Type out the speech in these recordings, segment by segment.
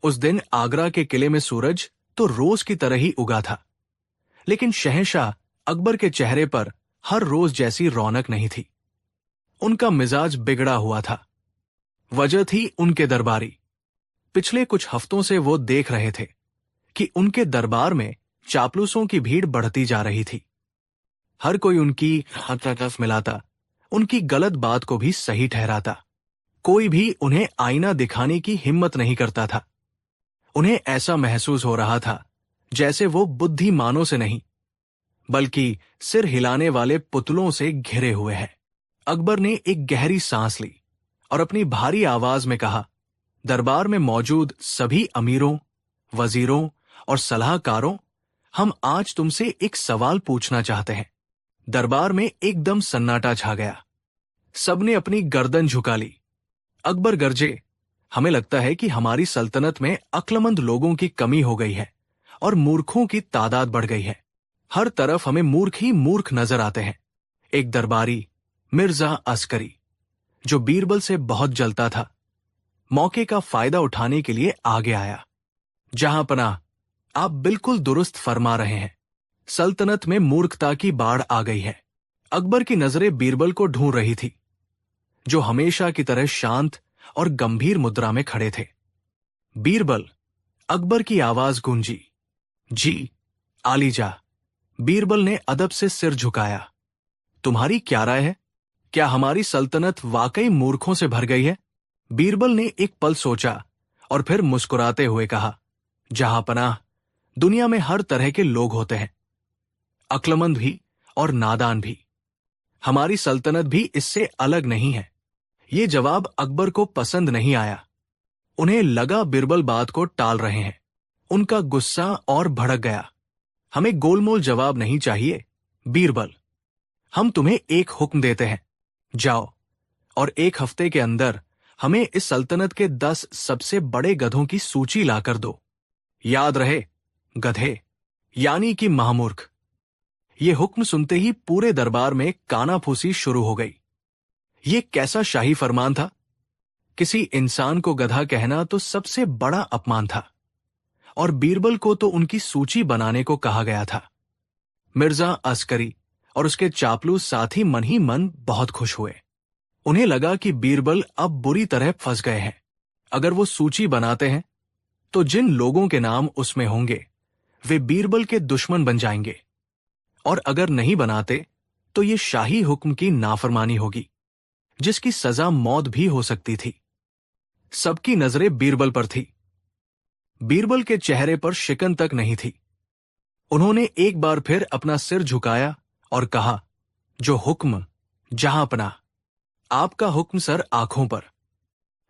उस दिन आगरा के किले में सूरज तो रोज की तरह ही उगा था, लेकिन शहंशाह अकबर के चेहरे पर हर रोज जैसी रौनक नहीं थी। उनका मिजाज बिगड़ा हुआ था। वजह थी उनके दरबारी। पिछले कुछ हफ्तों से वो देख रहे थे कि उनके दरबार में चापलूसों की भीड़ बढ़ती जा रही थी। हर कोई उनकी हरकत मिलाता, उनकी गलत बात को भी सही ठहराता। कोई भी उन्हें आईना दिखाने की हिम्मत नहीं करता था। उन्हें ऐसा महसूस हो रहा था जैसे वो बुद्धिमानों से नहीं, बल्कि सिर हिलाने वाले पुतलों से घिरे हुए हैं। अकबर ने एक गहरी सांस ली और अपनी भारी आवाज में कहा, दरबार में मौजूद सभी अमीरों, वजीरों और सलाहकारों, हम आज तुमसे एक सवाल पूछना चाहते हैं। दरबार में एकदम सन्नाटा छा गया। सबने अपनी गर्दन झुका ली। अकबर गरजे, हमें लगता है कि हमारी सल्तनत में अक्लमंद लोगों की कमी हो गई है और मूर्खों की तादाद बढ़ गई है। हर तरफ हमें मूर्ख ही मूर्ख नजर आते हैं। एक दरबारी, मिर्जा अस्करी, जो बीरबल से बहुत जलता था, मौके का फायदा उठाने के लिए आगे आया। जहां पनाह, आप बिल्कुल दुरुस्त फरमा रहे हैं। सल्तनत में मूर्खता की बाढ़ आ गई है। अकबर की नजरें बीरबल को ढूंढ रही थी, जो हमेशा की तरह शांत और गंभीर मुद्रा में खड़े थे। बीरबल, अकबर की आवाज गूंजी। जी, आलीजा। बीरबल ने अदब से सिर झुकाया। तुम्हारी क्या राय है? क्या हमारी सल्तनत वाकई मूर्खों से भर गई है? बीरबल ने एक पल सोचा और फिर मुस्कुराते हुए कहा, जहां पनाह, दुनिया में हर तरह के लोग होते हैं, अक्लमंद भी और नादान भी। हमारी सल्तनत भी इससे अलग नहीं है। ये जवाब अकबर को पसंद नहीं आया। उन्हें लगा बीरबल बात को टाल रहे हैं। उनका गुस्सा और भड़क गया। हमें गोलमोल जवाब नहीं चाहिए बीरबल। हम तुम्हें एक हुक्म देते हैं, जाओ और एक हफ्ते के अंदर हमें इस सल्तनत के 10 सबसे बड़े गधों की सूची लाकर दो। याद रहे, गधे यानी कि महामूर्ख। ये हुक्म सुनते ही पूरे दरबार में कानाफूसी शुरू हो गई। ये कैसा शाही फरमान था? किसी इंसान को गधा कहना तो सबसे बड़ा अपमान था, और बीरबल को तो उनकी सूची बनाने को कहा गया था। मिर्जा अस्करी और उसके चापलूस साथी मन ही मन बहुत खुश हुए। उन्हें लगा कि बीरबल अब बुरी तरह फंस गए हैं। अगर वो सूची बनाते हैं तो जिन लोगों के नाम उसमें होंगे वे बीरबल के दुश्मन बन जाएंगे, और अगर नहीं बनाते तो ये शाही हुक्म की नाफरमानी होगी, जिसकी सजा मौत भी हो सकती थी। सबकी नजरें बीरबल पर थी। बीरबल के चेहरे पर शिकन तक नहीं थी। उन्होंने एक बार फिर अपना सिर झुकाया और कहा, जो हुक्म, जहां पनाह। आपका हुक्म सर, आंखों पर।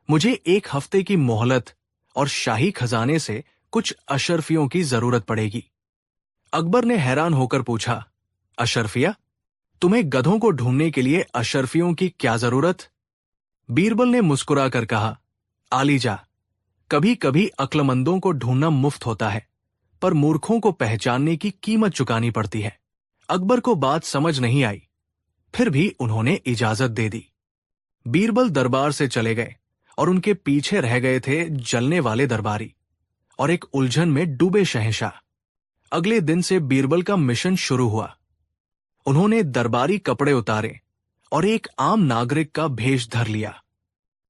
मुझे एक हफ्ते की मोहलत और शाही खजाने से कुछ अशरफियों की जरूरत पड़ेगी। अकबर ने हैरान होकर पूछा, अशरफिया? तुम्हें गधों को ढूंढने के लिए अशरफियों की क्या जरूरत? बीरबल ने मुस्कुराकर कहा, आलीजा, कभी कभी अक्लमंदों को ढूंढना मुफ्त होता है, पर मूर्खों को पहचानने की कीमत चुकानी पड़ती है। अकबर को बात समझ नहीं आई, फिर भी उन्होंने इजाजत दे दी। बीरबल दरबार से चले गए और उनके पीछे रह गए थे जलने वाले दरबारी और एक उलझन में डूबे शहंशाह। अगले दिन से बीरबल का मिशन शुरू हुआ। उन्होंने दरबारी कपड़े उतारे और एक आम नागरिक का भेष धर लिया।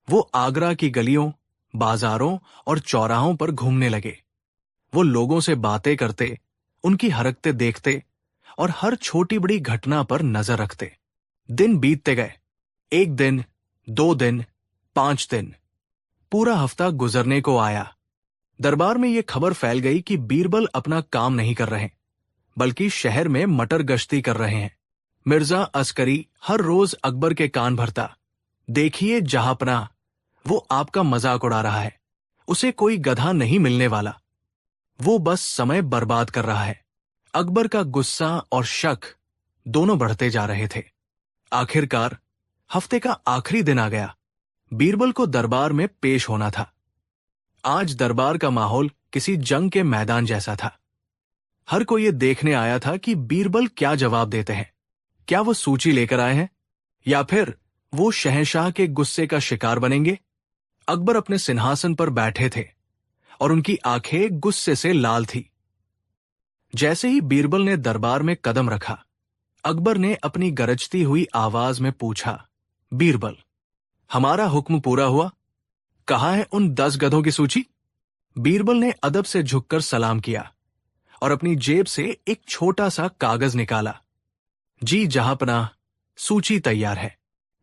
वो आगरा की गलियों, बाजारों और चौराहों पर घूमने लगे। वो लोगों से बातें करते, उनकी हरकतें देखते और हर छोटी बड़ी घटना पर नजर रखते। दिन बीतते गए। 1 दिन, 2 दिन, 5 दिन, पूरा हफ्ता गुजरने को आया। दरबार में यह खबर फैल गई कि बीरबल अपना काम नहीं कर रहे, बल्कि शहर में मटर गश्ती कर रहे हैं। मिर्जा अस्करी हर रोज अकबर के कान भरता, देखिए जहांपनाह, वो आपका मजाक उड़ा रहा है। उसे कोई गधा नहीं मिलने वाला। वो बस समय बर्बाद कर रहा है। अकबर का गुस्सा और शक दोनों बढ़ते जा रहे थे। आखिरकार हफ्ते का आखिरी दिन आ गया। बीरबल को दरबार में पेश होना था। आज दरबार का माहौल किसी जंग के मैदान जैसा था। हर कोई ये देखने आया था कि बीरबल क्या जवाब देते हैं। क्या वो सूची लेकर आए हैं या फिर वो शहंशाह के गुस्से का शिकार बनेंगे? अकबर अपने सिंहासन पर बैठे थे और उनकी आंखें गुस्से से लाल थी। जैसे ही बीरबल ने दरबार में कदम रखा, अकबर ने अपनी गरजती हुई आवाज में पूछा, बीरबल, हमारा हुक्म पूरा हुआ? कहाँ है उन 10 गधों की सूची? बीरबल ने अदब से झुककर सलाम किया और अपनी जेब से एक छोटा सा कागज निकाला। जी जहांपनाह, सूची तैयार है।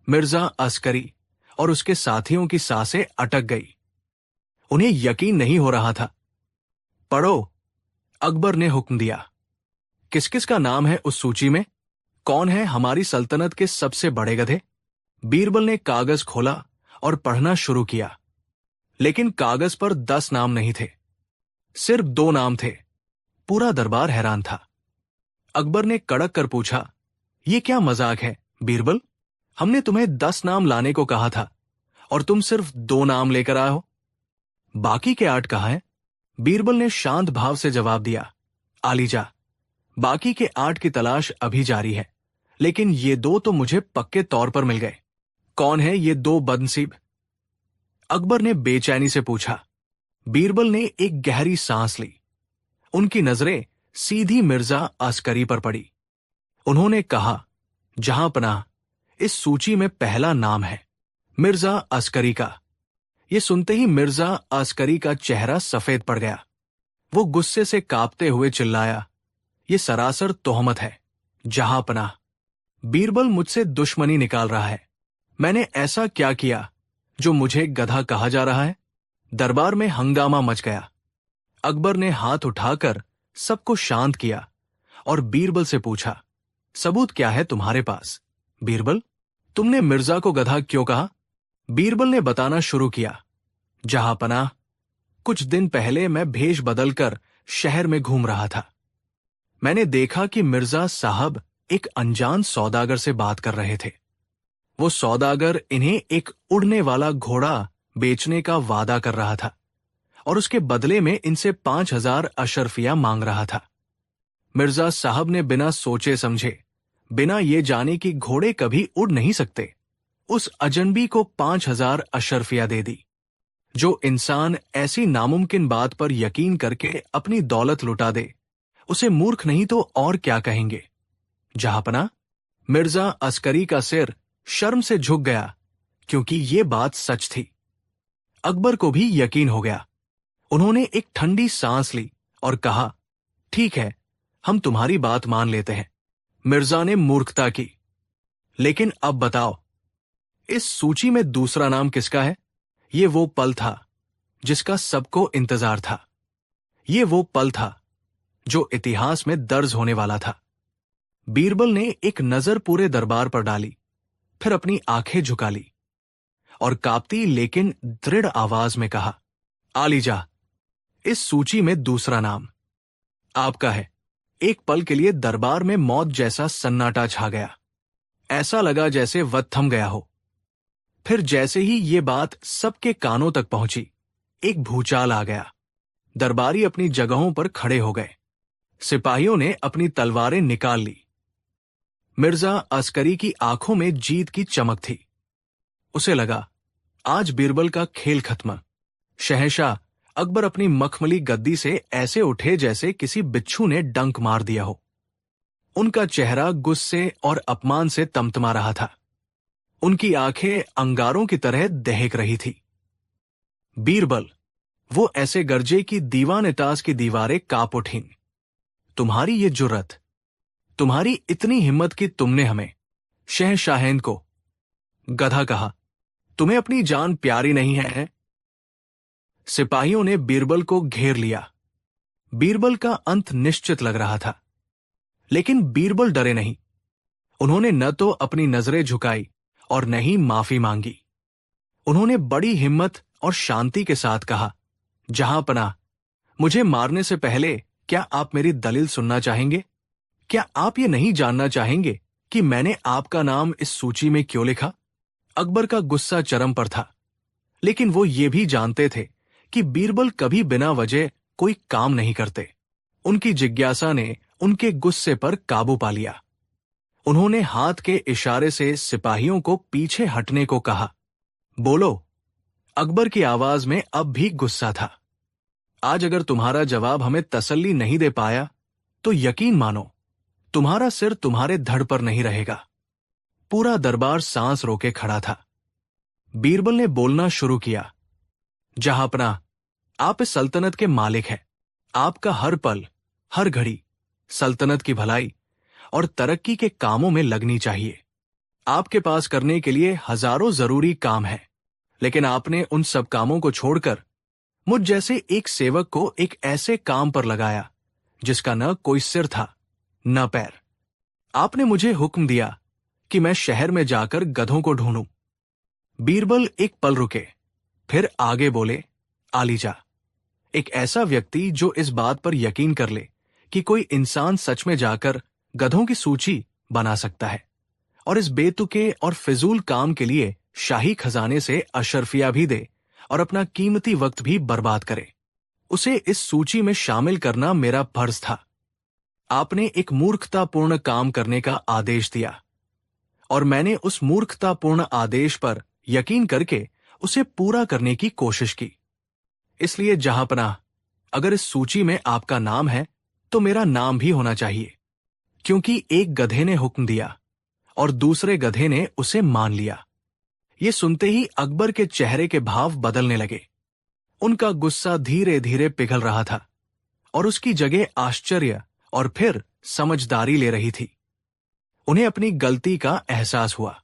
मिर्जा अस्करी और उसके साथियों की सांसें अटक गई। उन्हें यकीन नहीं हो रहा था। पढ़ो, अकबर ने हुक्म दिया। किस किस का नाम है उस सूची में? कौन है हमारी सल्तनत के सबसे बड़े गधे? बीरबल ने कागज खोला और पढ़ना शुरू किया, लेकिन कागज पर 10 नाम नहीं थे, सिर्फ 2 नाम थे। पूरा दरबार हैरान था। अकबर ने कड़क कर पूछा, यह क्या मजाक है बीरबल? हमने तुम्हें 10 नाम लाने को कहा था और तुम सिर्फ 2 नाम लेकर आए हो। बाकी के 8 कहाँ हैं? बीरबल ने शांत भाव से जवाब दिया, आलीजा, बाकी के 8 की तलाश अभी जारी है, लेकिन ये 2 तो मुझे पक्के तौर पर मिल गए। कौन है ये 2 बदनसीब? अकबर ने बेचैनी से पूछा। बीरबल ने एक गहरी सांस ली। उनकी नजरें सीधी मिर्जा अस्करी पर पड़ी। उन्होंने कहा, जहांपनाह, इस सूची में पहला नाम है मिर्जा अस्करी का। यह सुनते ही मिर्जा अस्करी का चेहरा सफेद पड़ गया। वो गुस्से से कांपते हुए चिल्लाया, यह सरासर तोहमत है। जहांपनाह, बीरबल मुझसे दुश्मनी निकाल रहा है। मैंने ऐसा क्या किया जो मुझे गधा कहा जा रहा है? दरबार में हंगामा मच गया। अकबर ने हाथ उठाकर सबको शांत किया और बीरबल से पूछा, सबूत क्या है तुम्हारे पास? बीरबल, तुमने मिर्जा को गधा क्यों कहा? बीरबल ने बताना शुरू किया, जहांपनाह, कुछ दिन पहले मैं भेष बदलकर शहर में घूम रहा था। मैंने देखा कि मिर्जा साहब एक अनजान सौदागर से बात कर रहे थे। वो सौदागर इन्हें एक उड़ने वाला घोड़ा बेचने का वादा कर रहा था और उसके बदले में इनसे 5000 अशरफिया मांग रहा था। मिर्जा साहब ने बिना सोचे समझे, बिना ये जाने कि घोड़े कभी उड़ नहीं सकते, उस अजनबी को 5000 अशरफिया दे दी। जो इंसान ऐसी नामुमकिन बात पर यकीन करके अपनी दौलत लुटा दे, उसे मूर्ख नहीं तो और क्या कहेंगे? जहांपनाह, मिर्जा अस्करी का सिर शर्म से झुक गया, क्योंकि ये बात सच थी। अकबर को भी यकीन हो गया। उन्होंने एक ठंडी सांस ली और कहा, ठीक है, हम तुम्हारी बात मान लेते हैं। मिर्जा ने मूर्खता की। लेकिन अब बताओ, इस सूची में दूसरा नाम किसका है? ये वो पल था जिसका सबको इंतजार था। ये वो पल था जो इतिहास में दर्ज होने वाला था। बीरबल ने एक नजर पूरे दरबार पर डाली, फिर अपनी आंखें झुका ली और कांपती लेकिन दृढ़ आवाज में कहा, आलीजा, इस सूची में दूसरा नाम आपका है। एक पल के लिए दरबार में मौत जैसा सन्नाटा छा गया। ऐसा लगा जैसे वत थम गया हो। फिर जैसे ही ये बात सबके कानों तक पहुंची, एक भूचाल आ गया। दरबारी अपनी जगहों पर खड़े हो गए। सिपाहियों ने अपनी तलवारें निकाल ली। मिर्जा अस्करी की आंखों में जीत की चमक थी। उसे लगा, आज बीरबल का खेल खत्म। शहंशाह अकबर अपनी मखमली गद्दी से ऐसे उठे जैसे किसी बिच्छू ने डंक मार दिया हो। उनका चेहरा गुस्से और अपमान से तमतमा रहा था। उनकी आंखें अंगारों की तरह दहक रही थी। बीरबल, वो ऐसे गरजे कि दीवान-ए-ताज की दीवारें कांप उठीं। तुम्हारी ये जुर्रत, तुम्हारी इतनी हिम्मत कि तुमने हमें, शहंशाहैन को, गधा कहा। तुम्हें अपनी जान प्यारी नहीं है? सिपाहियों ने बीरबल को घेर लिया। बीरबल का अंत निश्चित लग रहा था, लेकिन बीरबल डरे नहीं। उन्होंने न तो अपनी नजरें झुकाई और न ही माफी मांगी। उन्होंने बड़ी हिम्मत और शांति के साथ कहा, जहांपनाह, मुझे मारने से पहले क्या आप मेरी दलील सुनना चाहेंगे? क्या आप ये नहीं जानना चाहेंगे कि मैंने आपका नाम इस सूची में क्यों लिखा? अकबर का गुस्सा चरम पर था, लेकिन वो ये भी जानते थे कि बीरबल कभी बिना वजह कोई काम नहीं करते। उनकी जिज्ञासा ने उनके गुस्से पर काबू पा लिया। उन्होंने हाथ के इशारे से सिपाहियों को पीछे हटने को कहा। बोलो, अकबर की आवाज में अब भी गुस्सा था। आज अगर तुम्हारा जवाब हमें तसल्ली नहीं दे पाया तो यकीन मानो, तुम्हारा सिर तुम्हारे धड़ पर नहीं रहेगा। पूरा दरबार सांस रोके खड़ा था। बीरबल ने बोलना शुरू किया। जहांपना, आप इस सल्तनत के मालिक हैं। आपका हर पल, हर घड़ी सल्तनत की भलाई और तरक्की के कामों में लगनी चाहिए। आपके पास करने के लिए हजारों जरूरी काम हैं, लेकिन आपने उन सब कामों को छोड़कर मुझ जैसे एक सेवक को एक ऐसे काम पर लगाया जिसका न कोई सिर था न पैर। आपने मुझे हुक्म दिया कि मैं शहर में जाकर गधों को ढूंढूं। बीरबल एक पल रुके, फिर आगे बोले, आलीजा, एक ऐसा व्यक्ति जो इस बात पर यकीन कर ले कि कोई इंसान सच में जाकर गधों की सूची बना सकता है और इस बेतुके और फिजूल काम के लिए शाही खजाने से अशर्फिया भी दे और अपना कीमती वक्त भी बर्बाद करे, उसे इस सूची में शामिल करना मेरा फर्ज था। आपने एक मूर्खतापूर्ण काम करने का आदेश दिया और मैंने उस मूर्खतापूर्ण आदेश पर यकीन करके उसे पूरा करने की कोशिश की। इसलिए जहांपनाह, अगर इस सूची में आपका नाम है तो मेरा नाम भी होना चाहिए, क्योंकि एक गधे ने हुक्म दिया और दूसरे गधे ने उसे मान लिया। ये सुनते ही अकबर के चेहरे के भाव बदलने लगे। उनका गुस्सा धीरे धीरे पिघल रहा था और उसकी जगह आश्चर्य और फिर समझदारी ले रही थी। उन्हें अपनी गलती का एहसास हुआ।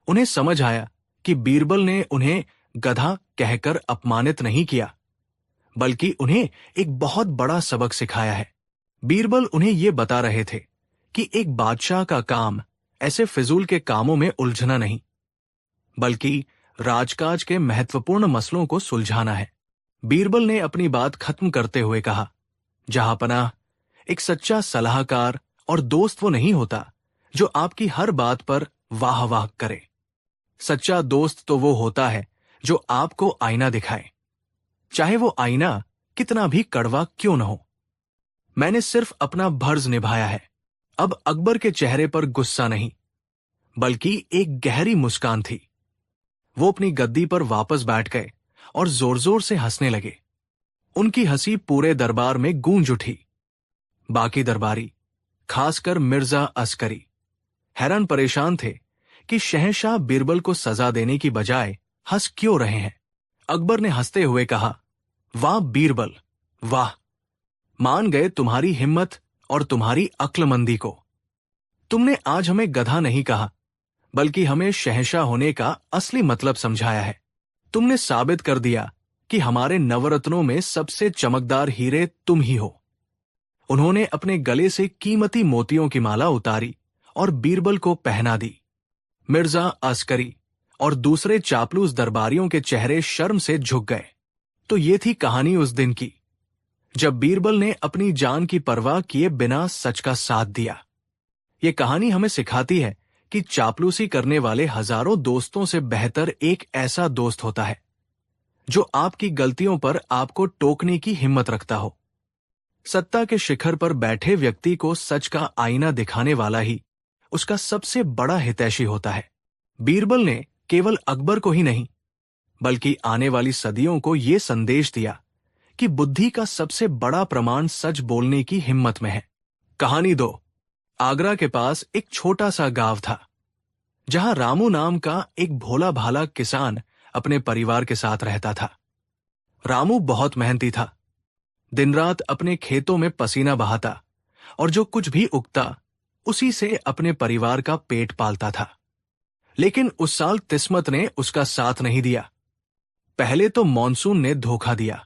उन्हें समझ आया कि बीरबल ने उन्हें गधा कहकर अपमानित नहीं किया, बल्कि उन्हें एक बहुत बड़ा सबक सिखाया है। बीरबल उन्हें ये बता रहे थे कि एक बादशाह का काम ऐसे फिजूल के कामों में उलझना नहीं, बल्कि राजकाज के महत्वपूर्ण मसलों को सुलझाना है। बीरबल ने अपनी बात खत्म करते हुए कहा, जहांपनाह, एक सच्चा सलाहकार और दोस्त वो नहीं होता जो आपकी हर बात पर वाह वाह करे। सच्चा दोस्त तो वो होता है जो आपको आईना दिखाए, चाहे वो आईना कितना भी कड़वा क्यों न हो। मैंने सिर्फ अपना फर्ज निभाया है। अब अकबर के चेहरे पर गुस्सा नहीं, बल्कि एक गहरी मुस्कान थी। वो अपनी गद्दी पर वापस बैठ गए और जोर जोर से हंसने लगे। उनकी हंसी पूरे दरबार में गूंज उठी। बाकी दरबारी, खासकर मिर्जा अस्करी, हैरान परेशान थे कि शहंशाह बीरबल को सजा देने की बजाय हंस क्यों रहे हैं। अकबर ने हंसते हुए कहा, वाह बीरबल, वाह, मान गए तुम्हारी हिम्मत और तुम्हारी अक्लमंदी को। तुमने आज हमें गधा नहीं कहा, बल्कि हमें शहंशाह होने का असली मतलब समझाया है। तुमने साबित कर दिया कि हमारे नवरत्नों में सबसे चमकदार हीरे तुम ही हो। उन्होंने अपने गले से कीमती मोतियों की माला उतारी और बीरबल को पहना दी। मिर्जा अस्करी और दूसरे चापलूस दरबारियों के चेहरे शर्म से झुक गए। तो ये थी कहानी उस दिन की, जब बीरबल ने अपनी जान की परवाह किए बिना सच का साथ दिया। ये कहानी हमें सिखाती है कि चापलूसी करने वाले हजारों दोस्तों से बेहतर एक ऐसा दोस्त होता है जो आपकी गलतियों पर आपको टोकने की हिम्मत रखता हो। सत्ता के शिखर पर बैठे व्यक्ति को सच का आईना दिखाने वाला ही उसका सबसे बड़ा हितैषी होता है। बीरबल ने केवल अकबर को ही नहीं, बल्कि आने वाली सदियों को यह संदेश दिया कि बुद्धि का सबसे बड़ा प्रमाण सच बोलने की हिम्मत में है। कहानी 2। आगरा के पास एक छोटा सा गांव था, जहां रामू नाम का एक भोला भाला किसान अपने परिवार के साथ रहता था। रामू बहुत मेहनती था। दिन रात अपने खेतों में पसीना बहाता और जो कुछ भी उगता उसी से अपने परिवार का पेट पालता था। लेकिन उस साल किस्मत ने उसका साथ नहीं दिया। पहले तो मॉनसून ने धोखा दिया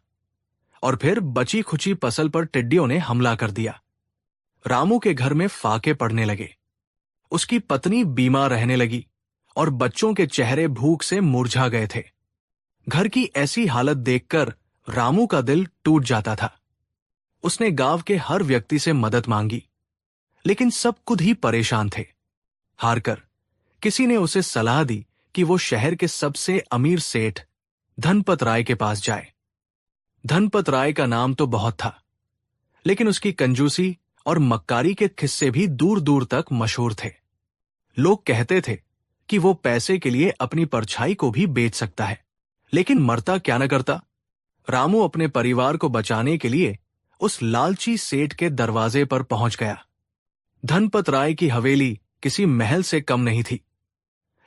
और फिर बची खुची फसल पर टिड्डियों ने हमला कर दिया। रामू के घर में फाके पड़ने लगे। उसकी पत्नी बीमार रहने लगी और बच्चों के चेहरे भूख से मुरझा गए थे। घर की ऐसी हालत देखकर रामू का दिल टूट जाता था। उसने गांव के हर व्यक्ति से मदद मांगी, लेकिन सब खुद ही परेशान थे। हारकर किसी ने उसे सलाह दी कि वो शहर के सबसे अमीर सेठ धनपत राय के पास जाए। धनपत राय का नाम तो बहुत था, लेकिन उसकी कंजूसी और मक्कारी के किस्से भी दूर दूर तक मशहूर थे। लोग कहते थे कि वो पैसे के लिए अपनी परछाई को भी बेच सकता है, लेकिन मरता क्या न करता। रामू अपने परिवार को बचाने के लिए उस लालची सेठ के दरवाजे पर पहुंच गया। धनपत राय की हवेली किसी महल से कम नहीं थी,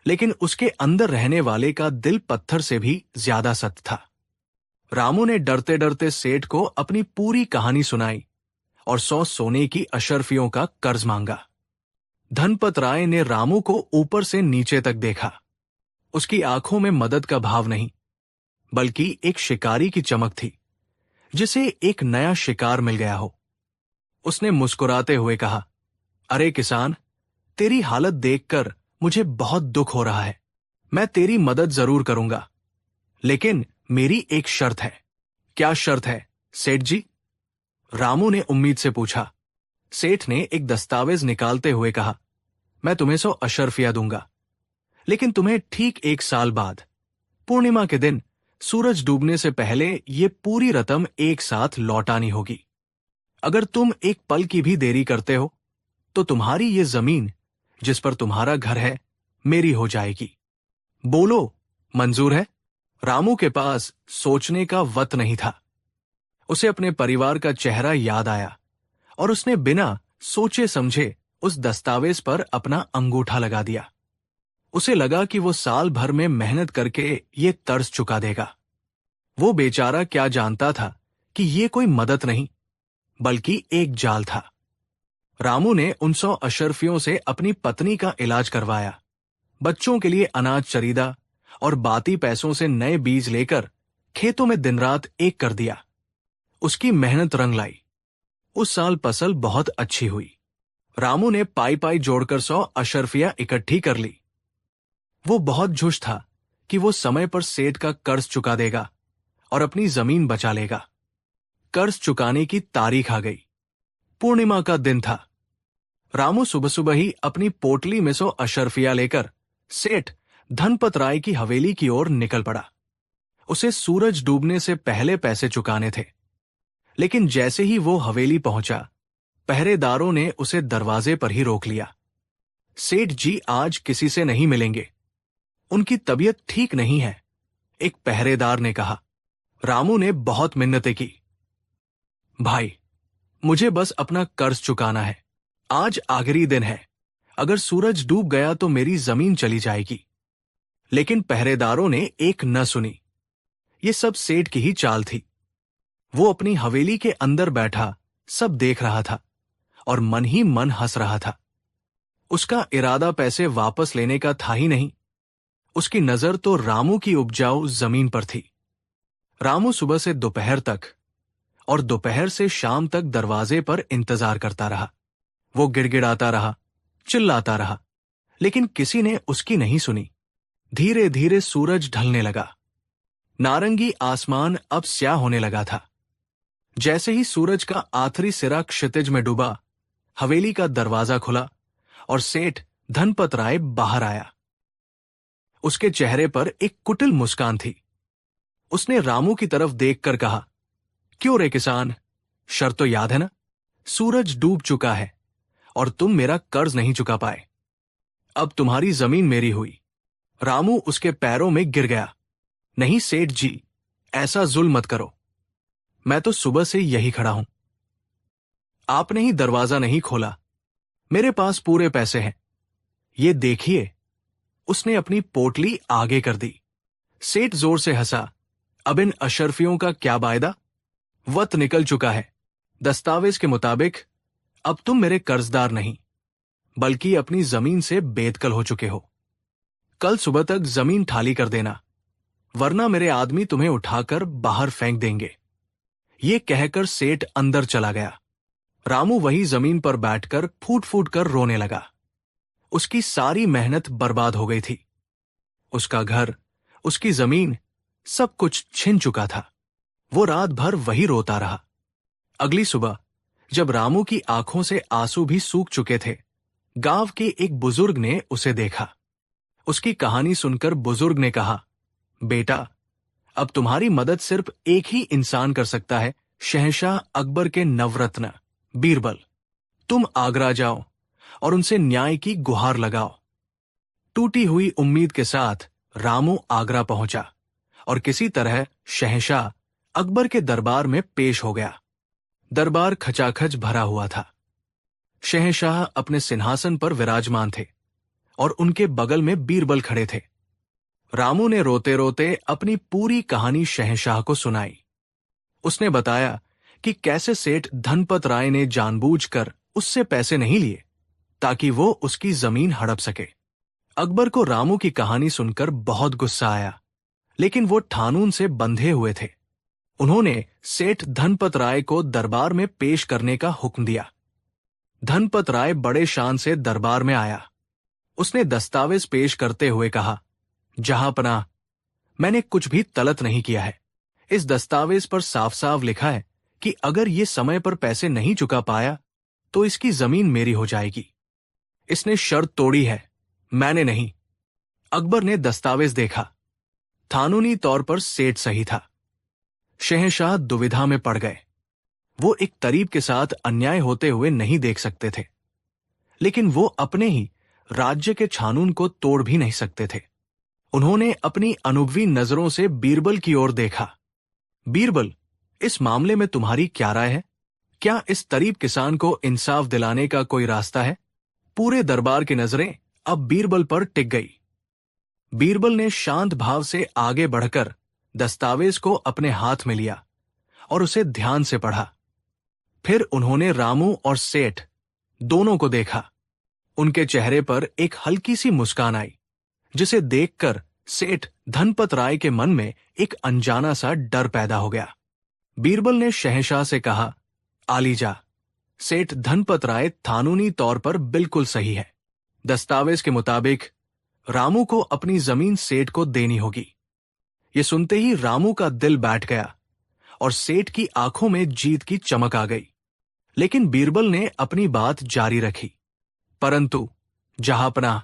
लेकिन उसके अंदर रहने वाले का दिल पत्थर से भी ज्यादा सख्त था। रामू ने डरते डरते सेठ को अपनी पूरी कहानी सुनाई और 100 सोने की अशर्फियों का कर्ज मांगा। धनपत राय ने रामू को ऊपर से नीचे तक देखा। उसकी आंखों में मदद का भाव नहीं, बल्कि एक शिकारी की चमक थी, जिसे एक नया शिकार मिल गया हो। उसने मुस्कुराते हुए कहा, अरे किसान, तेरी हालत देखकर मुझे बहुत दुख हो रहा है। मैं तेरी मदद जरूर करूंगा, लेकिन मेरी एक शर्त है। क्या शर्त है, सेठ जी? रामू ने उम्मीद से पूछा। सेठ ने एक दस्तावेज निकालते हुए कहा, मैं तुम्हें 100 अशर्फिया दूंगा, लेकिन तुम्हें ठीक 1 साल बाद पूर्णिमा के दिन सूरज डूबने से पहले ये पूरी रकम एक साथ लौटानी होगी। अगर तुम एक पल की भी देरी करते हो तो तुम्हारी ये जमीन जिस पर तुम्हारा घर है मेरी हो जाएगी। बोलो, मंजूर है? रामू के पास सोचने का वक्त नहीं था। उसे अपने परिवार का चेहरा याद आया और उसने बिना सोचे समझे उस दस्तावेज पर अपना अंगूठा लगा दिया। उसे लगा कि वो साल भर में मेहनत करके ये कर्ज चुका देगा। वो बेचारा क्या जानता था कि ये कोई मदद नहीं, बल्कि एक जाल था। रामू ने उन 100 अशर्फियों से अपनी पत्नी का इलाज करवाया, बच्चों के लिए अनाज चरीदा और बाकी पैसों से नए बीज लेकर खेतों में दिन रात एक कर दिया। उसकी मेहनत रंग लाई। उस साल फसल बहुत अच्छी हुई। रामू ने पाई पाई जोड़कर 100 अशर्फिया इकट्ठी कर ली। वो बहुत खुश था कि वो समय पर सेठ का कर्ज चुका देगा और अपनी जमीन बचा लेगा। कर्ज चुकाने की तारीख आ गई। पूर्णिमा का दिन था। रामू सुबह सुबह ही अपनी पोटली में 100 अशर्फिया लेकर सेठ धनपत राय की हवेली की ओर निकल पड़ा। उसे सूरज डूबने से पहले पैसे चुकाने थे, लेकिन जैसे ही वो हवेली पहुंचा, पहरेदारों ने उसे दरवाजे पर ही रोक लिया। सेठ जी आज किसी से नहीं मिलेंगे, उनकी तबीयत ठीक नहीं है, एक पहरेदार ने कहा। रामू ने बहुत मिन्नतें की। भाई, मुझे बस अपना कर्ज चुकाना है। आज आखिरी दिन है। अगर सूरज डूब गया तो मेरी जमीन चली जाएगी। लेकिन पहरेदारों ने एक न सुनी। ये सब सेठ की ही चाल थी। वो अपनी हवेली के अंदर बैठा सब देख रहा था और मन ही मन हंस रहा था। उसका इरादा पैसे वापस लेने का था ही नहीं। उसकी नजर तो रामू की उपजाऊ जमीन पर थी। रामू सुबह से दोपहर तक और दोपहर से शाम तक दरवाजे पर इंतजार करता रहा। वो गिड़गिड़ाता रहा, चिल्लाता रहा, लेकिन किसी ने उसकी नहीं सुनी। धीरे धीरे सूरज ढलने लगा। नारंगी आसमान अब स्याह होने लगा था। जैसे ही सूरज का आखिरी सिरा क्षितिज में डूबा, हवेली का दरवाजा खुला और सेठ धनपत राय बाहर आया। उसके चेहरे पर एक कुटिल मुस्कान थी। उसने रामू की तरफ देखकर कहा, क्यों रे किसान, शर्त तो याद है ना? सूरज डूब चुका है और तुम मेरा कर्ज नहीं चुका पाए। अब तुम्हारी जमीन मेरी हुई। रामू उसके पैरों में गिर गया। नहीं सेठ जी, ऐसा जुल्म मत करो। मैं तो सुबह से यही खड़ा हूं। आपने ही दरवाजा नहीं खोला। मेरे पास पूरे पैसे हैं। ये देखिए। उसने अपनी पोटली आगे कर दी। सेठ जोर से हंसा। अब इन अशर्फियों का क्या वायदा? वक्त निकल चुका है। दस्तावेज के मुताबिक अब तुम मेरे कर्जदार नहीं, बल्कि अपनी जमीन से बेदखल हो चुके हो। कल सुबह तक जमीन खाली कर देना, वरना मेरे आदमी तुम्हें उठाकर बाहर फेंक देंगे। ये कहकर सेठ अंदर चला गया। रामू वही जमीन पर बैठकर फूट फूट कर रोने लगा। उसकी सारी मेहनत बर्बाद हो गई थी। उसका घर, उसकी जमीन, सब कुछ छिन चुका था। वो रात भर वही रोता रहा। अगली सुबह जब रामू की आंखों से आंसू भी सूख चुके थे, गांव के एक बुजुर्ग ने उसे देखा। उसकी कहानी सुनकर बुजुर्ग ने कहा, बेटा, अब तुम्हारी मदद सिर्फ एक ही इंसान कर सकता है, शहंशाह अकबर के नवरत्न बीरबल। तुम आगरा जाओ और उनसे न्याय की गुहार लगाओ। टूटी हुई उम्मीद के साथ रामू आगरा पहुंचा और किसी तरह शहंशाह अकबर के दरबार में पेश हो गया। दरबार खचाखच भरा हुआ था। शहंशाह अपने सिंहासन पर विराजमान थे और उनके बगल में बीरबल खड़े थे। रामू ने रोते रोते अपनी पूरी कहानी शहंशाह को सुनाई। उसने बताया कि कैसे सेठ धनपत राय ने जानबूझकर उससे पैसे नहीं लिए ताकि वो उसकी जमीन हड़प सके। अकबर को रामू की कहानी सुनकर बहुत गुस्सा आया, लेकिन वो ठानून से बंधे हुए थे। उन्होंने सेठ धनपत राय को दरबार में पेश करने का हुक्म दिया। धनपत राय बड़े शान से दरबार में आया। उसने दस्तावेज पेश करते हुए कहा, जहांपनाह, मैंने कुछ भी तलत नहीं किया है। इस दस्तावेज पर साफ साफ लिखा है कि अगर ये समय पर पैसे नहीं चुका पाया तो इसकी जमीन मेरी हो जाएगी। इसने शर्त तोड़ी है, मैंने नहीं। अकबर ने दस्तावेज देखा। कानूनी तौर पर सेठ सही था। शहंशाह दुविधा में पड़ गए। वो एक तरीब के साथ अन्याय होते हुए नहीं देख सकते थे, लेकिन वो अपने ही राज्य के कानून को तोड़ भी नहीं सकते थे। उन्होंने अपनी अनुभवी नजरों से बीरबल की ओर देखा। बीरबल, इस मामले में तुम्हारी क्या राय है? क्या इस तरीब किसान को इंसाफ दिलाने का कोई रास्ता है? पूरे दरबार की नजरें अब बीरबल पर टिक गई। बीरबल ने शांत भाव से आगे बढ़कर दस्तावेज को अपने हाथ में लिया और उसे ध्यान से पढ़ा। फिर उन्होंने रामू और सेठ दोनों को देखा। उनके चेहरे पर एक हल्की सी मुस्कान आई, जिसे देखकर सेठ धनपत राय के मन में एक अनजाना सा डर पैदा हो गया। बीरबल ने शहंशाह से कहा, आलीजा, सेठ धनपत राय कानूनी तौर पर बिल्कुल सही है। दस्तावेज के मुताबिक रामू को अपनी जमीन सेठ को देनी होगी। ये सुनते ही रामू का दिल बैठ गया और सेठ की आंखों में जीत की चमक आ गई। लेकिन बीरबल ने अपनी बात जारी रखी, परंतु जहांपनाह,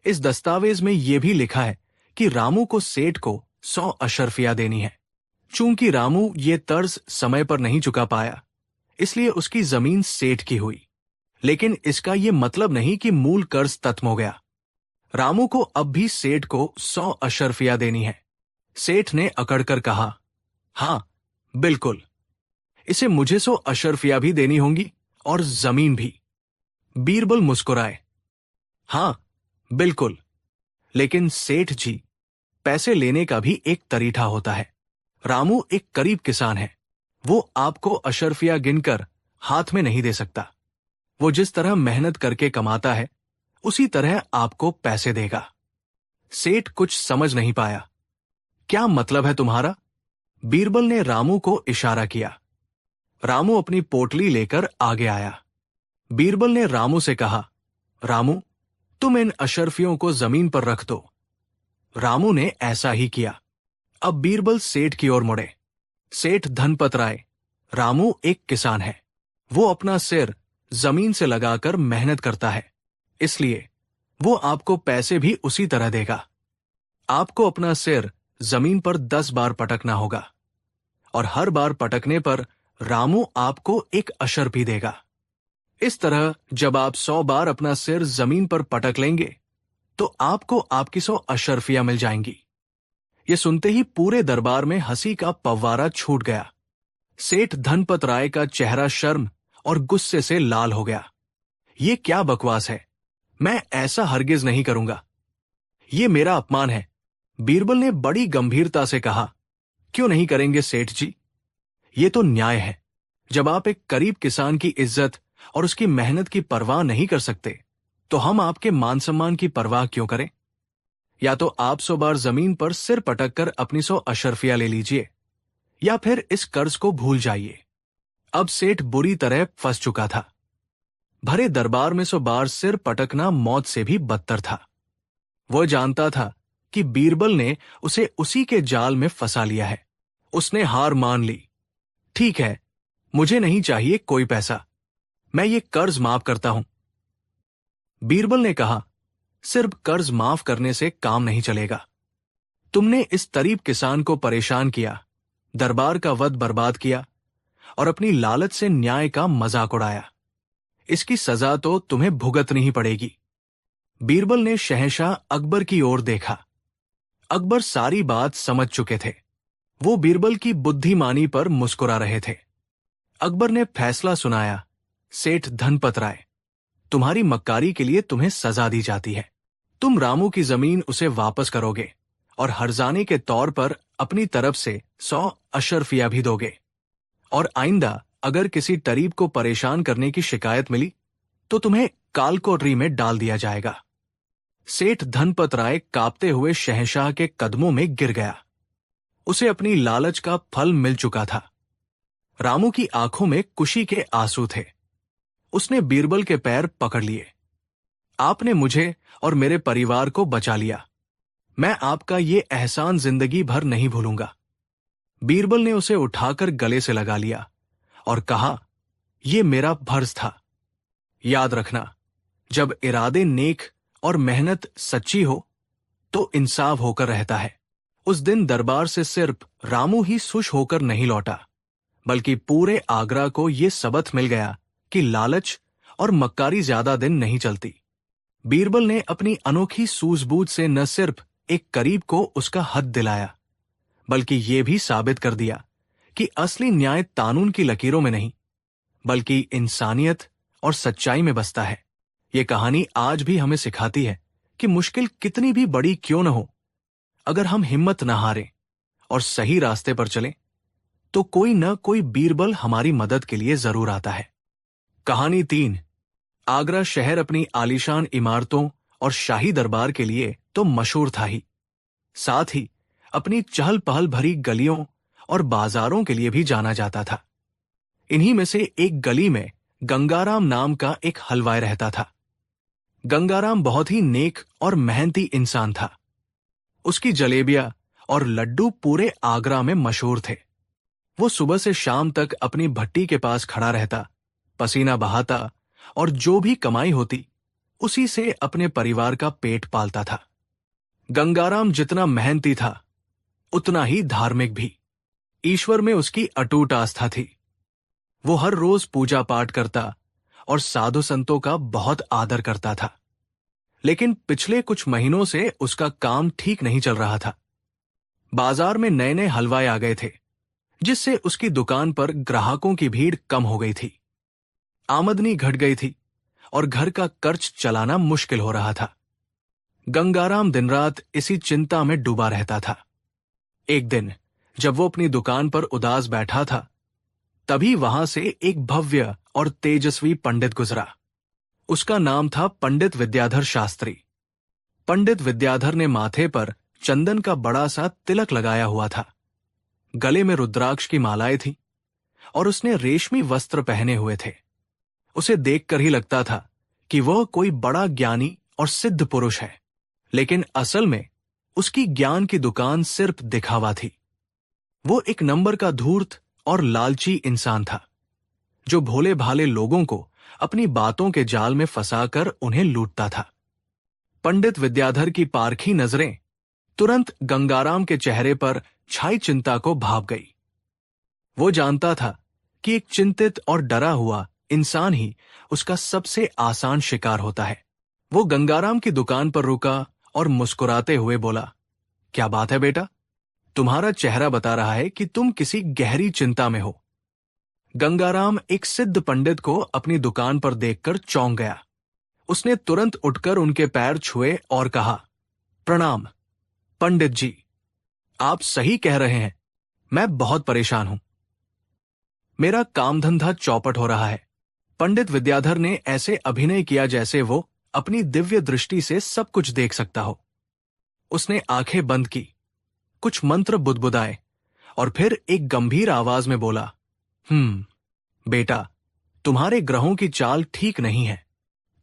इस दस्तावेज में यह भी लिखा है कि रामू को सेठ को 100 अशर्फिया देनी है। चूंकि रामू ये कर्ज समय पर नहीं चुका पाया, इसलिए उसकी जमीन सेठ की हुई। लेकिन इसका यह मतलब नहीं कि मूल कर्ज खत्म हो गया। रामू को अब भी सेठ को 100 अशर्फिया देनी है। सेठ ने अकड़कर कहा, हां बिल्कुल, इसे मुझे 100 अशर्फिया भी देनी होंगी और जमीन भी। बीरबल मुस्कुराए, हां बिल्कुल, लेकिन सेठ जी, पैसे लेने का भी एक तरीका होता है। रामू एक गरीब किसान है। वो आपको अशर्फिया गिनकर हाथ में नहीं दे सकता। वो जिस तरह मेहनत करके कमाता है, उसी तरह आपको पैसे देगा। सेठ कुछ समझ नहीं पाया। क्या मतलब है तुम्हारा? बीरबल ने रामू को इशारा किया। रामू अपनी पोटली लेकर आगे आया। बीरबल ने रामू से कहा, रामू, तुम इन अशर्फियों को जमीन पर रख दो। रामू ने ऐसा ही किया। अब बीरबल सेठ की ओर मुड़े। सेठ धनपत राय, रामू एक किसान है। वो अपना सिर जमीन से लगाकर मेहनत करता है, इसलिए वो आपको पैसे भी उसी तरह देगा। आपको अपना सिर जमीन पर 10 बार पटकना होगा और हर बार पटकने पर रामू आपको एक अशर्फी देगा। इस तरह जब आप 100 बार अपना सिर जमीन पर पटक लेंगे तो आपको आपकी 100 अशर्फियां मिल जाएंगी। ये सुनते ही पूरे दरबार में हंसी का पव्वारा छूट गया। सेठ धनपत राय का चेहरा शर्म और गुस्से से लाल हो गया। ये क्या बकवास है? मैं ऐसा हरगिज नहीं करूंगा। ये मेरा अपमान है। बीरबल ने बड़ी गंभीरता से कहा, क्यों नहीं करेंगे सेठ जी? ये तो न्याय है। जब आप एक गरीब किसान की इज्जत और उसकी मेहनत की परवाह नहीं कर सकते, तो हम आपके मान सम्मान की परवाह क्यों करें? या तो आप 100 बार जमीन पर सिर पटक कर अपनी 100 अशर्फिया ले लीजिए, या फिर इस कर्ज को भूल जाइए। अब सेठ बुरी तरह फंस चुका था। भरे दरबार में 100 बार सिर पटकना मौत से भी बदतर था। वो जानता था कि बीरबल ने उसे उसी के जाल में फंसा लिया है। उसने हार मान ली। ठीक है, मुझे नहीं चाहिए कोई पैसा, मैं ये कर्ज माफ करता हूं। बीरबल ने कहा, सिर्फ कर्ज माफ करने से काम नहीं चलेगा। तुमने इस गरीब किसान को परेशान किया, दरबार का वक्त बर्बाद किया और अपनी लालच से न्याय का मजाक उड़ाया। इसकी सजा तो तुम्हें भुगतनी ही पड़ेगी। बीरबल ने शहंशाह अकबर की ओर देखा। अकबर सारी बात समझ चुके थे। वो बीरबल की बुद्धिमानी पर मुस्कुरा रहे थे। अकबर ने फैसला सुनाया, सेठ धनपत राय, तुम्हारी मक्कारी के लिए तुम्हें सजा दी जाती है। तुम रामू की जमीन उसे वापस करोगे और हर्जाने के तौर पर अपनी तरफ से 100 अशरफिया भी दोगे। और आइंदा अगर किसी टरीब को परेशान करने की शिकायत मिली तो तुम्हें कालकोठरी में डाल दिया जाएगा। सेठ धनपत राय कांपते हुए शहंशाह के कदमों में गिर गया। उसे अपनी लालच का फल मिल चुका था। रामू की आंखों में खुशी के आंसू थे। उसने बीरबल के पैर पकड़ लिए। आपने मुझे और मेरे परिवार को बचा लिया। मैं आपका ये एहसान जिंदगी भर नहीं भूलूंगा। बीरबल ने उसे उठाकर गले से लगा लिया और कहा, यह मेरा फर्ज था। याद रखना, जब इरादे नेक और मेहनत सच्ची हो तो इंसाफ होकर रहता है। उस दिन दरबार से सिर्फ रामू ही खुश होकर नहीं लौटा, बल्कि पूरे आगरा को यह सबक मिल गया कि लालच और मक्कारी ज्यादा दिन नहीं चलती। बीरबल ने अपनी अनोखी सूझबूझ से न सिर्फ एक करीब को उसका हद दिलाया, बल्कि यह भी साबित कर दिया कि असली न्याय कानून की लकीरों में नहीं, बल्कि इंसानियत और सच्चाई में बसता है। यह कहानी आज भी हमें सिखाती है कि मुश्किल कितनी भी बड़ी क्यों न हो, अगर हम हिम्मत न हारें और सही रास्ते पर चलें, तो कोई न कोई बीरबल हमारी मदद के लिए जरूर आता है। कहानी 3। आगरा शहर अपनी आलीशान इमारतों और शाही दरबार के लिए तो मशहूर था ही, साथ ही अपनी चहल पहल भरी गलियों और बाजारों के लिए भी जाना जाता था। इन्हीं में से एक गली में गंगाराम नाम का एक हलवाई रहता था। गंगाराम बहुत ही नेक और मेहनती इंसान था। उसकी जलेबियां और लड्डू पूरे आगरा में मशहूर थे। वो सुबह से शाम तक अपनी भट्टी के पास खड़ा रहता, पसीना बहाता और जो भी कमाई होती उसी से अपने परिवार का पेट पालता था। गंगाराम जितना मेहनती था उतना ही धार्मिक भी। ईश्वर में उसकी अटूट आस्था थी। वो हर रोज पूजा पाठ करता और साधु संतों का बहुत आदर करता था। लेकिन पिछले कुछ महीनों से उसका काम ठीक नहीं चल रहा था। बाजार में नए नए हलवाई आ गए थे, जिससे उसकी दुकान पर ग्राहकों की भीड़ कम हो गई थी। आमदनी घट गई थी और घर का कर्ज चलाना मुश्किल हो रहा था। गंगाराम दिन रात इसी चिंता में डूबा रहता था। एक दिन जब वो अपनी दुकान पर उदास बैठा था, तभी वहां से एक भव्य और तेजस्वी पंडित गुजरा। उसका नाम था पंडित विद्याधर शास्त्री। पंडित विद्याधर ने माथे पर चंदन का बड़ा सा तिलक लगाया हुआ था। गले में रुद्राक्ष की मालाएं थी और उसने रेशमी वस्त्र पहने हुए थे। उसे देखकर ही लगता था कि वह कोई बड़ा ज्ञानी और सिद्ध पुरुष है, लेकिन असल में उसकी ज्ञान की दुकान सिर्फ दिखावा थी। वो एक नंबर का धूर्त और लालची इंसान था, जो भोले भाले लोगों को अपनी बातों के जाल में फंसाकर उन्हें लूटता था। पंडित विद्याधर की पारखी नजरें तुरंत गंगाराम के चेहरे पर छाई चिंता को भाप गई। वो जानता था कि एक चिंतित और डरा हुआ इंसान ही उसका सबसे आसान शिकार होता है। वो गंगाराम की दुकान पर रुका और मुस्कुराते हुए बोला, क्या बात है बेटा, तुम्हारा चेहरा बता रहा है कि तुम किसी गहरी चिंता में हो। गंगाराम एक सिद्ध पंडित को अपनी दुकान पर देखकर चौंक गया। उसने तुरंत उठकर उनके पैर छुए और कहा, प्रणाम पंडित जी, आप सही कह रहे हैं, मैं बहुत परेशान हूं। मेरा काम धंधा चौपट हो रहा है। पंडित विद्याधर ने ऐसे अभिनय किया जैसे वो अपनी दिव्य दृष्टि से सब कुछ देख सकता हो। उसने आंखें बंद की, कुछ मंत्र बुदबुदाए और फिर एक गंभीर आवाज में बोला, बेटा, तुम्हारे ग्रहों की चाल ठीक नहीं है।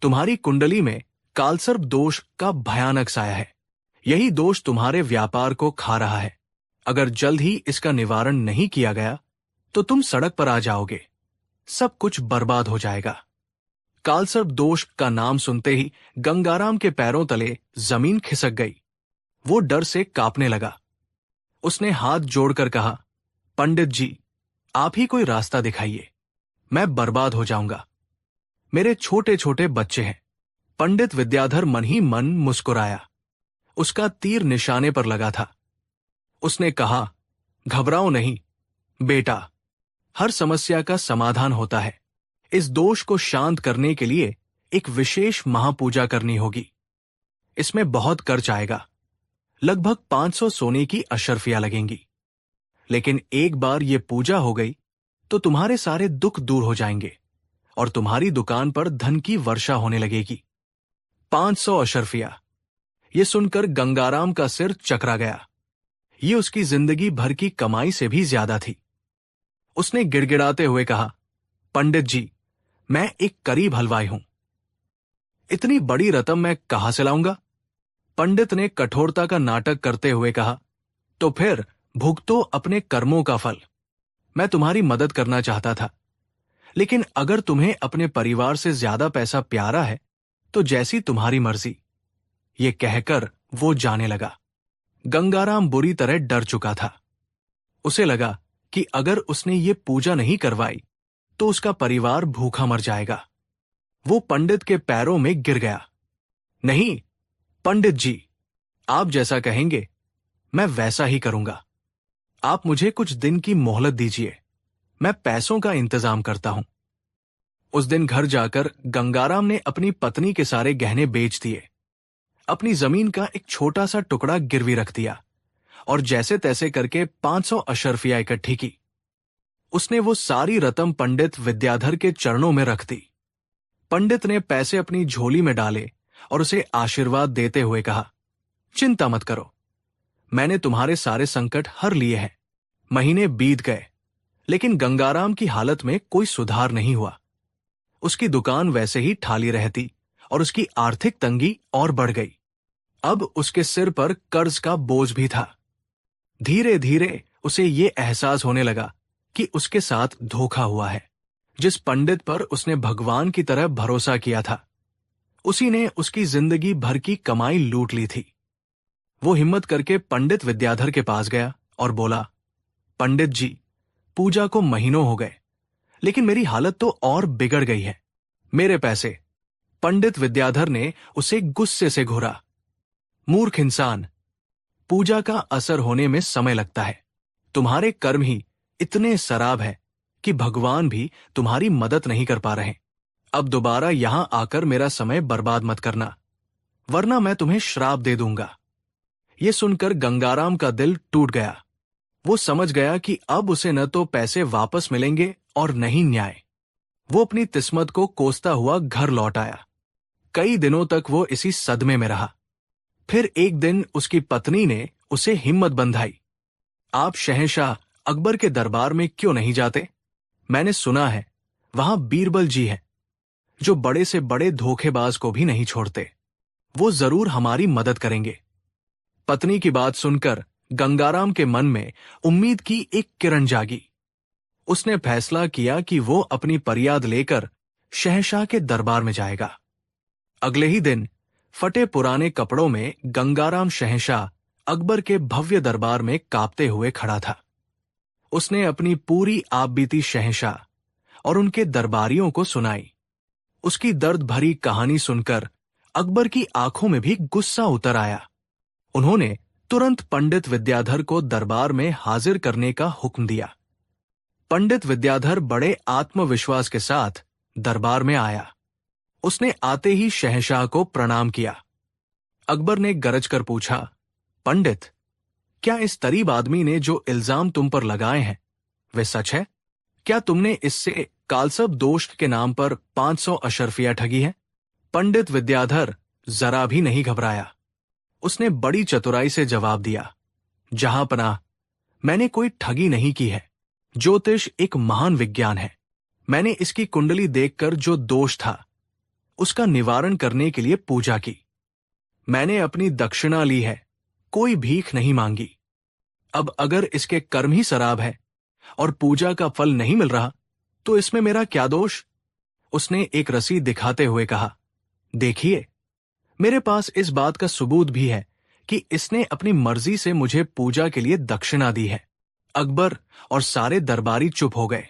तुम्हारी कुंडली में कालसर्प दोष का भयानक साया है। यही दोष तुम्हारे व्यापार को खा रहा है। अगर जल्द ही इसका निवारण नहीं किया गया तो तुम सड़क पर आ जाओगे, सब कुछ बर्बाद हो जाएगा। कालसर्प दोष का नाम सुनते ही गंगाराम के पैरों तले जमीन खिसक गई। वो डर से कांपने लगा। उसने हाथ जोड़कर कहा, पंडित जी, आप ही कोई रास्ता दिखाइए, मैं बर्बाद हो जाऊंगा। मेरे छोटे छोटे बच्चे हैं। पंडित विद्याधर मन ही मन मुस्कुराया। उसका तीर निशाने पर लगा था। उसने कहा, घबराओ नहीं बेटा, हर समस्या का समाधान होता है। इस दोष को शांत करने के लिए एक विशेष महापूजा करनी होगी। इसमें बहुत खर्च आएगा, लगभग 500 सोने की अशर्फियां लगेंगी। लेकिन एक बार ये पूजा हो गई तो तुम्हारे सारे दुख दूर हो जाएंगे और तुम्हारी दुकान पर धन की वर्षा होने लगेगी। 500 अशर्फिया। ये सुनकर गंगाराम का सिर चकरा गया। ये उसकी जिंदगी भर की कमाई से भी ज्यादा थी। उसने गिड़गिड़ाते हुए कहा, पंडित जी, मैं एक करीब हलवाई हूं, इतनी बड़ी रकम मैं कहां से लाऊंगा? पंडित ने कठोरता का नाटक करते हुए कहा, तो फिर भुगतो अपने कर्मों का फल। मैं तुम्हारी मदद करना चाहता था, लेकिन अगर तुम्हें अपने परिवार से ज्यादा पैसा प्यारा है तो जैसी तुम्हारी मर्जी। ये कहकर वो जाने लगा। गंगाराम बुरी तरह डर चुका था। उसे लगा कि अगर उसने ये पूजा नहीं करवाई तो उसका परिवार भूखा मर जाएगा। वो पंडित के पैरों में गिर गया। नहीं पंडित जी, आप जैसा कहेंगे मैं वैसा ही करूंगा। आप मुझे कुछ दिन की मोहलत दीजिए, मैं पैसों का इंतजाम करता हूं। उस दिन घर जाकर गंगाराम ने अपनी पत्नी के सारे गहने बेच दिए, अपनी जमीन का एक छोटा सा टुकड़ा गिरवी रख दिया और जैसे तैसे करके 500 अशर्फिया इकट्ठी की। उसने वो सारी रकम पंडित विद्याधर के चरणों में रख दी। पंडित ने पैसे अपनी झोली में डाले और उसे आशीर्वाद देते हुए कहा, चिंता मत करो, मैंने तुम्हारे सारे संकट हर लिए हैं। महीने बीत गए, लेकिन गंगाराम की हालत में कोई सुधार नहीं हुआ। उसकी दुकान वैसे ही ठाली रहती और उसकी आर्थिक तंगी और बढ़ गई। अब उसके सिर पर कर्ज का बोझ भी था। धीरे धीरे उसे ये एहसास होने लगा कि उसके साथ धोखा हुआ है। जिस पंडित पर उसने भगवान की तरह भरोसा किया था, उसी ने उसकी जिंदगी भर की कमाई लूट ली थी। वो हिम्मत करके पंडित विद्याधर के पास गया और बोला, पंडित जी, पूजा को महीनों हो गए, लेकिन मेरी हालत तो और बिगड़ गई है। मेरे पैसे। पंडित विद्याधर ने उसे गुस्से से घूरा, मूर्ख इंसान, पूजा का असर होने में समय लगता है। तुम्हारे कर्म ही इतने सराब है कि भगवान भी तुम्हारी मदद नहीं कर पा रहे। अब दोबारा यहां आकर मेरा समय बर्बाद मत करना, वरना मैं तुम्हें श्राप दे दूंगा। यह सुनकर गंगाराम का दिल टूट गया। वो समझ गया कि अब उसे न तो पैसे वापस मिलेंगे और न ही न्याय। वो अपनी किस्मत को कोसता हुआ घर लौट आया। कई दिनों तक वो इसी सदमे में रहा। फिर एक दिन उसकी पत्नी ने उसे हिम्मत बंधाई, आप शहंशाह अकबर के दरबार में क्यों नहीं जाते? मैंने सुना है वहां बीरबल जी हैं, जो बड़े से बड़े धोखेबाज को भी नहीं छोड़ते। वो जरूर हमारी मदद करेंगे। पत्नी की बात सुनकर गंगाराम के मन में उम्मीद की एक किरण जागी। उसने फैसला किया कि वो अपनी फरियाद लेकर शहंशाह के दरबार में जाएगा। अगले ही दिन फटे पुराने कपड़ों में गंगाराम शहंशाह अकबर के भव्य दरबार में कांपते हुए खड़ा था। उसने अपनी पूरी आपबीती शहंशाह और उनके दरबारियों को सुनाई। उसकी दर्द भरी कहानी सुनकर अकबर की आंखों में भी गुस्सा उतर आया। उन्होंने तुरंत पंडित विद्याधर को दरबार में हाजिर करने का हुक्म दिया। पंडित विद्याधर बड़े आत्मविश्वास के साथ दरबार में आया। उसने आते ही शहंशाह को प्रणाम किया। अकबर ने गरज कर पूछा, पंडित, क्या इस तरीब आदमी ने जो इल्जाम तुम पर लगाए हैं वे सच है? क्या तुमने इससे कालसब दोष के नाम पर 500 अशर्फिया ठगी है? पंडित विद्याधर जरा भी नहीं घबराया। उसने बड़ी चतुराई से जवाब दिया, जहां पनाह, मैंने कोई ठगी नहीं की है। ज्योतिष एक महान विज्ञान है। मैंने इसकी कुंडली देखकर जो दोष था उसका निवारण करने के लिए पूजा की। मैंने अपनी दक्षिणा ली है, कोई भीख नहीं मांगी। अब अगर इसके कर्म ही शराब है और पूजा का फल नहीं मिल रहा तो इसमें मेरा क्या दोष? उसने एक रसीद दिखाते हुए कहा, देखिए, मेरे पास इस बात का सबूत भी है कि इसने अपनी मर्जी से मुझे पूजा के लिए दक्षिणा दी है। अकबर और सारे दरबारी चुप हो गए।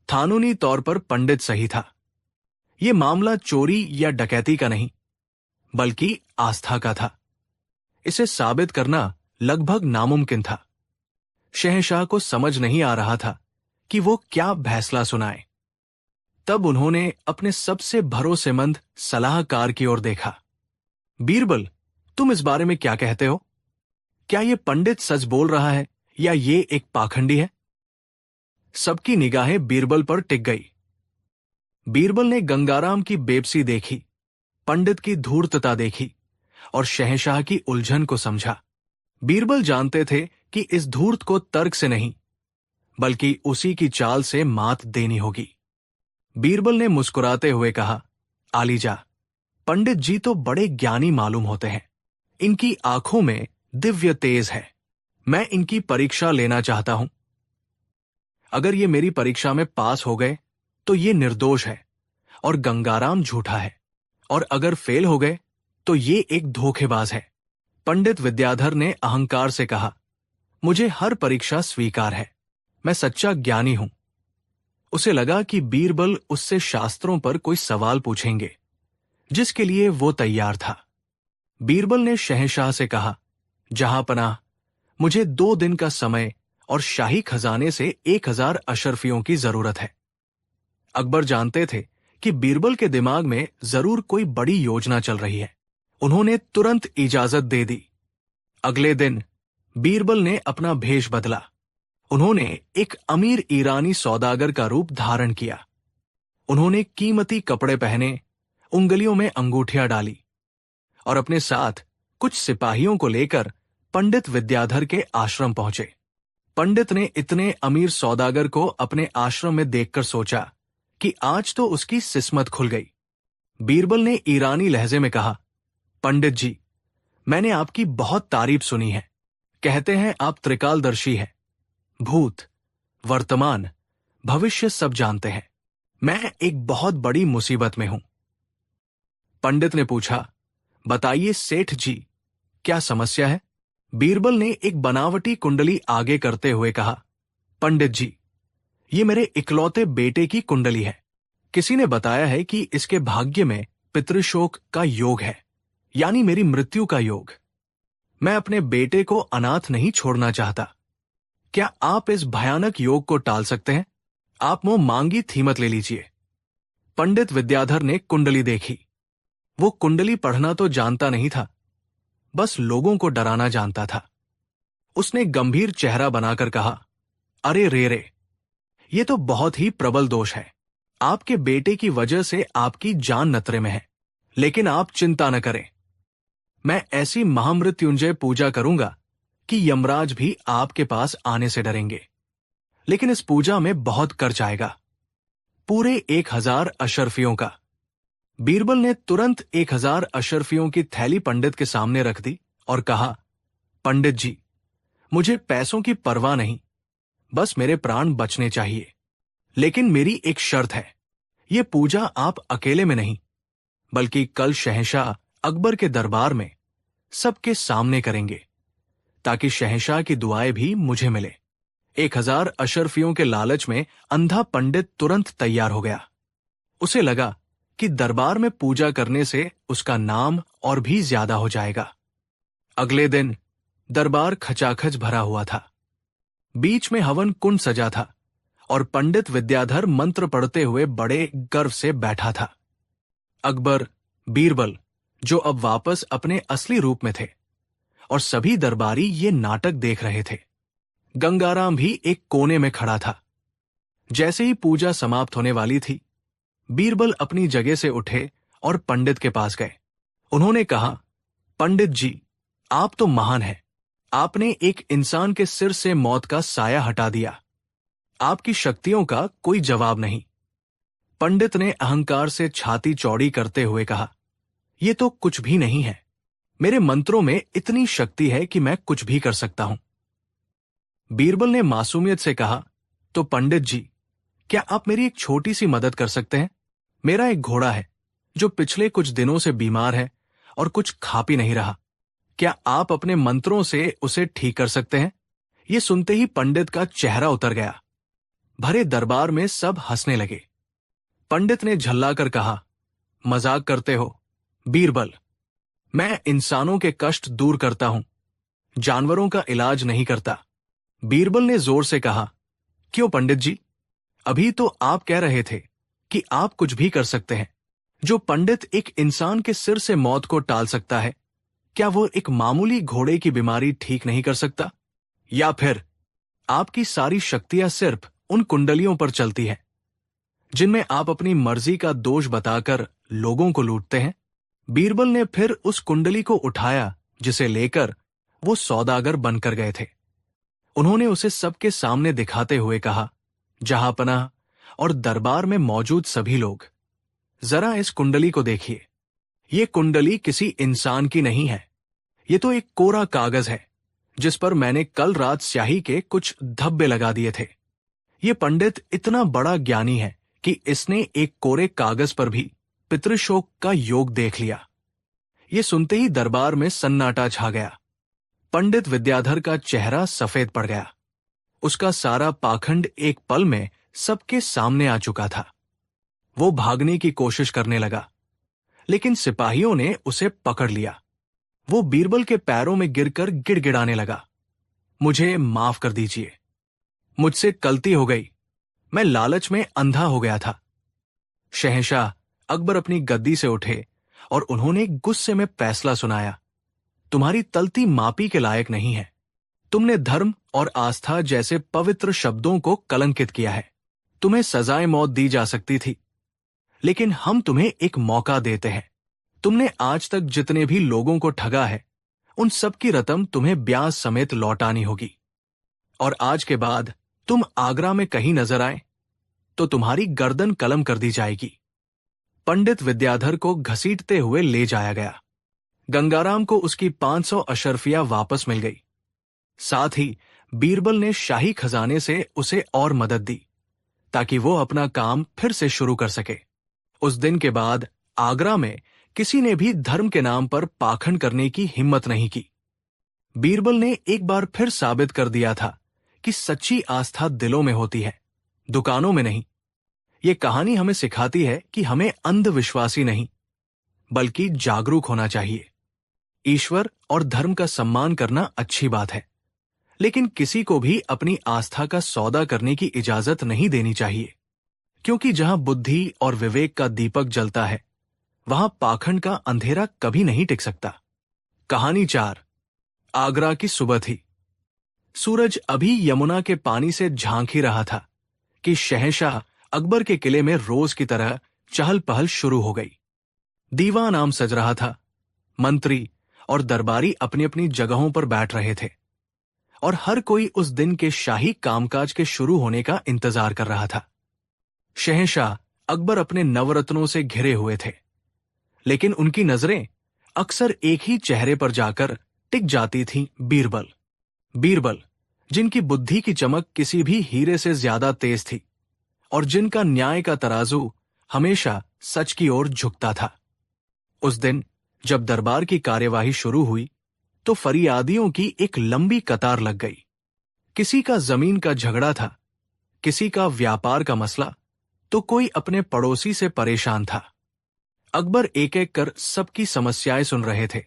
कानूनी तौर पर पंडित सही था। यह मामला चोरी या डकैती का नहीं, बल्कि आस्था का था। इसे साबित करना लगभग नामुमकिन था। शहंशाह को समझ नहीं आ रहा था कि वो क्या फैसला सुनाए। तब उन्होंने अपने सबसे भरोसेमंद सलाहकार की ओर देखा। बीरबल, तुम इस बारे में क्या कहते हो? क्या ये पंडित सच बोल रहा है या ये एक पाखंडी है? सबकी निगाहें बीरबल पर टिक गई। बीरबल ने गंगाराम की बेबसी देखी, पंडित की धूर्तता देखी और शहंशाह की उलझन को समझा। बीरबल जानते थे कि इस धूर्त को तर्क से नहीं, बल्कि उसी की चाल से मात देनी होगी। बीरबल ने मुस्कुराते हुए कहा, आलीजा, पंडित जी तो बड़े ज्ञानी मालूम होते हैं। इनकी आंखों में दिव्य तेज है। मैं इनकी परीक्षा लेना चाहता हूं। अगर ये मेरी परीक्षा में पास हो गए तो ये निर्दोष है और गंगाराम झूठा है, और अगर फेल हो गए तो ये एक धोखेबाज है। पंडित विद्याधर ने अहंकार से कहा, मुझे हर परीक्षा स्वीकार है। मैं सच्चा ज्ञानी हूं। उसे लगा कि बीरबल उससे शास्त्रों पर कोई सवाल पूछेंगे, जिसके लिए वो तैयार था। बीरबल ने शहंशाह से कहा, जहांपनाह, मुझे 2 दिन का समय और शाही खजाने से 1000 अशरफियों की जरूरत है। अकबर जानते थे कि बीरबल के दिमाग में जरूर कोई बड़ी योजना चल रही है। उन्होंने तुरंत इजाजत दे दी। अगले दिन बीरबल ने अपना भेष बदला। उन्होंने एक अमीर ईरानी सौदागर का रूप धारण किया। उन्होंने कीमती कपड़े पहने, उंगलियों में अंगूठियां डाली और अपने साथ कुछ सिपाहियों को लेकर पंडित विद्याधर के आश्रम पहुंचे। पंडित ने इतने अमीर सौदागर को अपने आश्रम में देखकर सोचा कि आज तो उसकी किस्मत खुल गई। बीरबल ने ईरानी लहजे में कहा, पंडित जी, मैंने आपकी बहुत तारीफ सुनी है। कहते हैं आप त्रिकालदर्शी हैं। भूत, वर्तमान, भविष्य सब जानते हैं। मैं एक बहुत बड़ी मुसीबत में हूं। पंडित ने पूछा, बताइए सेठ जी, क्या समस्या है? बीरबल ने एक बनावटी कुंडली आगे करते हुए कहा, पंडित जी, ये मेरे इकलौते बेटे की कुंडली है। किसी ने बताया है कि इसके भाग्य में पितृशोक का योग है, यानी मेरी मृत्यु का योग। मैं अपने बेटे को अनाथ नहीं छोड़ना चाहता। क्या आप इस भयानक योग को टाल सकते हैं? आप मुंह मांगी थीमत ले लीजिए। पंडित विद्याधर ने कुंडली देखी। वो कुंडली पढ़ना तो जानता नहीं था, बस लोगों को डराना जानता था। उसने गंभीर चेहरा बनाकर कहा, अरे रे, ये तो बहुत ही प्रबल दोष है। आपके बेटे की वजह से आपकी जान नतरे में है। लेकिन आप चिंता न करें, मैं ऐसी महामृत्युंजय पूजा करूंगा कि यमराज भी आपके पास आने से डरेंगे। लेकिन इस पूजा में बहुत खर्च आएगा, पूरे 1000 अशरफियों का। बीरबल ने तुरंत 1000 अशरफियों की थैली पंडित के सामने रख दी और कहा, पंडित जी, मुझे पैसों की परवाह नहीं, बस मेरे प्राण बचने चाहिए। लेकिन मेरी एक शर्त है, ये पूजा आप अकेले में नहीं, बल्कि कल शहंशाह अकबर के दरबार में सबके सामने करेंगे, ताकि शहंशाह की दुआएं भी मुझे मिले। 1000 अशरफियों के लालच में अंधा पंडित तुरंत तैयार हो गया। उसे लगा कि दरबार में पूजा करने से उसका नाम और भी ज्यादा हो जाएगा। अगले दिन दरबार खचाखच भरा हुआ था। बीच में हवन कुंड सजा था और पंडित विद्याधर मंत्र पढ़ते हुए बड़े गर्व से बैठा था। अकबर, बीरबल, जो अब वापस अपने असली रूप में थे, और सभी दरबारी ये नाटक देख रहे थे। गंगाराम भी एक कोने में खड़ा था। जैसे ही पूजा समाप्त होने वाली थी, बीरबल अपनी जगह से उठे और पंडित के पास गए। उन्होंने कहा, पंडित जी, आप तो महान हैं। आपने एक इंसान के सिर से मौत का साया हटा दिया। आपकी शक्तियों का कोई जवाब नहीं। पंडित ने अहंकार से छाती चौड़ी करते हुए कहा, यह तो कुछ भी नहीं है। मेरे मंत्रों में इतनी शक्ति है कि मैं कुछ भी कर सकता हूं। बीरबल ने मासूमियत से कहा, तो पंडित जी, क्या आप मेरी एक छोटी सी मदद कर सकते हैं? मेरा एक घोड़ा है जो पिछले कुछ दिनों से बीमार है और कुछ खा पी नहीं रहा। क्या आप अपने मंत्रों से उसे ठीक कर सकते हैं? यह सुनते ही पंडित का चेहरा उतर गया। भरे दरबार में सब हंसने लगे। पंडित ने झल्लाकर कहा, मजाक करते हो बीरबल? मैं इंसानों के कष्ट दूर करता हूं, जानवरों का इलाज नहीं करता। बीरबल ने जोर से कहा, क्यों पंडित जी, अभी तो आप कह रहे थे कि आप कुछ भी कर सकते हैं। जो पंडित एक इंसान के सिर से मौत को टाल सकता है, क्या वो एक मामूली घोड़े की बीमारी ठीक नहीं कर सकता? या फिर आपकी सारी शक्तियां सिर्फ उन कुंडलियों पर चलती हैं जिनमें आप अपनी मर्जी का दोष बताकर लोगों को लूटते हैं? बीरबल ने फिर उस कुंडली को उठाया जिसे लेकर वो सौदागर बनकर गए थे। उन्होंने उसे सबके सामने दिखाते हुए कहा, जहांपनाह और दरबार में मौजूद सभी लोग, जरा इस कुंडली को देखिए। ये कुंडली किसी इंसान की नहीं है। ये तो एक कोरा कागज है जिस पर मैंने कल रात स्याही के कुछ धब्बे लगा दिए थे। ये पंडित इतना बड़ा ज्ञानी है कि इसने एक कोरे कागज पर भी पितृशोक का योग देख लिया। ये सुनते ही दरबार में सन्नाटा छा गया। पंडित विद्याधर का चेहरा सफेद पड़ गया। उसका सारा पाखंड एक पल में सबके सामने आ चुका था। वो भागने की कोशिश करने लगा, लेकिन सिपाहियों ने उसे पकड़ लिया। वो बीरबल के पैरों में गिरकर गिड़गिड़ाने लगा, मुझे माफ कर दीजिए, मुझसे गलती हो गई, मैं लालच में अंधा हो गया था। शहंशाह अकबर अपनी गद्दी से उठे और उन्होंने गुस्से में फैसला सुनाया, तुम्हारी तलती मापी के लायक नहीं है। तुमने धर्म और आस्था जैसे पवित्र शब्दों को कलंकित किया है। तुम्हें सजाए मौत दी जा सकती थी, लेकिन हम तुम्हें एक मौका देते हैं। तुमने आज तक जितने भी लोगों को ठगा है, उन सब की रकम तुम्हें ब्याज समेत लौटानी होगी। और आज के बाद तुम आगरा में कहीं नजर आए तो तुम्हारी गर्दन कलम कर दी जाएगी। पंडित विद्याधर को घसीटते हुए ले जाया गया। गंगाराम को उसकी 500 अशर्फिया वापस मिल गई। साथ ही बीरबल ने शाही खजाने से उसे और मदद दी ताकि वो अपना काम फिर से शुरू कर सके। उस दिन के बाद आगरा में किसी ने भी धर्म के नाम पर पाखंड करने की हिम्मत नहीं की। बीरबल ने एक बार फिर साबित कर दिया था कि सच्ची आस्था दिलों में होती है, दुकानों में नहीं। ये कहानी हमें सिखाती है कि हमें अंधविश्वासी नहीं, बल्कि जागरूक होना चाहिए। ईश्वर और धर्म का सम्मान करना अच्छी बात है, लेकिन किसी को भी अपनी आस्था का सौदा करने की इजाजत नहीं देनी चाहिए, क्योंकि जहां बुद्धि और विवेक का दीपक जलता है, वहां पाखंड का अंधेरा कभी नहीं टिक सकता। कहानी 4। आगरा की सुबह थी। सूरज अभी यमुना के पानी से झांक ही रहा था कि शहंशाह अकबर के किले में रोज की तरह चहल पहल शुरू हो गई। दीवान आम सज रहा था। मंत्री और दरबारी अपनी अपनी जगहों पर बैठ रहे थे और हर कोई उस दिन के शाही कामकाज के शुरू होने का इंतजार कर रहा था। शहंशाह अकबर अपने नवरत्नों से घिरे हुए थे, लेकिन उनकी नजरें अक्सर एक ही चेहरे पर जाकर टिक जाती थीं, बीरबल, जिनकी बुद्धि की चमक किसी भी हीरे से ज्यादा तेज थी और जिनका न्याय का तराजू हमेशा सच की ओर झुकता था। उस दिन जब दरबार की कार्यवाही शुरू हुई तो फरियादियों की एक लंबी कतार लग गई। किसी का जमीन का झगड़ा था, किसी का व्यापार का मसला, तो कोई अपने पड़ोसी से परेशान था। अकबर एक एक कर सबकी समस्याएं सुन रहे थे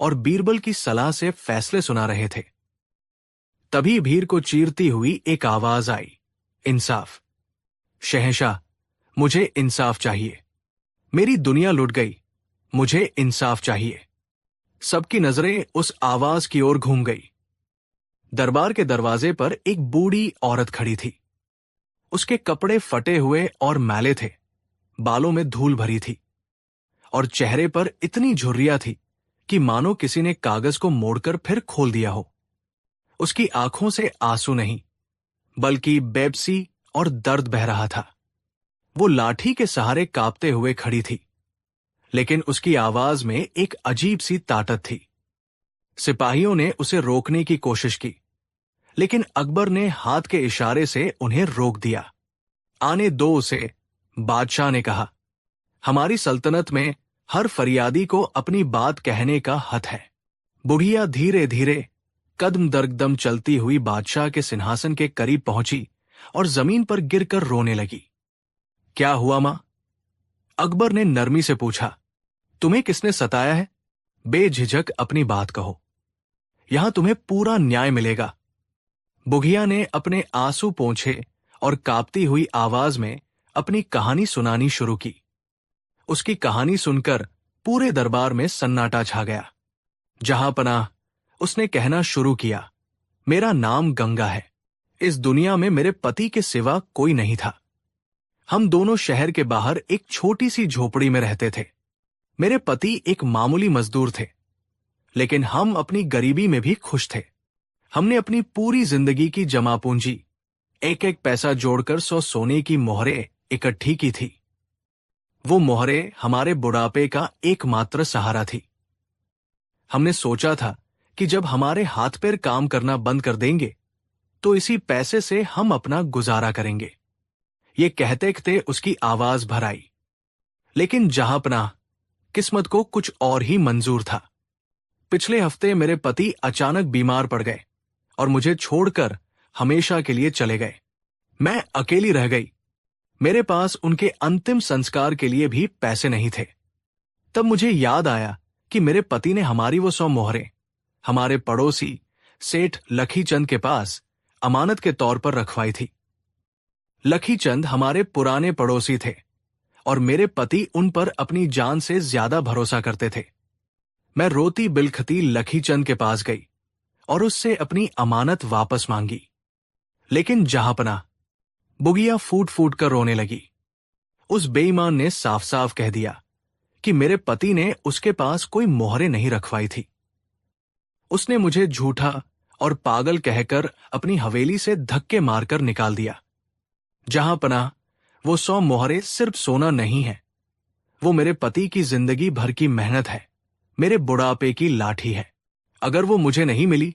और बीरबल की सलाह से फैसले सुना रहे थे। तभी भीड़ को चीरती हुई एक आवाज आई, इंसाफ। शहंशाह, मुझे इंसाफ चाहिए। मेरी दुनिया लुट गई, मुझे इंसाफ चाहिए। सबकी नजरें उस आवाज की ओर घूम गई। दरबार के दरवाजे पर एक बूढ़ी औरत खड़ी थी। उसके कपड़े फटे हुए और मैले थे, बालों में धूल भरी थी और चेहरे पर इतनी झुर्रियां थी कि मानो किसी ने कागज को मोड़कर फिर खोल दिया हो। उसकी आंखों से आंसू नहीं, बल्कि बेबसी और दर्द बह रहा था। वो लाठी के सहारे कांपते हुए खड़ी थी, लेकिन उसकी आवाज में एक अजीब सी ताकत थी। सिपाहियों ने उसे रोकने की कोशिश की, लेकिन अकबर ने हाथ के इशारे से उन्हें रोक दिया। आने दो उसे, बादशाह ने कहा। हमारी सल्तनत में हर फरियादी को अपनी बात कहने का हक है। बुढ़िया धीरे धीरे कदम दर कदम चलती हुई बादशाह के सिंहासन के करीब पहुंची और जमीन पर गिरकर रोने लगी। क्या हुआ मां? अकबर ने नरमी से पूछा। तुम्हें किसने सताया है? बेझिझक अपनी बात कहो, यहां तुम्हें पूरा न्याय मिलेगा। बुघिया ने अपने आंसू पोंछे और कांपती हुई आवाज में अपनी कहानी सुनानी शुरू की। उसकी कहानी सुनकर पूरे दरबार में सन्नाटा छा गया। जहां पनाह, उसने कहना शुरू किया, मेरा नाम गंगा है। इस दुनिया में मेरे पति के सिवा कोई नहीं था। हम दोनों शहर के बाहर एक छोटी सी झोपड़ी में रहते थे। मेरे पति एक मामूली मजदूर थे, लेकिन हम अपनी गरीबी में भी खुश थे। हमने अपनी पूरी जिंदगी की जमा पूंजी, एक एक पैसा जोड़कर 100 सोने की मोहरें इकट्ठी की थी। वो मोहरें हमारे बुढ़ापे का एकमात्र सहारा थी। हमने सोचा था कि जब हमारे हाथ पैर काम करना बंद कर देंगे तो इसी पैसे से हम अपना गुजारा करेंगे। ये कहते कहते उसकी आवाज भर आई। लेकिन जहां पनाह, किस्मत को कुछ और ही मंजूर था। पिछले हफ्ते मेरे पति अचानक बीमार पड़ गए और मुझे छोड़कर हमेशा के लिए चले गए। मैं अकेली रह गई। मेरे पास उनके अंतिम संस्कार के लिए भी पैसे नहीं थे। तब मुझे याद आया कि मेरे पति ने हमारी वो 100 मोहरें हमारे पड़ोसी सेठ लखीचंद के पास अमानत के तौर पर रखवाई थी। लखीचंद हमारे पुराने पड़ोसी थे और मेरे पति उन पर अपनी जान से ज्यादा भरोसा करते थे। मैं रोती बिलखती लखीचंद के पास गई और उससे अपनी अमानत वापस मांगी। लेकिन जहां पनाह, बुगिया फूट फूट कर रोने लगी। उस बेईमान ने साफ साफ कह दिया कि मेरे पति ने उसके पास कोई मोहरें नहीं रखवाई थी। उसने मुझे झूठा और पागल कहकर अपनी हवेली से धक्के मारकर निकाल दिया। जहां पनाह, वो 100 मोहरें सिर्फ सोना नहीं है, वो मेरे पति की जिंदगी भर की मेहनत है, मेरे बुढ़ापे की लाठी है। अगर वो मुझे नहीं मिली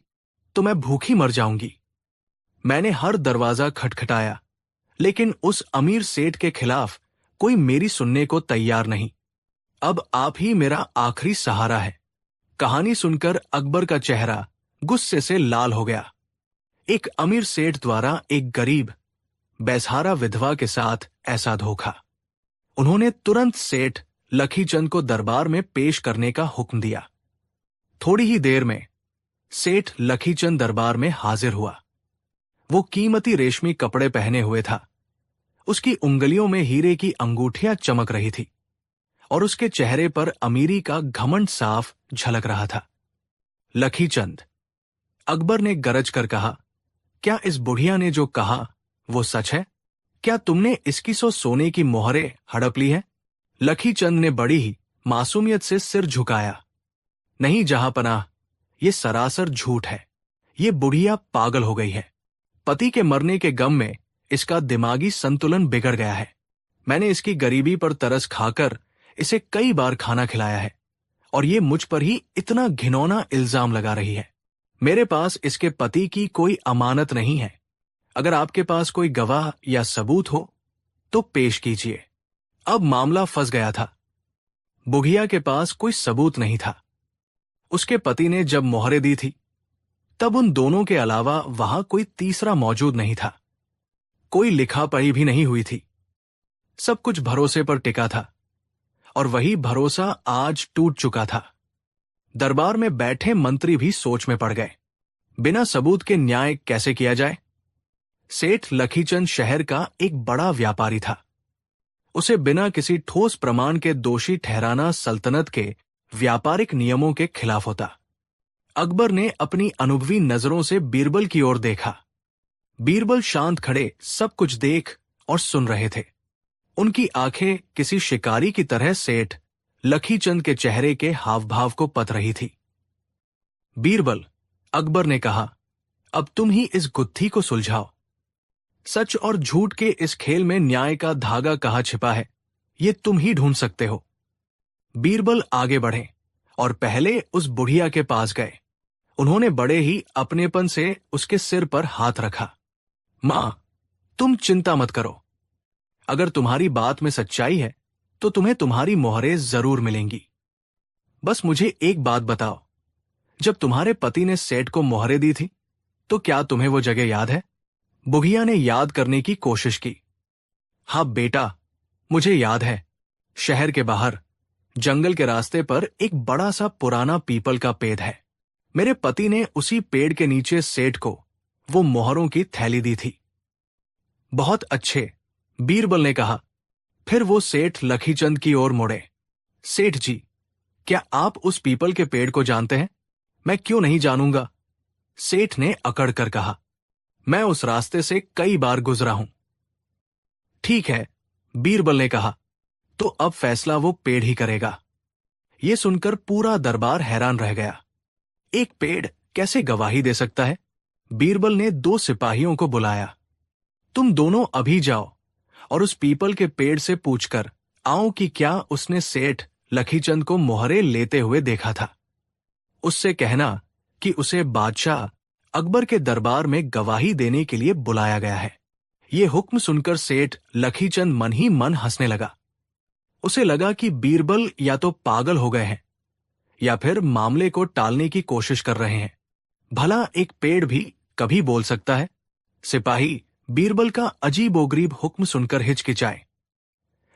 तो मैं भूखी मर जाऊंगी। मैंने हर दरवाजा खटखटाया, लेकिन उस अमीर सेठ के खिलाफ कोई मेरी सुनने को तैयार नहीं। अब आप ही मेरा आखिरी सहारा है। कहानी सुनकर अकबर का चेहरा गुस्से से लाल हो गया। एक अमीर सेठ द्वारा एक गरीब बेसहारा विधवा के साथ ऐसा धोखा। उन्होंने तुरंत सेठ लखीचंद को दरबार में पेश करने का हुक्म दिया। थोड़ी ही देर में सेठ लखीचंद दरबार में हाजिर हुआ। वो कीमती रेशमी कपड़े पहने हुए था। उसकी उंगलियों में हीरे की अंगूठियां चमक रही थी और उसके चेहरे पर अमीरी का घमंड साफ झलक रहा था। लखीचंद, अकबर ने गरज कर कहा, क्या इस बुढ़िया ने जो कहा वो सच है? क्या तुमने इसकी 100 सोने की मोहरें हड़प ली है? लखीचंद ने बड़ी ही मासूमियत से सिर झुकाया। नहीं जहां पनाह, ये सरासर झूठ है। ये बुढ़िया पागल हो गई है। पति के मरने के गम में इसका दिमागी संतुलन बिगड़ गया है। मैंने इसकी गरीबी पर तरस खाकर इसे कई बार खाना खिलाया है और ये मुझ पर ही इतना घिनौना इल्जाम लगा रही है। मेरे पास इसके पति की कोई अमानत नहीं है। अगर आपके पास कोई गवाह या सबूत हो तो पेश कीजिए। अब मामला फंस गया था। बुघिया के पास कोई सबूत नहीं था। उसके पति ने जब मोहरें दी थी तब उन दोनों के अलावा वहां कोई तीसरा मौजूद नहीं था। कोई लिखा पढ़ी भी नहीं हुई थी। सब कुछ भरोसे पर टिका था और वही भरोसा आज टूट चुका था। दरबार में बैठे मंत्री भी सोच में पड़ गए। बिना सबूत के न्याय कैसे किया जाए? सेठ लखीचंद शहर का एक बड़ा व्यापारी था। उसे बिना किसी ठोस प्रमाण के दोषी ठहराना सल्तनत के व्यापारिक नियमों के खिलाफ होता। अकबर ने अपनी अनुभवी नजरों से बीरबल की ओर देखा। बीरबल शांत खड़े सब कुछ देख और सुन रहे थे। उनकी आंखें किसी शिकारी की तरह सेठ लखीचंद के चेहरे के हाव भाव को पत रही थी। बीरबल, अकबर ने कहा, अब तुम ही इस गुत्थी को सुलझाओ। सच और झूठ के इस खेल में न्याय का धागा कहाँ छिपा है, ये तुम ही ढूंढ सकते हो। बीरबल आगे बढ़े और पहले उस बुढ़िया के पास गए। उन्होंने बड़े ही अपनेपन से उसके सिर पर हाथ रखा। मां, तुम चिंता मत करो। अगर तुम्हारी बात में सच्चाई है तो तुम्हें तुम्हारी मोहरें जरूर मिलेंगी। बस मुझे एक बात बताओ, जब तुम्हारे पति ने सेठ को मोहरें दी थी तो क्या तुम्हें वो जगह याद है? बुघिया ने याद करने की कोशिश की। हाँ बेटा, मुझे याद है। शहर के बाहर जंगल के रास्ते पर एक बड़ा सा पुराना पीपल का पेड़ है। मेरे पति ने उसी पेड़ के नीचे सेठ को वो मोहरों की थैली दी थी। बहुत अच्छे, बीरबल ने कहा। फिर वो सेठ लखीचंद की ओर मुड़े। सेठ जी, क्या आप उस पीपल के पेड़ को जानते हैं? मैं क्यों नहीं जानूंगा, सेठ ने अकड़ कर कहा। मैं उस रास्ते से कई बार गुजरा हूं। ठीक है, बीरबल ने कहा, तो अब फैसला वो पेड़ ही करेगा। ये सुनकर पूरा दरबार हैरान रह गया। एक पेड़ कैसे गवाही दे सकता है? बीरबल ने 2 सिपाहियों को बुलाया। तुम दोनों अभी जाओ और उस पीपल के पेड़ से पूछकर आओ कि क्या उसने सेठ लखीचंद को मोहरे लेते हुए देखा था। उससे कहना कि उसे बादशाह अकबर के दरबार में गवाही देने के लिए बुलाया गया है। ये हुक्म सुनकर सेठ लखीचंद मन ही मन हंसने लगा। उसे लगा कि बीरबल या तो पागल हो गए हैं या फिर मामले को टालने की कोशिश कर रहे हैं। भला एक पेड़ भी कभी बोल सकता है? सिपाही बीरबल का अजीबोगरीब हुक्म सुनकर हिचकिचाए,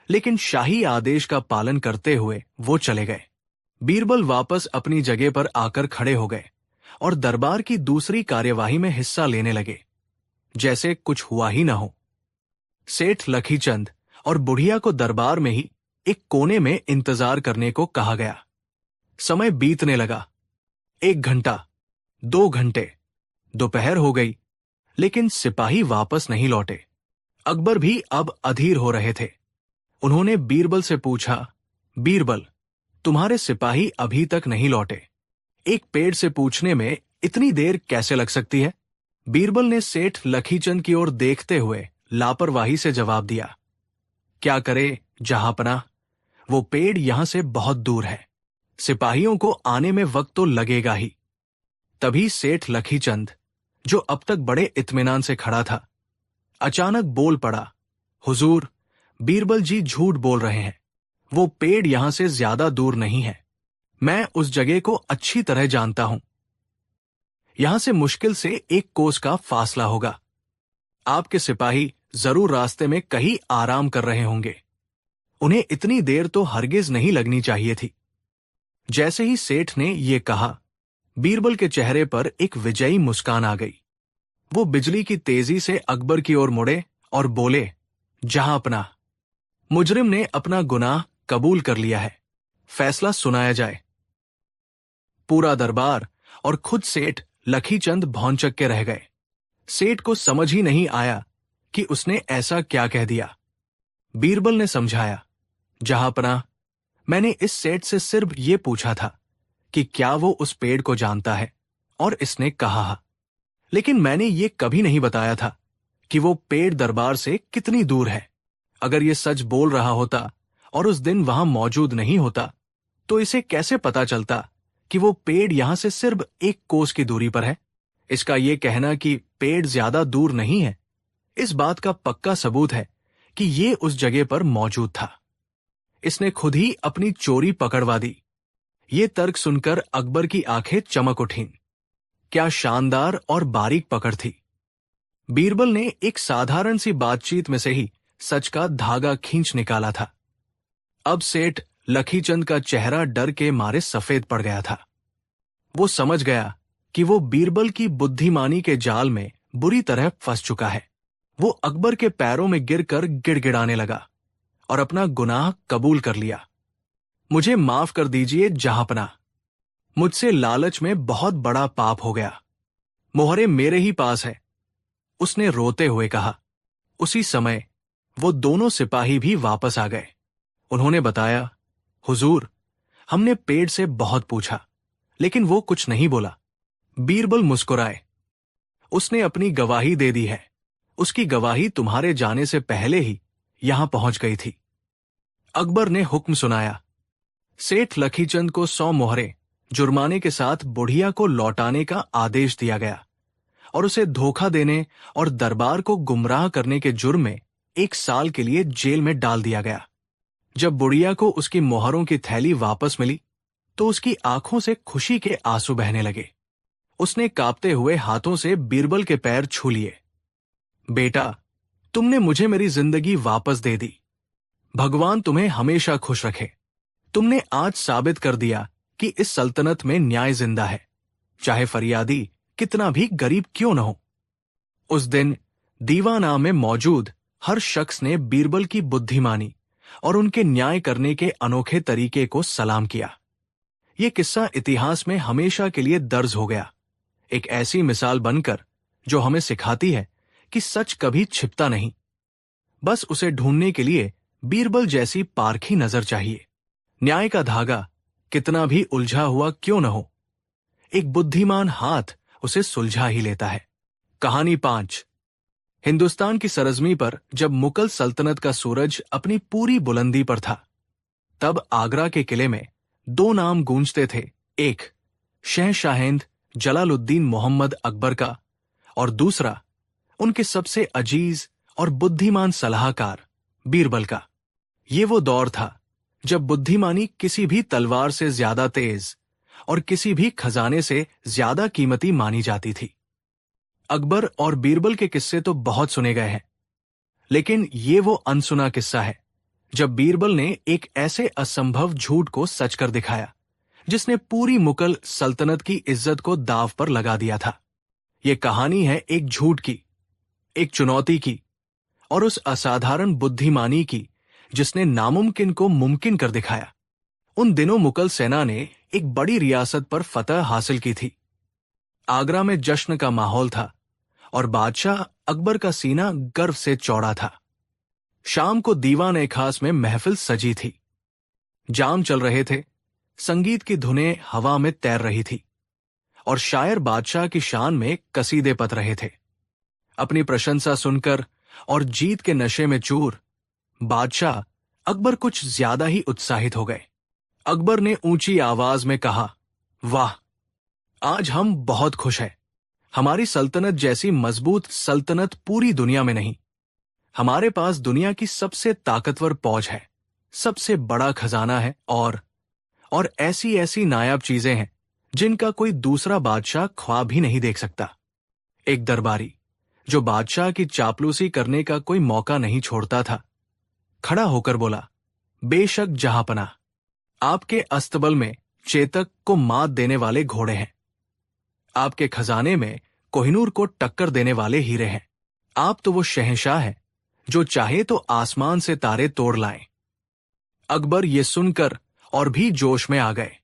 लेकिन शाही आदेश का पालन करते हुए वो चले गए। बीरबल वापस अपनी जगह पर आकर खड़े हो गए और दरबार की दूसरी कार्यवाही में हिस्सा लेने लगे, जैसे कुछ हुआ ही न हो। सेठ लखीचंद और बुढ़िया को दरबार में ही एक कोने में इंतजार करने को कहा गया। समय बीतने लगा। 1 घंटा, 2 घंटे, दोपहर हो गई, लेकिन सिपाही वापस नहीं लौटे। अकबर भी अब अधीर हो रहे थे। उन्होंने बीरबल से पूछा, बीरबल, तुम्हारे सिपाही अभी तक नहीं लौटे। एक पेड़ से पूछने में इतनी देर कैसे लग सकती है? बीरबल ने सेठ लखीचंद की ओर देखते हुए लापरवाही से जवाब दिया, क्या करे जहांपना, वो पेड़ यहां से बहुत दूर है। सिपाहियों को आने में वक्त तो लगेगा ही। तभी सेठ लखीचंद, जो अब तक बड़े इत्मीनान से खड़ा था, अचानक बोल पड़ा, हुजूर, बीरबल जी झूठ बोल रहे हैं। वो पेड़ यहां से ज्यादा दूर नहीं है। मैं उस जगह को अच्छी तरह जानता हूं। यहां से मुश्किल से 1 कोस का फासला होगा। आपके सिपाही जरूर रास्ते में कहीं आराम कर रहे होंगे। उन्हें इतनी देर तो हरगिज नहीं लगनी चाहिए थी। जैसे ही सेठ ने यह कहा, बीरबल के चेहरे पर एक विजयी मुस्कान आ गई। वो बिजली की तेजी से अकबर की ओर मुड़े और बोले, जहांपना, मुजरिम ने अपना गुनाह कबूल कर लिया है। फैसला सुनाया जाए। पूरा दरबार और खुद सेठ लखीचंद भौंचक के रह गए। सेठ को समझ ही नहीं आया कि उसने ऐसा क्या कह दिया। बीरबल ने समझाया, जहांपना, मैंने इस सेठ से सिर्फ ये पूछा था कि क्या वो उस पेड़ को जानता है, और इसने कहा, लेकिन मैंने ये कभी नहीं बताया था कि वो पेड़ दरबार से कितनी दूर है। अगर ये सच बोल रहा होता और उस दिन वहां मौजूद नहीं होता, तो इसे कैसे पता चलता कि वो पेड़ यहां से सिर्फ 1 कोस की दूरी पर है? इसका ये कहना कि पेड़ ज्यादा दूर नहीं है, इस बात का पक्का सबूत है कि ये उस जगह पर मौजूद था। इसने खुद ही अपनी चोरी पकड़वा दी। ये तर्क सुनकर अकबर की आंखें चमक उठीं। क्या शानदार और बारीक पकड़ थी। बीरबल ने एक साधारण सी बातचीत में से ही सच का धागा खींच निकाला था। अब सेठ लखीचंद का चेहरा डर के मारे सफेद पड़ गया था। वो समझ गया कि वो बीरबल की बुद्धिमानी के जाल में बुरी तरह फंस चुका है। वो अकबर के पैरों में गिरकर गिड़गिड़ाने लगा और अपना गुनाह कबूल कर लिया। मुझे माफ कर दीजिए जहांपना, मुझसे लालच में बहुत बड़ा पाप हो गया। मोहरे मेरे ही पास है, उसने रोते हुए कहा। उसी समय वो दोनों सिपाही भी वापस आ गए। उन्होंने बताया, हुजूर, हमने पेड़ से बहुत पूछा, लेकिन वो कुछ नहीं बोला। बीरबल मुस्कुराए। उसने अपनी गवाही दे दी है। उसकी गवाही तुम्हारे जाने से पहले ही यहां पहुंच गई थी। अकबर ने हुक्म सुनाया। सेठ लखीचंद को 100 मोहरे जुर्माने के साथ बुढ़िया को लौटाने का आदेश दिया गया और उसे धोखा देने और दरबार को गुमराह करने के जुर्म में 1 साल के लिए जेल में डाल दिया गया। जब बुढ़िया को उसकी मोहरों की थैली वापस मिली, तो उसकी आंखों से खुशी के आंसू बहने लगे। उसने कांपते हुए हाथों से बीरबल के पैर छू लिए। बेटा, तुमने मुझे मेरी जिंदगी वापस दे दी। भगवान तुम्हें हमेशा खुश रखे। तुमने आज साबित कर दिया कि इस सल्तनत में न्याय जिंदा है, चाहे फरियादी कितना भी गरीब क्यों न हो। उस दिन दीवाना में मौजूद हर शख्स ने बीरबल की बुद्धिमानी और उनके न्याय करने के अनोखे तरीके को सलाम किया। ये किस्सा इतिहास में हमेशा के लिए दर्ज हो गया, एक ऐसी मिसाल बनकर जो हमें सिखाती है कि सच कभी छिपता नहीं, बस उसे ढूंढने के लिए बीरबल जैसी पारखी नजर चाहिए। न्याय का धागा कितना भी उलझा हुआ क्यों न हो, एक बुद्धिमान हाथ उसे सुलझा ही लेता है। कहानी 5। हिंदुस्तान की सरजमी पर जब मुगल सल्तनत का सूरज अपनी पूरी बुलंदी पर था, तब आगरा के किले में 2 नाम गूंजते थे। एक शहंशाहिंद जलालुद्दीन मोहम्मद अकबर का, और दूसरा उनके सबसे अजीज और बुद्धिमान सलाहकार बीरबल का। ये वो दौर था जब बुद्धिमानी किसी भी तलवार से ज्यादा तेज और किसी भी खजाने से ज्यादा कीमती मानी जाती थी। अकबर और बीरबल के किस्से तो बहुत सुने गए हैं, लेकिन ये वो अनसुना किस्सा है जब बीरबल ने एक ऐसे असंभव झूठ को सच कर दिखाया जिसने पूरी मुगल सल्तनत की इज्जत को दांव पर लगा दिया था। ये कहानी है एक झूठ की, एक चुनौती की, और उस असाधारण बुद्धिमानी की जिसने नामुमकिन को मुमकिन कर दिखाया। उन दिनों मुगल सेना ने एक बड़ी रियासत पर फतह हासिल की थी। आगरा में जश्न का माहौल था और बादशाह अकबर का सीना गर्व से चौड़ा था। शाम को दीवान-ए-खास में महफिल सजी थी। जाम चल रहे थे, संगीत की धुनें हवा में तैर रही थी और शायर बादशाह की शान में कसीदे पढ़ रहे थे। अपनी प्रशंसा सुनकर और जीत के नशे में चूर बादशाह अकबर कुछ ज्यादा ही उत्साहित हो गए। अकबर ने ऊंची आवाज में कहा, वाह, आज हम बहुत खुश हैं। हमारी सल्तनत जैसी मजबूत सल्तनत पूरी दुनिया में नहीं। हमारे पास दुनिया की सबसे ताकतवर फौज है, सबसे बड़ा खजाना है और ऐसी ऐसी नायाब चीजें हैं जिनका कोई दूसरा बादशाह ख्वाब भी नहीं देख सकता। एक दरबारी जो बादशाह की चापलूसी करने का कोई मौका नहीं छोड़ता था, खड़ा होकर बोला, बेशक जहांपनाह, आपके अस्तबल में चेतक को मात देने वाले घोड़े हैं, आपके खजाने में कोहिनूर को टक्कर देने वाले हीरे हैं। आप तो वो शहंशाह हैं जो चाहे तो आसमान से तारे तोड़ लाएं। अकबर ये सुनकर और भी जोश में आ गए।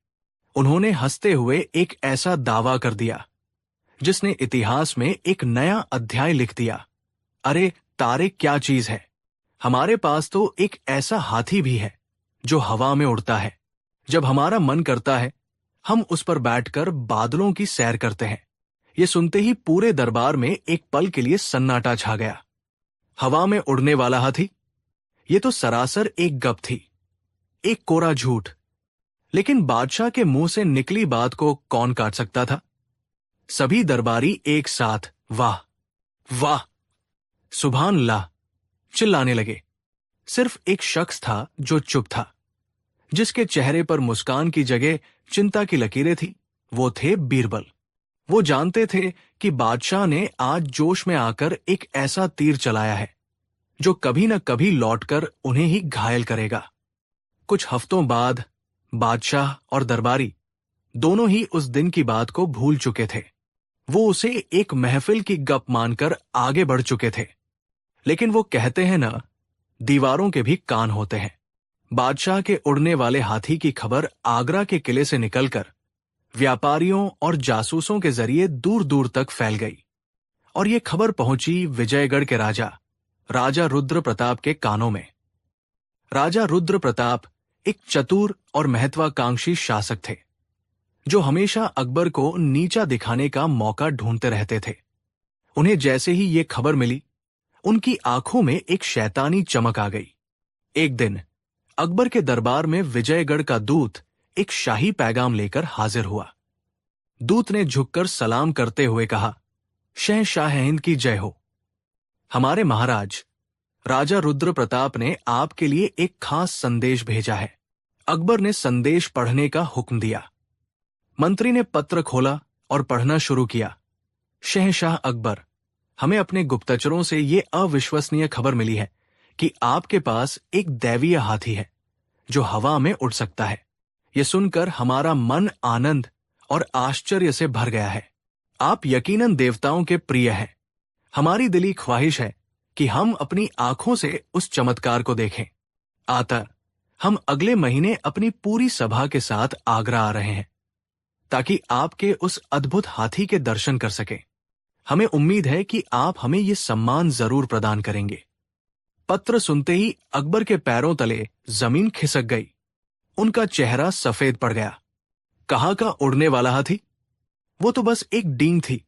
उन्होंने हंसते हुए एक ऐसा दावा कर दिया जिसने इतिहास में एक नया अध्याय लिख दिया। अरे तारे क्या चीज है, हमारे पास तो एक ऐसा हाथी भी है जो हवा में उड़ता है। जब हमारा मन करता है हम उस पर बैठकर बादलों की सैर करते हैं। ये सुनते ही पूरे दरबार में एक पल के लिए सन्नाटा छा गया। हवा में उड़ने वाला हाथी, ये तो सरासर एक गप थी, एक कोरा झूठ। लेकिन बादशाह के मुंह से निकली बात को कौन काट सकता था? सभी दरबारी एक साथ वाह वाह सुभान अल्लाह चिल्लाने लगे। सिर्फ एक शख्स था जो चुप था, जिसके चेहरे पर मुस्कान की जगह चिंता की लकीरें थी। वो थे बीरबल। वो जानते थे कि बादशाह ने आज जोश में आकर एक ऐसा तीर चलाया है जो कभी न कभी लौटकर उन्हें ही घायल करेगा। कुछ हफ्तों बाद बादशाह और दरबारी दोनों ही उस दिन की बात को भूल चुके थे। वो उसे एक महफिल की गप मानकर आगे बढ़ चुके थे। लेकिन वो कहते हैं ना, दीवारों के भी कान होते हैं। बादशाह के उड़ने वाले हाथी की खबर आगरा के किले से निकलकर व्यापारियों और जासूसों के जरिए दूर दूर तक फैल गई और ये खबर पहुंची विजयगढ़ के राजा रुद्र प्रताप के कानों में। राजा रुद्र प्रताप एक चतुर और महत्वाकांक्षी शासक थे जो हमेशा अकबर को नीचा दिखाने का मौका ढूंढते रहते थे। उन्हें जैसे ही ये खबर मिली, उनकी आंखों में एक शैतानी चमक आ गई। एक दिन अकबर के दरबार में विजयगढ़ का दूत एक शाही पैगाम लेकर हाजिर हुआ। दूत ने झुककर सलाम करते हुए कहा, शहंशाह हिंद की जय हो। हमारे महाराज राजा रुद्र प्रताप ने आपके लिए एक खास संदेश भेजा है। अकबर ने संदेश पढ़ने का हुक्म दिया। मंत्री ने पत्र खोला और पढ़ना शुरू किया। शहंशाह अकबर, हमें अपने गुप्तचरों से ये अविश्वसनीय खबर मिली है कि आपके पास एक दैवीय हाथी है जो हवा में उड़ सकता है। ये सुनकर हमारा मन आनंद और आश्चर्य से भर गया है। आप यकीनन देवताओं के प्रिय हैं हमारी दिली ख्वाहिश है कि हम अपनी आंखों से उस चमत्कार को देखें। आता हम अगले महीने अपनी पूरी सभा के साथ आगरा आ रहे हैं ताकि आपके उस अद्भुत हाथी के दर्शन कर सकें। हमें उम्मीद है कि आप हमें ये सम्मान जरूर प्रदान करेंगे। पत्र सुनते ही अकबर के पैरों तले जमीन खिसक गई। उनका चेहरा सफेद पड़ गया। कहाँ का उड़ने वाला हाथी? वो तो बस एक डींग थी,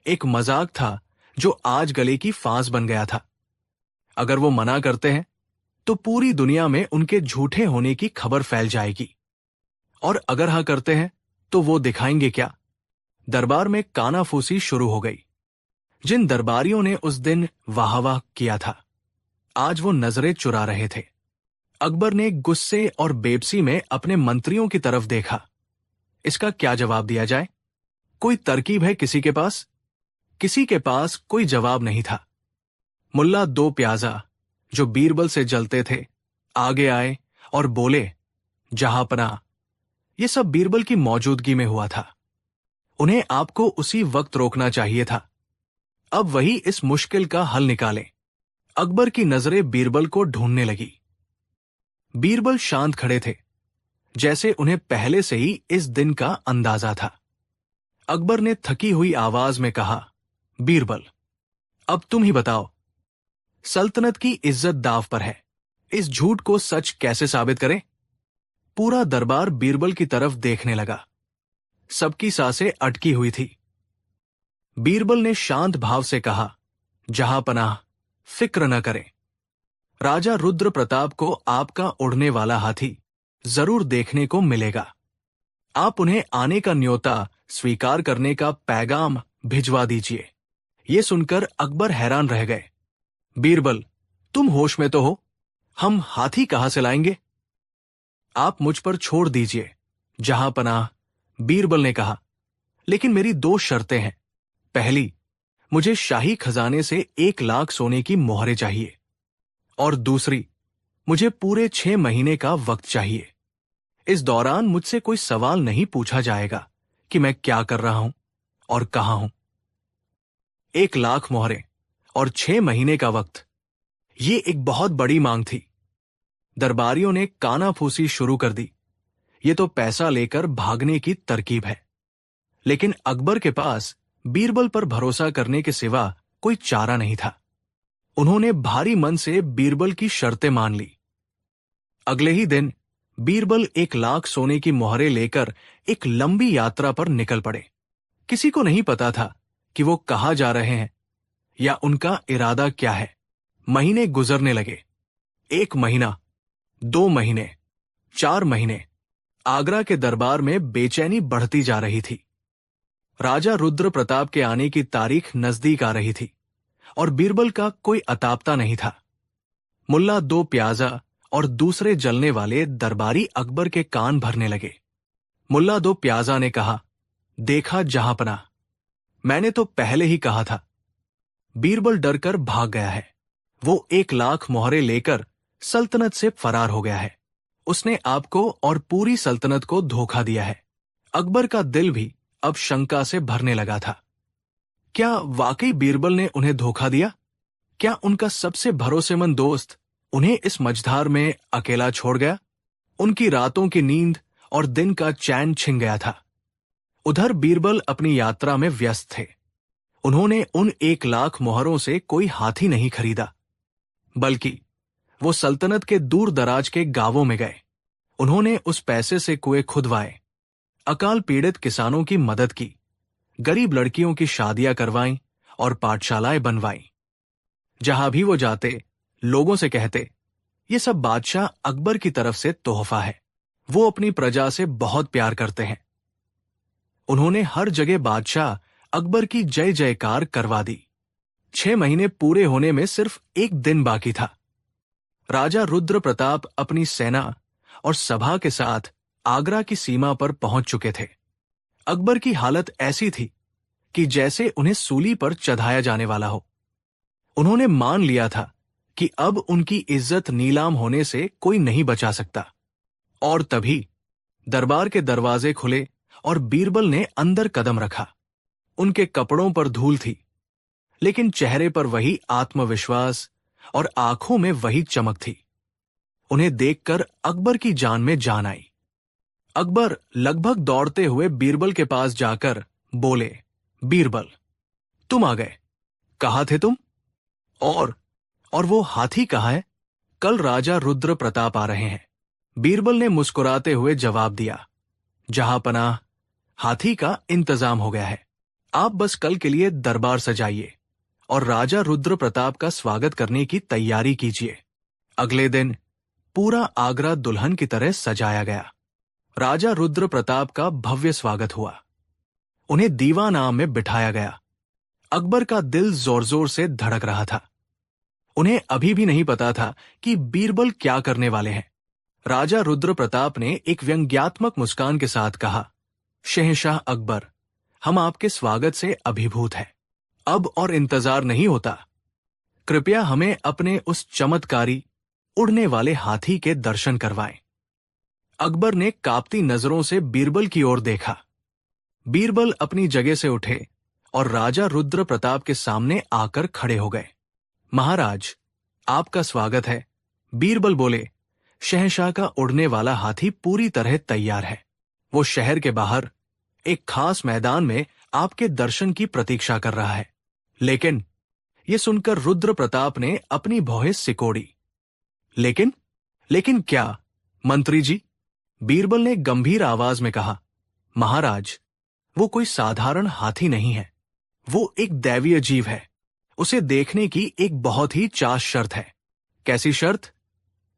एक मजाक था जो आज गले की फांस बन गया था। अगर वो मना करते हैं तो पूरी दुनिया में उनके झूठे होने की खबर फैल जाएगी, और अगर हाँ करते हैं तो वो दिखाएंगे क्या? दरबार में कानाफूसी शुरू हो गई। जिन दरबारियों ने उस दिन वाह वाह किया था, आज वो नजरें चुरा रहे थे। अकबर ने गुस्से और बेबसी में अपने मंत्रियों की तरफ देखा। इसका क्या जवाब दिया जाए? कोई तरकीब है किसी के पास? किसी के पास कोई जवाब नहीं था। मुल्ला दो प्याजा, जो बीरबल से जलते थे, आगे आए और बोले, जहांपनाह, ये सब बीरबल की मौजूदगी में हुआ था। उन्हें आपको उसी वक्त रोकना चाहिए था। अब वही इस मुश्किल का हल निकालें। अकबर की नजरें बीरबल को ढूंढने लगी। बीरबल शांत खड़े थे, जैसे उन्हें पहले से ही इस दिन का अंदाजा था। अकबर ने थकी हुई आवाज में कहा, बीरबल, अब तुम ही बताओ, सल्तनत की इज्जत दांव पर है। इस झूठ को सच कैसे साबित करें? पूरा दरबार बीरबल की तरफ देखने लगा। सबकी सांसें अटकी हुई थी। बीरबल ने शांत भाव से कहा, जहांपनाह, फिक्र न करें। राजा रुद्र प्रताप को आपका उड़ने वाला हाथी जरूर देखने को मिलेगा। आप उन्हें आने का न्योता स्वीकार करने का पैगाम भिजवा दीजिए। ये सुनकर अकबर हैरान रह गए। बीरबल, तुम होश में तो हो? हम हाथी कहां से लाएंगे? आप मुझ पर छोड़ दीजिए, जहांपनाह, बीरबल ने कहा, लेकिन मेरी दो शर्तें हैं। पहली, मुझे शाही खजाने से 1,00,000 सोने की मोहरें चाहिए, और दूसरी, मुझे पूरे 6 महीने का वक्त चाहिए। इस दौरान मुझसे कोई सवाल नहीं पूछा जाएगा कि मैं क्या कर रहा हूं और कहां हूं। 1,00,000 मोहरें और 6 महीने का वक्त, ये एक बहुत बड़ी मांग थी। दरबारियों ने कानाफूसी शुरू कर दी। ये तो पैसा लेकर भागने की तरकीब है। लेकिन अकबर के पास बीरबल पर भरोसा करने के सिवा कोई चारा नहीं था। उन्होंने भारी मन से बीरबल की शर्तें मान ली। अगले ही दिन बीरबल 1,00,000 सोने की मोहरें लेकर एक लंबी यात्रा पर निकल पड़े। किसी को नहीं पता था कि वो कहाँ जा रहे हैं या उनका इरादा क्या है। महीने गुजरने लगे। 1 महीना, 2 महीने, 4 महीने। आगरा के दरबार में बेचैनी बढ़ती जा रही थी। राजा रुद्र प्रताप के आने की तारीख नजदीक आ रही थी और बीरबल का कोई अतापता नहीं था। मुल्ला दो प्याजा और दूसरे जलने वाले दरबारी अकबर के कान भरने लगे। मुल्ला दो प्याजा ने कहा, देखा जहांपनाह, मैंने तो पहले ही कहा था। बीरबल डरकर भाग गया है। वो 1,00,000 मोहरें लेकर सल्तनत से फरार हो गया है। उसने आपको और पूरी सल्तनत को धोखा दिया है। अकबर का दिल भी अब शंका से भरने लगा था। क्या वाकई बीरबल ने उन्हें धोखा दिया? क्या उनका सबसे भरोसेमंद दोस्त उन्हें इस मझधार में अकेला छोड़ गया? उनकी रातों की नींद और दिन का चैन छिन गया था। उधर बीरबल अपनी यात्रा में व्यस्त थे। उन्होंने उन 1,00,000 मोहरों से कोई हाथी नहीं खरीदा, बल्कि वो सल्तनत के दूर दराज के गांवों में गए। उन्होंने उस पैसे से कुएं खुदवाए, अकाल पीड़ित किसानों की मदद की, गरीब लड़कियों की शादियां करवाईं और पाठशालाएं बनवाईं। जहां भी वो जाते, लोगों से कहते, ये सब बादशाह अकबर की तरफ से तोहफा है। वो अपनी प्रजा से बहुत प्यार करते हैं। उन्होंने हर जगह बादशाह अकबर की जय जयकार करवा दी। 6 महीने पूरे होने में सिर्फ एक दिन बाकी था। राजा रुद्र प्रताप अपनी सेना और सभा के साथ आगरा की सीमा पर पहुंच चुके थे। अकबर की हालत ऐसी थी कि जैसे उन्हें सूली पर चढ़ाया जाने वाला हो। उन्होंने मान लिया था कि अब उनकी इज्जत नीलाम होने से कोई नहीं बचा सकता। और तभी दरबार के दरवाजे खुले और बीरबल ने अंदर कदम रखा। उनके कपड़ों पर धूल थी। लेकिन चेहरे पर वही आत्मविश्वास और आंखों में वही चमक थी। उन्हें देखकर अकबर की जान में जान आई। अकबर लगभग दौड़ते हुए बीरबल के पास जाकर बोले, बीरबल, तुम आ गए। कहाँ थे तुम? और वो हाथी कहाँ है? कल राजा रुद्र प्रताप आ रहे हैं। बीरबल ने मुस्कुराते हुए जवाब दिया, जहां पनाह, हाथी का इंतजाम हो गया है। आप बस कल के लिए दरबार सजाइए और राजा रुद्र प्रताप का स्वागत करने की तैयारी कीजिए। अगले दिन पूरा आगरा दुल्हन की तरह सजाया गया। राजा रुद्र प्रताप का भव्य स्वागत हुआ। उन्हें दीवान आम में बिठाया गया। अकबर का दिल जोर जोर से धड़क रहा था। उन्हें अभी भी नहीं पता था कि बीरबल क्या करने वाले हैं। राजा रुद्र प्रताप ने एक व्यंग्यात्मक मुस्कान के साथ कहा, शहंशाह अकबर, हम आपके स्वागत से अभिभूत हैं। अब और इंतजार नहीं होता। कृपया हमें अपने उस चमत्कारी उड़ने वाले हाथी के दर्शन करवाएं। अकबर ने कांपती नजरों से बीरबल की ओर देखा। बीरबल अपनी जगह से उठे और राजा रुद्र प्रताप के सामने आकर खड़े हो गए। महाराज, आपका स्वागत है। बीरबल बोले, शहंशाह का उड़ने वाला हाथी पूरी तरह तैयार है। वो शहर के बाहर एक खास मैदान में आपके दर्शन की प्रतीक्षा कर रहा है। लेकिन ये सुनकर रुद्र प्रताप ने अपनी भौहें सिकोड़ी। लेकिन क्या मंत्री जी? बीरबल ने गंभीर आवाज में कहा, महाराज, वो कोई साधारण हाथी नहीं है। वो एक दैवीय जीव है। उसे देखने की एक बहुत ही चास शर्त है। कैसी शर्त?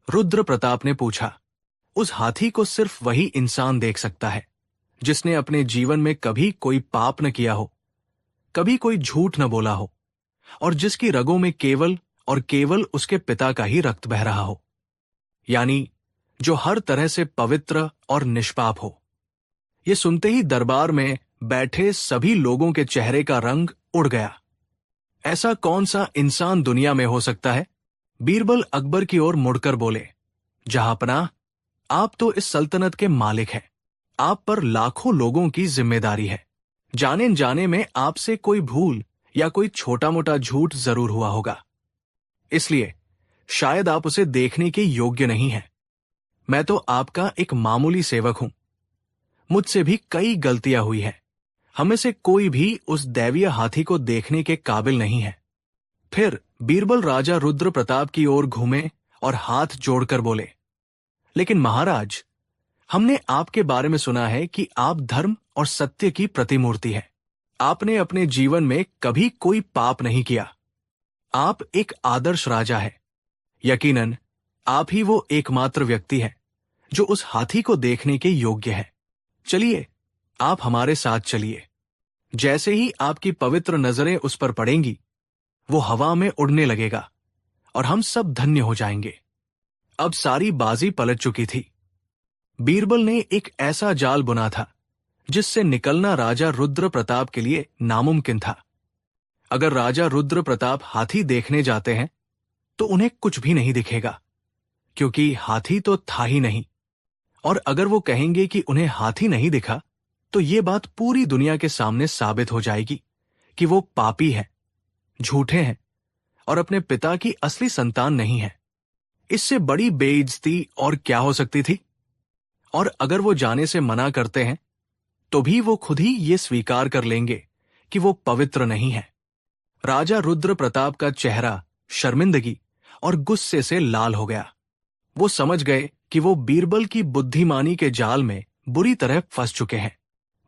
रुद्र प्रताप ने पूछा। उस हाथी को सिर्फ वही इंसान देख सकता है जिसने अपने जीवन में कभी कोई पाप न किया हो, कभी कोई झूठ न बोला हो, और जिसकी रगों में केवल और केवल उसके पिता का ही रक्त बह रहा हो, यानी जो हर तरह से पवित्र और निष्पाप हो। ये सुनते ही दरबार में बैठे सभी लोगों के चेहरे का रंग उड़ गया। ऐसा कौन सा इंसान दुनिया में हो सकता है? बीरबल अकबर की ओर मुड़कर बोले, जहांपनाह, आप तो इस सल्तनत के मालिक हैं। आप पर लाखों लोगों की जिम्मेदारी है। जाने जाने में आपसे कोई भूल या कोई छोटा मोटा झूठ जरूर हुआ होगा। इसलिए शायद आप उसे देखने के योग्य नहीं हैं। मैं तो आपका एक मामूली सेवक हूं। मुझसे भी कई गलतियां हुई हैं। हमें से कोई भी उस दैवीय हाथी को देखने के काबिल नहीं है। फिर बीरबल राजा रुद्र प्रताप की ओर घूमे और हाथ जोड़कर बोले, लेकिन महाराज, हमने आपके बारे में सुना है कि आप धर्म और सत्य की प्रतिमूर्ति हैं। आपने अपने जीवन में कभी कोई पाप नहीं किया। आप एक आदर्श राजा हैं। यकीनन आप ही वो एकमात्र व्यक्ति हैं जो उस हाथी को देखने के योग्य है। चलिए, आप हमारे साथ चलिए। जैसे ही आपकी पवित्र नजरें उस पर पड़ेंगी, वो हवा में उड़ने लगेगा और हम सब धन्य हो जाएंगे। अब सारी बाजी पलट चुकी थी। बीरबल ने एक ऐसा जाल बुना था जिससे निकलना राजा रुद्र प्रताप के लिए नामुमकिन था। अगर राजा रुद्र प्रताप हाथी देखने जाते हैं तो उन्हें कुछ भी नहीं दिखेगा, क्योंकि हाथी तो था ही नहीं। और अगर वो कहेंगे कि उन्हें हाथी नहीं दिखा, तो ये बात पूरी दुनिया के सामने साबित हो जाएगी कि वो पापी हैं, झूठे हैं और अपने पिता की असली संतान नहीं है। इससे बड़ी बेइज्जती और क्या हो सकती थी? और अगर वो जाने से मना करते हैं तो भी वो खुद ही ये स्वीकार कर लेंगे कि वो पवित्र नहीं है। राजा रुद्र प्रताप का चेहरा शर्मिंदगी और गुस्से से लाल हो गया। वो समझ गए कि वो बीरबल की बुद्धिमानी के जाल में बुरी तरह फंस चुके हैं।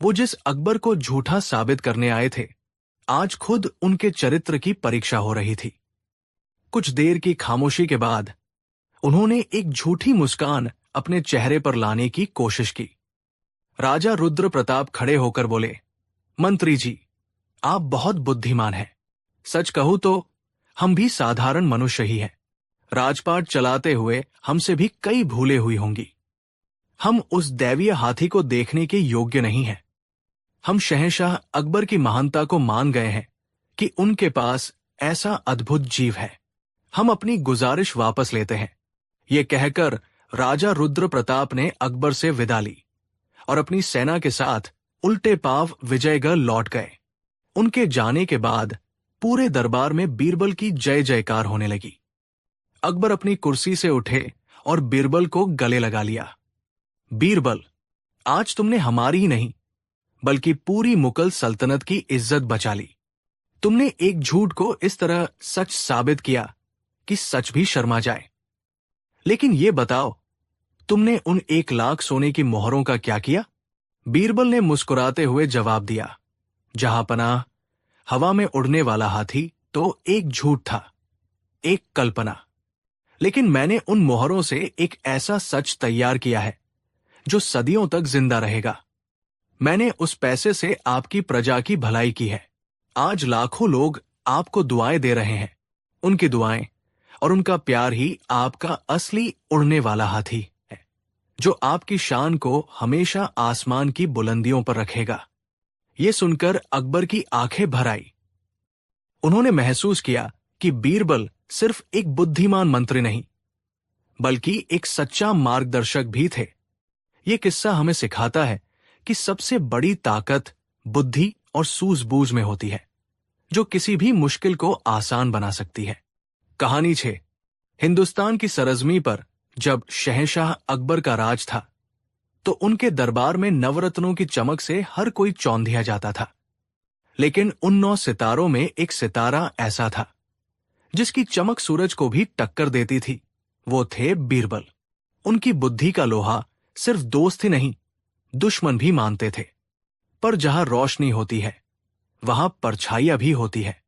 वो जिस अकबर को झूठा साबित करने आए थे, आज खुद उनके चरित्र की परीक्षा हो रही थी। कुछ देर की खामोशी के बाद उन्होंने एक झूठी मुस्कान अपने चेहरे पर लाने की कोशिश की। राजा रुद्र प्रताप खड़े होकर बोले, मंत्री जी, आप बहुत बुद्धिमान हैं। सच कहूं तो हम भी साधारण मनुष्य ही हैं। राजपाट चलाते हुए हमसे भी कई भूलें हुई होंगी। हम उस दैवीय हाथी को देखने के योग्य नहीं हैं। हम शहंशाह अकबर की महानता को मान गए हैं कि उनके पास ऐसा अद्भुत जीव है। हम अपनी गुजारिश वापस लेते हैं। ये कहकर राजा रुद्र प्रताप ने अकबर से विदा ली और अपनी सेना के साथ उल्टे पांव विजयगढ़ लौट गए। उनके जाने के बाद पूरे दरबार में बीरबल की जय जयकार होने लगी। अकबर अपनी कुर्सी से उठे और बीरबल को गले लगा लिया। बीरबल, आज तुमने हमारी ही नहीं बल्कि पूरी मुगल सल्तनत की इज्जत बचा ली। तुमने एक झूठ को इस तरह सच साबित किया कि सच भी शर्मा जाए। लेकिन ये बताओ, तुमने उन 1,00,000 सोने की मोहरों का क्या किया? बीरबल ने मुस्कुराते हुए जवाब दिया, जहां पनाह, हवा में उड़ने वाला हाथी तो एक झूठ था, एक कल्पना। लेकिन मैंने उन मोहरों से एक ऐसा सच तैयार किया है जो सदियों तक जिंदा रहेगा। मैंने उस पैसे से आपकी प्रजा की भलाई की है। आज लाखों लोग आपको दुआएं दे रहे हैं। उनकी दुआएं और उनका प्यार ही आपका असली उड़ने वाला हाथी है, जो आपकी शान को हमेशा आसमान की बुलंदियों पर रखेगा। यह सुनकर अकबर की आंखें भर आई। उन्होंने महसूस किया कि बीरबल सिर्फ एक बुद्धिमान मंत्री नहीं, बल्कि एक सच्चा मार्गदर्शक भी थे। यह किस्सा हमें सिखाता है कि सबसे बड़ी ताकत बुद्धि और सूझबूझ में होती है, जो किसी भी मुश्किल को आसान बना सकती है। कहानी 6। हिंदुस्तान की सरजमी पर जब शहंशाह अकबर का राज था, तो उनके दरबार में नवरत्नों की चमक से हर कोई चौंधिया जाता था। लेकिन उन 9 सितारों में एक सितारा ऐसा था जिसकी चमक सूरज को भी टक्कर देती थी। वो थे बीरबल। उनकी बुद्धि का लोहा सिर्फ दोस्त ही नहीं, दुश्मन भी मानते थे। पर जहां रोशनी होती है, वहां परछाइयां भी होती है।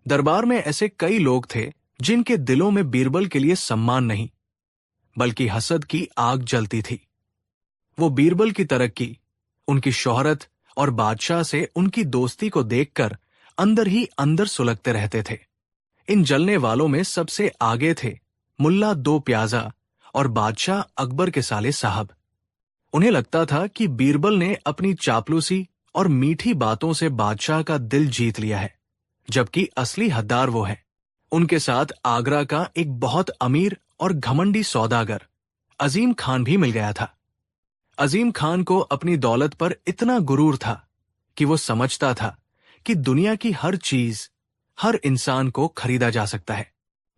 दरबार में ऐसे कई लोग थे जिनके दिलों में बीरबल के लिए सम्मान नहीं, बल्कि हसद की आग जलती थी। वो बीरबल की तरक्की, उनकी शोहरत और बादशाह से उनकी दोस्ती को देखकर अंदर ही अंदर सुलगते रहते थे। इन जलने वालों में सबसे आगे थे मुल्ला 2 प्याजा और बादशाह अकबर के साले साहब। उन्हें लगता था कि बीरबल ने अपनी चापलूसी और मीठी बातों से बादशाह का दिल जीत लिया है, जबकि असली हकदार वो है। उनके साथ आगरा का एक बहुत अमीर और घमंडी सौदागर अजीम खान भी मिल गया था। अजीम खान को अपनी दौलत पर इतना गुरूर था कि वो समझता था कि दुनिया की हर चीज, हर इंसान को खरीदा जा सकता है।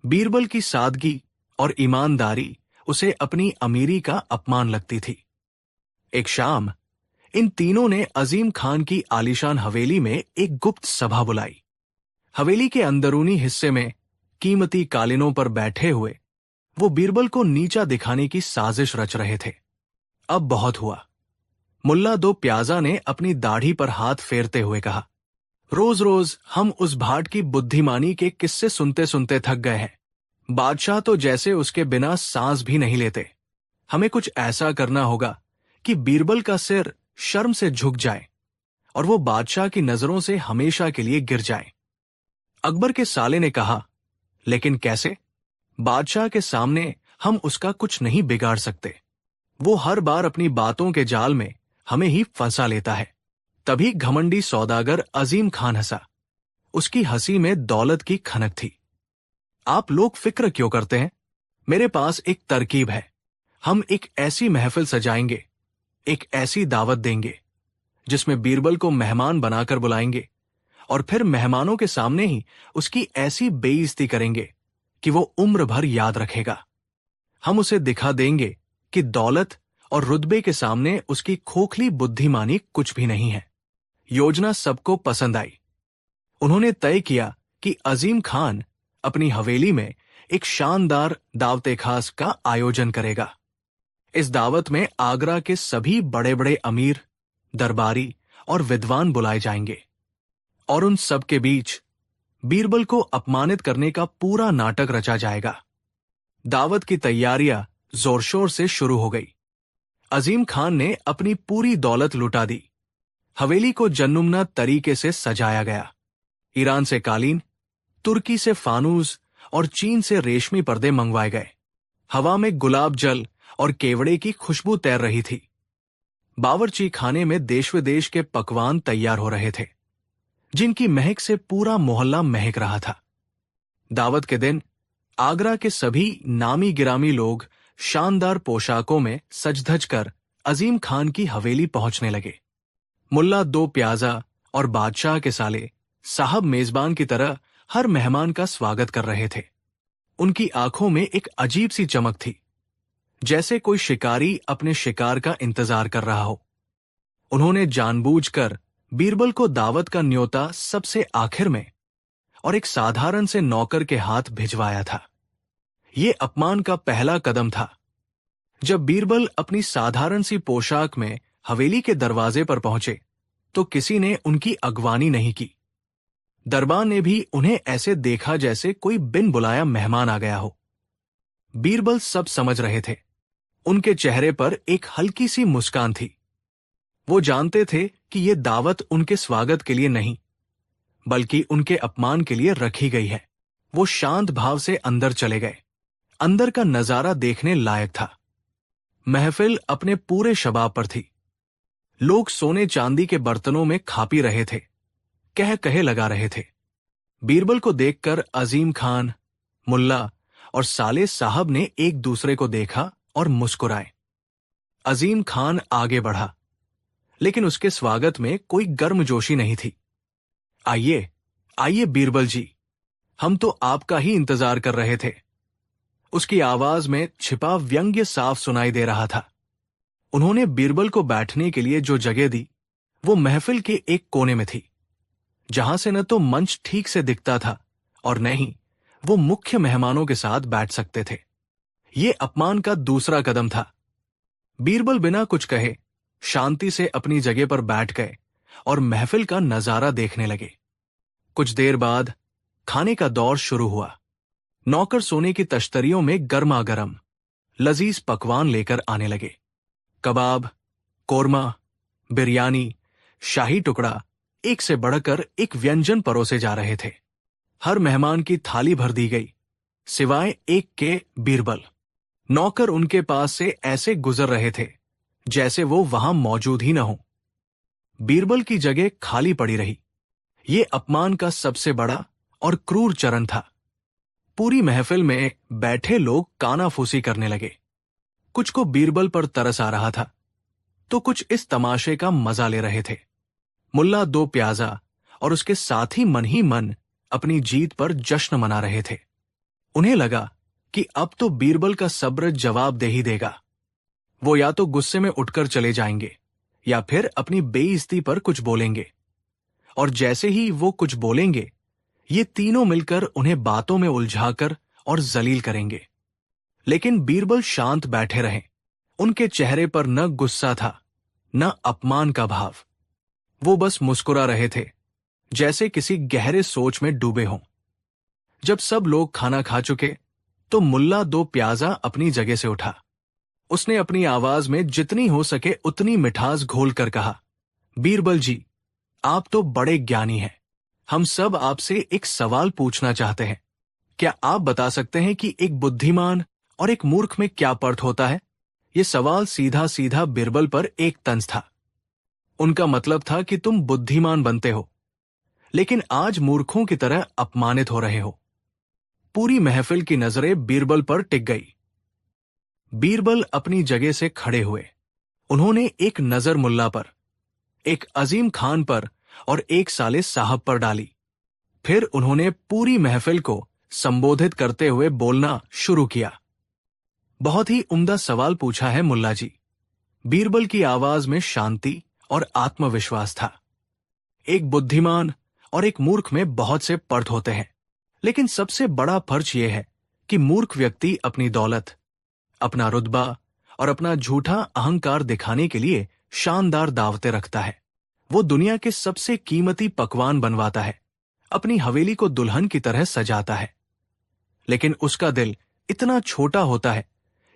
बीरबल की सादगी और ईमानदारी उसे अपनी अमीरी का अपमान लगती थी। एक शाम इन तीनों ने अजीम खान की आलीशान हवेली में एक गुप्त सभा बुलाई। हवेली के अंदरूनी हिस्से में कीमती कालीनों पर बैठे हुए वो बीरबल को नीचा दिखाने की साजिश रच रहे थे। अब बहुत हुआ। मुल्ला 2 प्याजा ने अपनी दाढ़ी पर हाथ फेरते हुए कहा, रोज रोज हम उस भाट की बुद्धिमानी के किस्से सुनते सुनते थक गए हैं। बादशाह तो जैसे उसके बिना सांस भी नहीं लेते। हमें कुछ ऐसा करना होगा कि बीरबल का सिर शर्म से झुक जाए और वो बादशाह की नजरों से हमेशा के लिए गिर जाए। अकबर के साले ने कहा, लेकिन कैसे? बादशाह के सामने हम उसका कुछ नहीं बिगाड़ सकते। वो हर बार अपनी बातों के जाल में हमें ही फंसा लेता है। तभी घमंडी सौदागर अजीम खान हंसा। उसकी हंसी में दौलत की खनक थी। आप लोग फिक्र क्यों करते हैं? मेरे पास एक तरकीब है। हम एक ऐसी महफिल सजाएंगे, एक ऐसी दावत देंगे जिसमें बीरबल को मेहमान बनाकर बुलाएंगे और फिर मेहमानों के सामने ही उसकी ऐसी बेइज्जती करेंगे कि वो उम्र भर याद रखेगा। हम उसे दिखा देंगे कि दौलत और रुतबे के सामने उसकी खोखली बुद्धिमानी कुछ भी नहीं है। योजना सबको पसंद आई। उन्होंने तय किया कि अजीम खान अपनी हवेली में एक शानदार दावते खास का आयोजन करेगा। इस दावत में आगरा के सभी बड़े बड़े अमीर, दरबारी और विद्वान बुलाए जाएंगे और उन सब के बीच बीरबल को अपमानित करने का पूरा नाटक रचा जाएगा। दावत की तैयारियां जोर शोर से शुरू हो गई। अजीम खान ने अपनी पूरी दौलत लुटा दी। हवेली को जन्नुमना तरीके से सजाया गया। ईरान से कालीन, तुर्की से फानूस और चीन से रेशमी पर्दे मंगवाए गए। हवा में गुलाब जल और केवड़े की खुशबू तैर रही थी। बावर्ची खाने में देश विदेश के पकवान तैयार हो रहे थे, जिनकी महक से पूरा मोहल्ला महक रहा था। दावत के दिन आगरा के सभी नामी गिरामी लोग शानदार पोशाकों में सज-धज कर अजीम खान की हवेली पहुंचने लगे। मुल्ला 2 प्याजा और बादशाह के साले साहब मेजबान की तरह हर मेहमान का स्वागत कर रहे थे। उनकी आंखों में एक अजीब सी चमक थी, जैसे कोई शिकारी अपने शिकार का इंतजार कर रहा हो। उन्होंने जानबूझकर बीरबल को दावत का न्योता सबसे आखिर में और एक साधारण से नौकर के हाथ भिजवाया था। ये अपमान का पहला कदम था। जब बीरबल अपनी साधारण सी पोशाक में हवेली के दरवाजे पर पहुंचे तो किसी ने उनकी अगवानी नहीं की। दरबार ने भी उन्हें ऐसे देखा जैसे कोई बिन बुलाया मेहमान आ गया हो। बीरबल सब समझ रहे थे। उनके चेहरे पर एक हल्की सी मुस्कान थी। वो जानते थे कि ये दावत उनके स्वागत के लिए नहीं, बल्कि उनके अपमान के लिए रखी गई है। वो शांत भाव से अंदर चले गए। अंदर का नजारा देखने लायक था। महफिल अपने पूरे शबाब पर थी। लोग सोने चांदी के बर्तनों में खा पी रहे थे, कह कहे लगा रहे थे। बीरबल को देखकर अजीम खान, मुल्ला और साले साहब ने एक दूसरे को देखा और मुस्कुराए। अजीम खान आगे बढ़ा, लेकिन उसके स्वागत में कोई गर्मजोशी नहीं थी। आइए, आइए बीरबल जी, हम तो आपका ही इंतजार कर रहे थे। उसकी आवाज में छिपा व्यंग्य साफ सुनाई दे रहा था। उन्होंने बीरबल को बैठने के लिए जो जगह दी, वो महफिल के एक कोने में थी, जहां से न तो मंच ठीक से दिखता था और न ही वो मुख्य मेहमानों के साथ बैठ सकते थे। ये अपमान का दूसरा कदम था। बीरबल बिना कुछ कहे शांति से अपनी जगह पर बैठ गए और महफिल का नजारा देखने लगे। कुछ देर बाद खाने का दौर शुरू हुआ। नौकर सोने की तश्तरियों में गर्मा गर्म लजीज पकवान लेकर आने लगे। कबाब, कोरमा, बिरयानी, शाही टुकड़ा, एक से बढ़कर एक व्यंजन परोसे जा रहे थे। हर मेहमान की थाली भर दी गई, सिवाय एक के बीरबल। नौकर उनके पास से ऐसे गुजर रहे थे जैसे वो वहां मौजूद ही न हो। बीरबल की जगह खाली पड़ी रही। ये अपमान का सबसे बड़ा और क्रूर चरण था। पूरी महफिल में बैठे लोग कानाफूसी करने लगे। कुछ को बीरबल पर तरस आ रहा था, तो कुछ इस तमाशे का मजा ले रहे थे। मुल्ला दो प्याजा और उसके साथी मन ही मन अपनी जीत पर जश्न मना रहे थे। उन्हें लगा कि अब तो बीरबल का सब्र जवाब दे ही देगा। वो या तो गुस्से में उठकर चले जाएंगे या फिर अपनी बेइज्जती पर कुछ बोलेंगे, और जैसे ही वो कुछ बोलेंगे, ये तीनों मिलकर उन्हें बातों में उलझाकर और जलील करेंगे। लेकिन बीरबल शांत बैठे रहे। उनके चेहरे पर न गुस्सा था, न अपमान का भाव। वो बस मुस्कुरा रहे थे, जैसे किसी गहरे सोच में डूबे हों। जब सब लोग खाना खा चुके तो मुल्ला दो प्याजा अपनी जगह से उठा। उसने अपनी आवाज में जितनी हो सके उतनी मिठास घोल कर कहा, बीरबल जी, आप तो बड़े ज्ञानी हैं। हम सब आपसे एक सवाल पूछना चाहते हैं। क्या आप बता सकते हैं कि एक बुद्धिमान और एक मूर्ख में क्या फर्क होता है? ये सवाल सीधा सीधा बीरबल पर एक तंज था। उनका मतलब था कि तुम बुद्धिमान बनते हो, लेकिन आज मूर्खों की तरह अपमानित हो रहे हो। पूरी महफिल की नजरें बीरबल पर टिक गई। बीरबल अपनी जगह से खड़े हुए। उन्होंने एक नजर मुल्ला पर, एक अजीम खान पर और एक साले साहब पर डाली। फिर उन्होंने पूरी महफिल को संबोधित करते हुए बोलना शुरू किया। बहुत ही उम्दा सवाल पूछा है मुल्ला जी। बीरबल की आवाज में शांति और आत्मविश्वास था। एक बुद्धिमान और एक मूर्ख में बहुत से फर्क होते हैं, लेकिन सबसे बड़ा फर्क यह है कि मूर्ख व्यक्ति अपनी दौलत, अपना रुतबा और अपना झूठा अहंकार दिखाने के लिए शानदार दावतें रखता है। वो दुनिया के सबसे कीमती पकवान बनवाता है, अपनी हवेली को दुल्हन की तरह सजाता है, लेकिन उसका दिल इतना छोटा होता है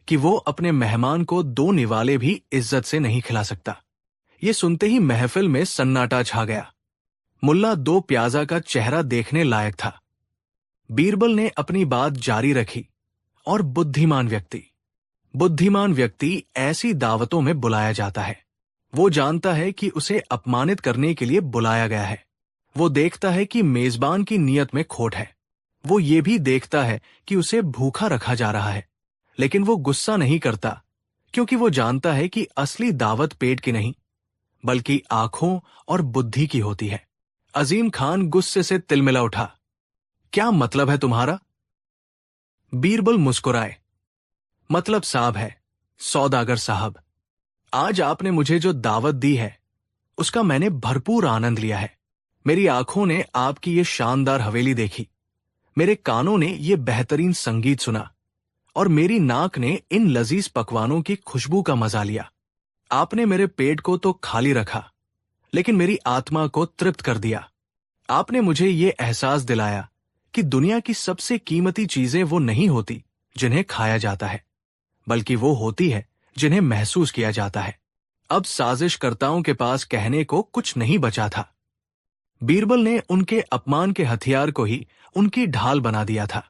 कि वो अपने मेहमान को दो निवाले भी इज्जत से नहीं खिला सकता। ये सुनते ही महफिल में सन्नाटा छा गया। मुल्ला दो प्याजा का चेहरा देखने लायक था। बीरबल ने अपनी बात जारी रखी, और बुद्धिमान व्यक्ति ऐसी दावतों में बुलाया जाता है। वो जानता है कि उसे अपमानित करने के लिए बुलाया गया है। वो देखता है कि मेजबान की नीयत में खोट है। वो ये भी देखता है कि उसे भूखा रखा जा रहा है, लेकिन वो गुस्सा नहीं करता, क्योंकि वो जानता है कि असली दावत पेट की नहीं, बल्कि आंखों और बुद्धि की होती है। अजीम खान गुस्से से तिलमिला उठा। क्या मतलब है तुम्हारा? बीरबल मुस्कुराए। मतलब साहब है, सौदागर साहब, आज आपने मुझे जो दावत दी है उसका मैंने भरपूर आनंद लिया है। मेरी आंखों ने आपकी ये शानदार हवेली देखी, मेरे कानों ने ये बेहतरीन संगीत सुना और मेरी नाक ने इन लजीज पकवानों की खुशबू का मजा लिया। आपने मेरे पेट को तो खाली रखा, लेकिन मेरी आत्मा को तृप्त कर दिया। आपने मुझे ये एहसास दिलाया कि दुनिया की सबसे कीमती चीजें वो नहीं होती जिन्हें खाया जाता है, बल्कि वो होती है जिन्हें महसूस किया जाता है। अब साजिशकर्ताओं के पास कहने को कुछ नहीं बचा था। बीरबल ने उनके अपमान के हथियार को ही उनकी ढाल बना दिया था,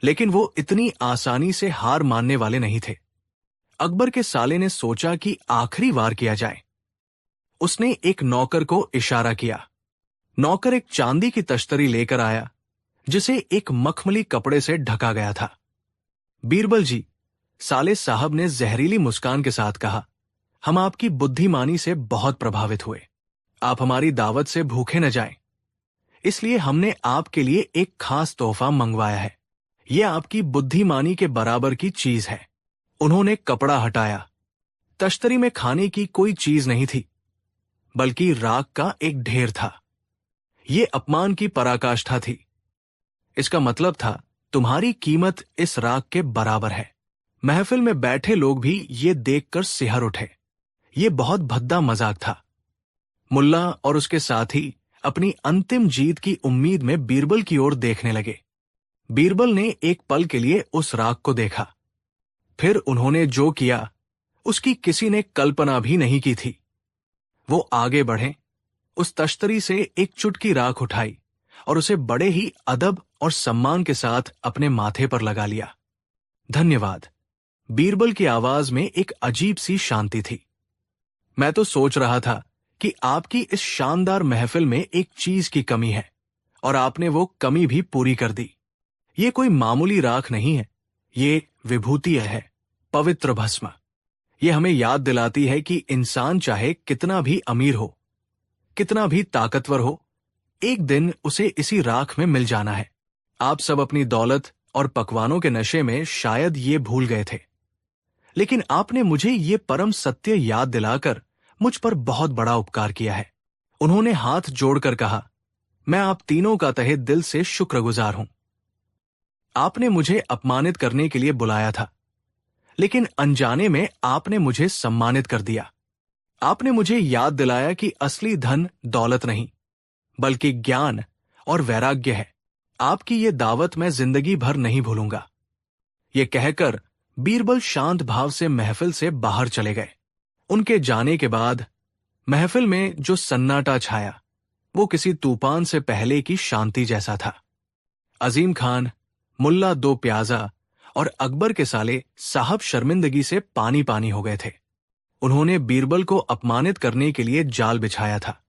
लेकिन वो इतनी आसानी से हार मानने वाले नहीं थे। अकबर के साले ने सोचा कि आखिरी वार किया जाए। उसने एक नौकर को इशारा किया। नौकर एक चांदी की तश्तरी लेकर आया, जिसे एक मखमली कपड़े से ढका गया था। बीरबल जी, साले साहब ने जहरीली मुस्कान के साथ कहा, हम आपकी बुद्धिमानी से बहुत प्रभावित हुए। आप हमारी दावत से भूखे न जाएं, इसलिए हमने आपके लिए एक खास तोहफा मंगवाया है। यह आपकी बुद्धिमानी के बराबर की चीज है। उन्होंने कपड़ा हटाया। तश्तरी में खाने की कोई चीज नहीं थी, बल्कि राख का एक ढेर था। यह अपमान की पराकाष्ठा थी। इसका मतलब था, तुम्हारी कीमत इस राख के बराबर है। महफिल में बैठे लोग भी ये देखकर सिहर उठे। ये बहुत भद्दा मजाक था। मुल्ला और उसके साथी अपनी अंतिम जीत की उम्मीद में बीरबल की ओर देखने लगे। बीरबल ने एक पल के लिए उस राख को देखा, फिर उन्होंने जो किया उसकी किसी ने कल्पना भी नहीं की थी। वो आगे बढ़े, उस तश्तरी से एक चुटकी राख उठाई और उसे बड़े ही अदब और सम्मान के साथ अपने माथे पर लगा लिया। धन्यवाद। बीरबल की आवाज में एक अजीब सी शांति थी। मैं तो सोच रहा था कि आपकी इस शानदार महफिल में एक चीज की कमी है, और आपने वो कमी भी पूरी कर दी। ये कोई मामूली राख नहीं है, ये विभूति है, पवित्र भस्म। ये हमें याद दिलाती है कि इंसान चाहे कितना भी अमीर हो, कितना भी ताकतवर हो, एक दिन उसे इसी राख में मिल जाना है। आप सब अपनी दौलत और पकवानों के नशे में शायद ये भूल गए थे, लेकिन आपने मुझे ये परम सत्य याद दिलाकर मुझ पर बहुत बड़ा उपकार किया है। उन्होंने हाथ जोड़कर कहा, मैं आप तीनों का तहे दिल से शुक्रगुजार हूं। आपने मुझे अपमानित करने के लिए बुलाया था, लेकिन अनजाने में आपने मुझे सम्मानित कर दिया। आपने मुझे याद दिलाया कि असली धन दौलत नहीं, बल्कि ज्ञान और वैराग्य है। आपकी ये दावत मैं जिंदगी भर नहीं भूलूंगा। ये कहकर बीरबल शांत भाव से महफिल से बाहर चले गए। उनके जाने के बाद महफिल में जो सन्नाटा छाया, वो किसी तूफान से पहले की शांति जैसा था। अजीम खान, मुल्ला दो प्याजा और अकबर के साले साहब शर्मिंदगी से पानी पानी हो गए थे। उन्होंने बीरबल को अपमानित करने के लिए जाल बिछाया था,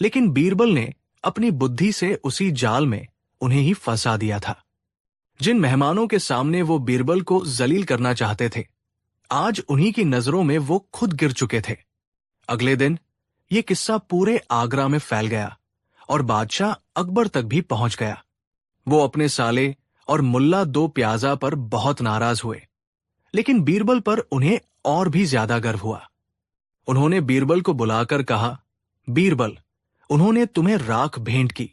लेकिन बीरबल ने अपनी बुद्धि से उसी जाल में उन्हें ही फंसा दिया था। जिन मेहमानों के सामने वो बीरबल को जलील करना चाहते थे, आज उन्हीं की नजरों में वो खुद गिर चुके थे। अगले दिन ये किस्सा पूरे आगरा में फैल गया और बादशाह अकबर तक भी पहुंच गया। वो अपने साले और मुल्ला दो प्याजा पर बहुत नाराज हुए, लेकिन बीरबल पर उन्हें और भी ज्यादा गर्व हुआ। उन्होंने बीरबल को बुलाकर कहा, बीरबल, उन्होंने तुम्हें राख भेंट की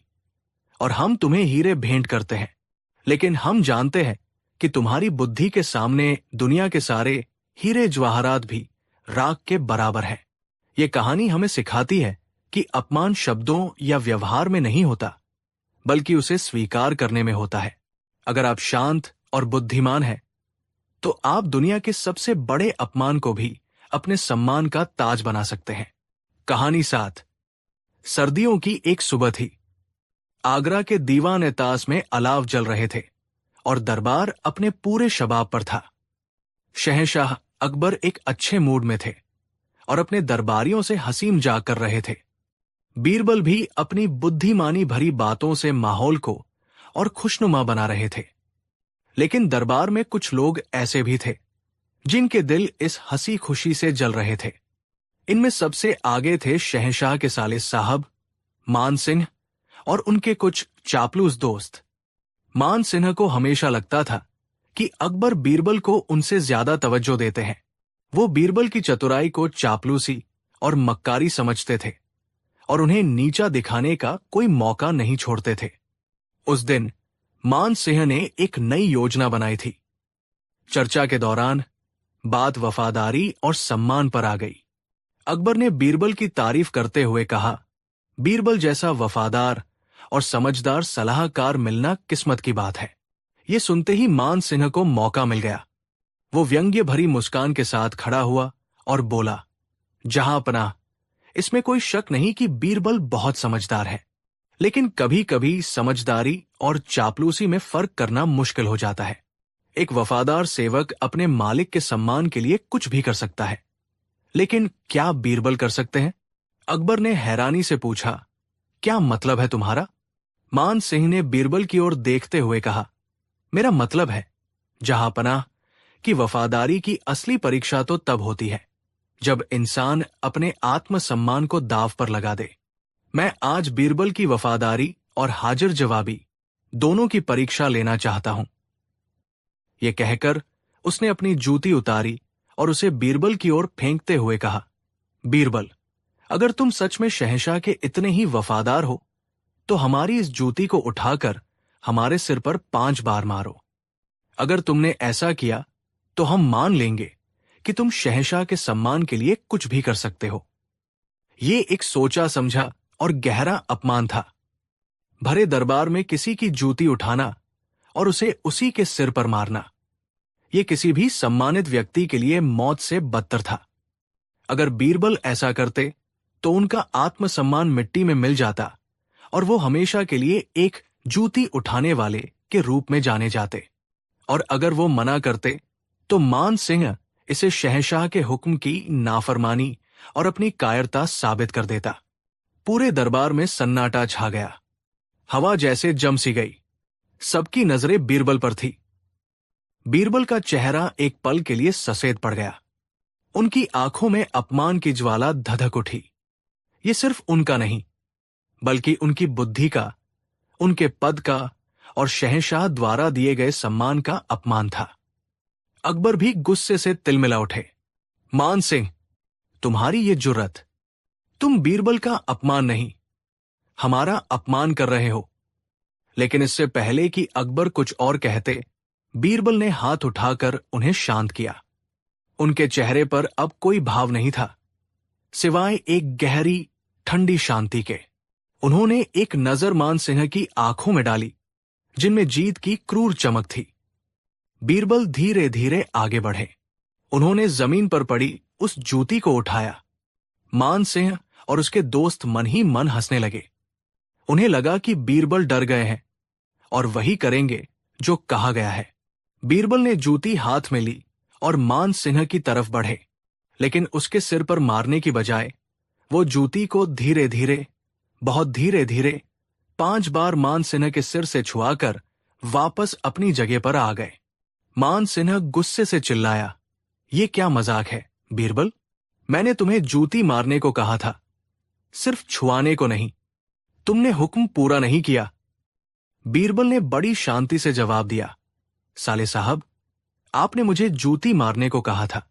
और हम तुम्हें हीरे भेंट करते हैं, लेकिन हम जानते हैं कि तुम्हारी बुद्धि के सामने दुनिया के सारे हीरे जवाहरात भी राख के बराबर हैं। ये कहानी हमें सिखाती है कि अपमान शब्दों या व्यवहार में नहीं होता, बल्कि उसे स्वीकार करने में होता है। अगर आप शांत और बुद्धिमान हैं, तो आप दुनिया के सबसे बड़े अपमान को भी अपने सम्मान का ताज बना सकते हैं। कहानी 7। सर्दियों की एक सुबह थी। आगरा के दीवान-ए-ताश में अलाव जल रहे थे और दरबार अपने पूरे शबाब पर था। शहंशाह अकबर एक अच्छे मूड में थे और अपने दरबारियों से हंसी मजाक कर रहे थे। बीरबल भी अपनी बुद्धिमानी भरी बातों से माहौल को और खुशनुमा बना रहे थे। लेकिन दरबार में कुछ लोग ऐसे भी थे जिनके दिल इस हंसी खुशी से जल रहे थे। इनमें सबसे आगे थे शहंशाह के साले साहब, मान सिंह और उनके कुछ चापलूस दोस्त। मान सिंह को हमेशा लगता था कि अकबर बीरबल को उनसे ज्यादा तवज्जो देते हैं। वो बीरबल की चतुराई को चापलूसी और मक्कारी समझते थे और उन्हें नीचा दिखाने का कोई मौका नहीं छोड़ते थे। उस दिन मान सिंह ने एक नई योजना बनाई थी। चर्चा के दौरान बात वफादारी और सम्मान पर आ गई। अकबर ने बीरबल की तारीफ करते हुए कहा, बीरबल जैसा वफादार और समझदार सलाहकार मिलना किस्मत की बात है। ये सुनते ही मान सिंह को मौका मिल गया। वो व्यंग्य भरी मुस्कान के साथ खड़ा हुआ और बोला, जहांपनाह, इसमें कोई शक नहीं कि बीरबल बहुत समझदार है, लेकिन कभी कभी समझदारी और चापलूसी में फर्क करना मुश्किल हो जाता है। एक वफादार सेवक अपने मालिक के सम्मान के लिए कुछ भी कर सकता है, लेकिन क्या बीरबल कर सकते हैं? अकबर ने हैरानी से पूछा, क्या मतलब है तुम्हारा? मान सिंह ने बीरबल की ओर देखते हुए कहा, मेरा मतलब है, जहांपनाह, कि वफादारी की असली परीक्षा तो तब होती है जब इंसान अपने आत्मसम्मान को दांव पर लगा दे। मैं आज बीरबल की वफादारी और हाजिर जवाबी दोनों की परीक्षा लेना चाहता हूं। यह कहकर उसने अपनी जूती उतारी और उसे बीरबल की ओर फेंकते हुए कहा, बीरबल, अगर तुम सच में शहंशाह के इतने ही वफादार हो तो हमारी इस जूती को उठाकर हमारे सिर पर 5 बार मारो। अगर तुमने ऐसा किया तो हम मान लेंगे कि तुम शहंशाह के सम्मान के लिए कुछ भी कर सकते हो। ये एक सोचा समझा और गहरा अपमान था। भरे दरबार में किसी की जूती उठाना और उसे उसी के सिर पर मारना, यह किसी भी सम्मानित व्यक्ति के लिए मौत से बदतर था। अगर बीरबल ऐसा करते तो उनका आत्मसम्मान मिट्टी में मिल जाता और वो हमेशा के लिए एक जूती उठाने वाले के रूप में जाने जाते। और अगर वो मना करते तो मान सिंह इसे शहंशाह के हुक्म की नाफरमानी और अपनी कायरता साबित कर देता। पूरे दरबार में सन्नाटा छा गया। हवा जैसे जम सी गई। सबकी नजरें बीरबल पर थी। बीरबल का चेहरा एक पल के लिए सफेद पड़ गया। उनकी आंखों में अपमान की ज्वाला धधक उठी। ये सिर्फ उनका नहीं, बल्कि उनकी बुद्धि का, उनके पद का और शहंशाह द्वारा दिए गए सम्मान का अपमान था। अकबर भी गुस्से से तिलमिला उठे। मान सिंह, तुम्हारी ये जुर्रत, तुम बीरबल का अपमान नहीं, हमारा अपमान कर रहे हो। लेकिन इससे पहले कि अकबर कुछ और कहते, बीरबल ने हाथ उठाकर उन्हें शांत किया। उनके चेहरे पर अब कोई भाव नहीं था, सिवाय एक गहरी ठंडी शांति के। उन्होंने एक नजर मान सिंह की आंखों में डाली, जिनमें जीत की क्रूर चमक थी। बीरबल धीरे धीरे आगे बढ़े। उन्होंने जमीन पर पड़ी उस जूती को उठाया। मान सिंह और उसके दोस्त मन ही मन हंसने लगे। उन्हें लगा कि बीरबल डर गए हैं और वही करेंगे जो कहा गया है। बीरबल ने जूती हाथ में ली और मान सिंह की तरफ बढ़े, लेकिन उसके सिर पर मारने की बजाय वो जूती को धीरे धीरे, बहुत धीरे धीरे 5 बार मान सिंह के सिर से छुआकर वापस अपनी जगह पर आ गए। मान सिंह गुस्से से चिल्लाया, ये क्या मजाक है बीरबल? मैंने तुम्हें जूती मारने को कहा था, सिर्फ छुआने को नहीं। तुमने हुक्म पूरा नहीं किया। बीरबल ने बड़ी शांति से जवाब दिया, साले साहब, आपने मुझे जूती मारने को कहा था,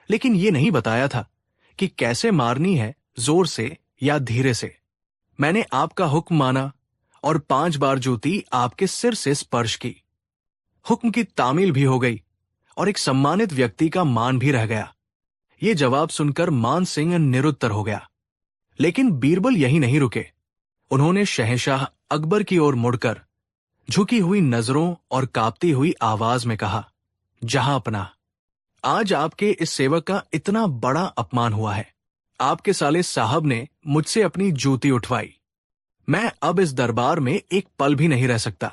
लेकिन ये नहीं बताया था कि कैसे मारनी है, जोर से या धीरे से। मैंने आपका हुक्म माना और 5 बार जूती आपके सिर से स्पर्श की। हुक्म की तामील भी हो गई और एक सम्मानित व्यक्ति का मान भी रह गया। ये जवाब सुनकर मान सिंह निरुत्तर हो गया। लेकिन बीरबल यही नहीं रुके। उन्होंने शहंशाह अकबर की ओर मुड़कर झुकी हुई नजरों और कांपती हुई आवाज में कहा, जहांपनाह, आज आपके इस सेवक का इतना बड़ा अपमान हुआ है। आपके साले साहब ने मुझसे अपनी जूती उठवाई। मैं अब इस दरबार में एक पल भी नहीं रह सकता।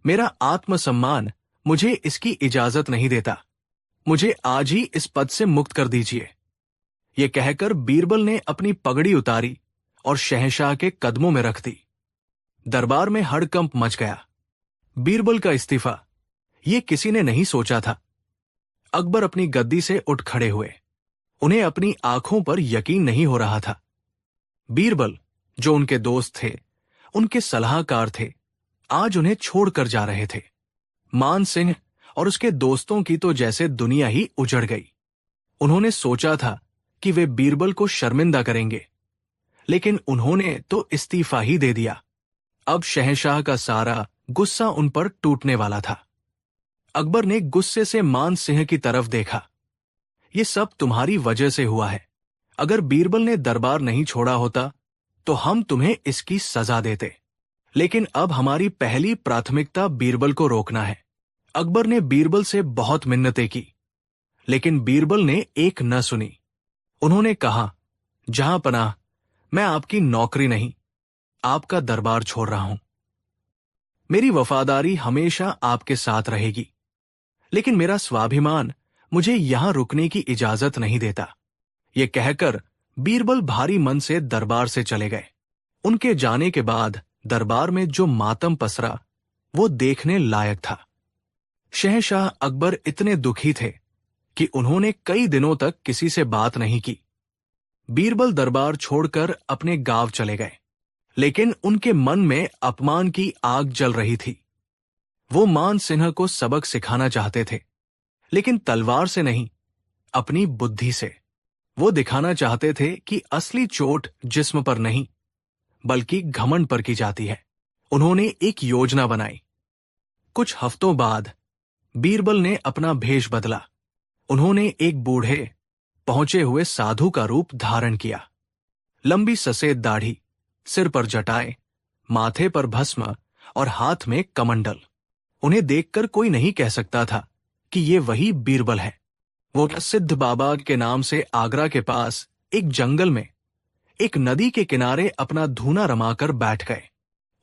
मेरा आत्मसम्मान मुझे इसकी इजाजत नहीं देता। मुझे आज ही इस पद से मुक्त कर दीजिए। ये कहकर बीरबल ने अपनी पगड़ी उतारी और शहंशाह के कदमों में रख दी। दरबार में हड़कंप मच गया। बीरबल का इस्तीफा, ये किसी ने नहीं सोचा था। अकबर अपनी गद्दी से उठ खड़े हुए। उन्हें अपनी आंखों पर यकीन नहीं हो रहा था। बीरबल, जो उनके दोस्त थे, उनके सलाहकार थे, आज उन्हें छोड़कर जा रहे थे। मान सिंह और उसके दोस्तों की तो जैसे दुनिया ही उजड़ गई। उन्होंने सोचा था कि वे बीरबल को शर्मिंदा करेंगे, लेकिन उन्होंने तो इस्तीफा ही दे दिया। अब शहंशाह का सारा गुस्सा उन पर टूटने वाला था। अकबर ने गुस्से से मान सिंह की तरफ देखा। ये सब तुम्हारी वजह से हुआ है। अगर बीरबल ने दरबार नहीं छोड़ा होता तो हम तुम्हें इसकी सजा देते, लेकिन अब हमारी पहली प्राथमिकता बीरबल को रोकना है। अकबर ने बीरबल से बहुत मिन्नतें की, लेकिन बीरबल ने एक न सुनी। उन्होंने कहा, जहां पनाह, मैं आपकी नौकरी नहीं, आपका दरबार छोड़ रहा हूं। मेरी वफादारी हमेशा आपके साथ रहेगी, लेकिन मेरा स्वाभिमान मुझे यहां रुकने की इजाजत नहीं देता। ये कहकर बीरबल भारी मन से दरबार से चले गए। उनके जाने के बाद दरबार में जो मातम पसरा वो देखने लायक था। शहंशाह अकबर इतने दुखी थे कि उन्होंने कई दिनों तक किसी से बात नहीं की। बीरबल दरबार छोड़कर अपने गांव चले गए, लेकिन उनके मन में अपमान की आग जल रही थी। वो मान सिंह को सबक सिखाना चाहते थे, लेकिन तलवार से नहीं, अपनी बुद्धि से। वो दिखाना चाहते थे कि असली चोट जिस्म पर नहीं, बल्कि घमंड पर की जाती है। उन्होंने एक योजना बनाई। कुछ हफ्तों बाद बीरबल ने अपना भेष बदला। उन्होंने एक बूढ़े पहुंचे हुए साधु का रूप धारण किया। लंबी सफेद दाढ़ी, सिर पर जटाएं, माथे पर भस्म और हाथ में कमंडल। उन्हें देखकर कोई नहीं कह सकता था कि ये वही बीरबल है। वो सिद्ध बाबा के नाम से आगरा के पास एक जंगल में एक नदी के किनारे अपना धूना रमाकर बैठ गए।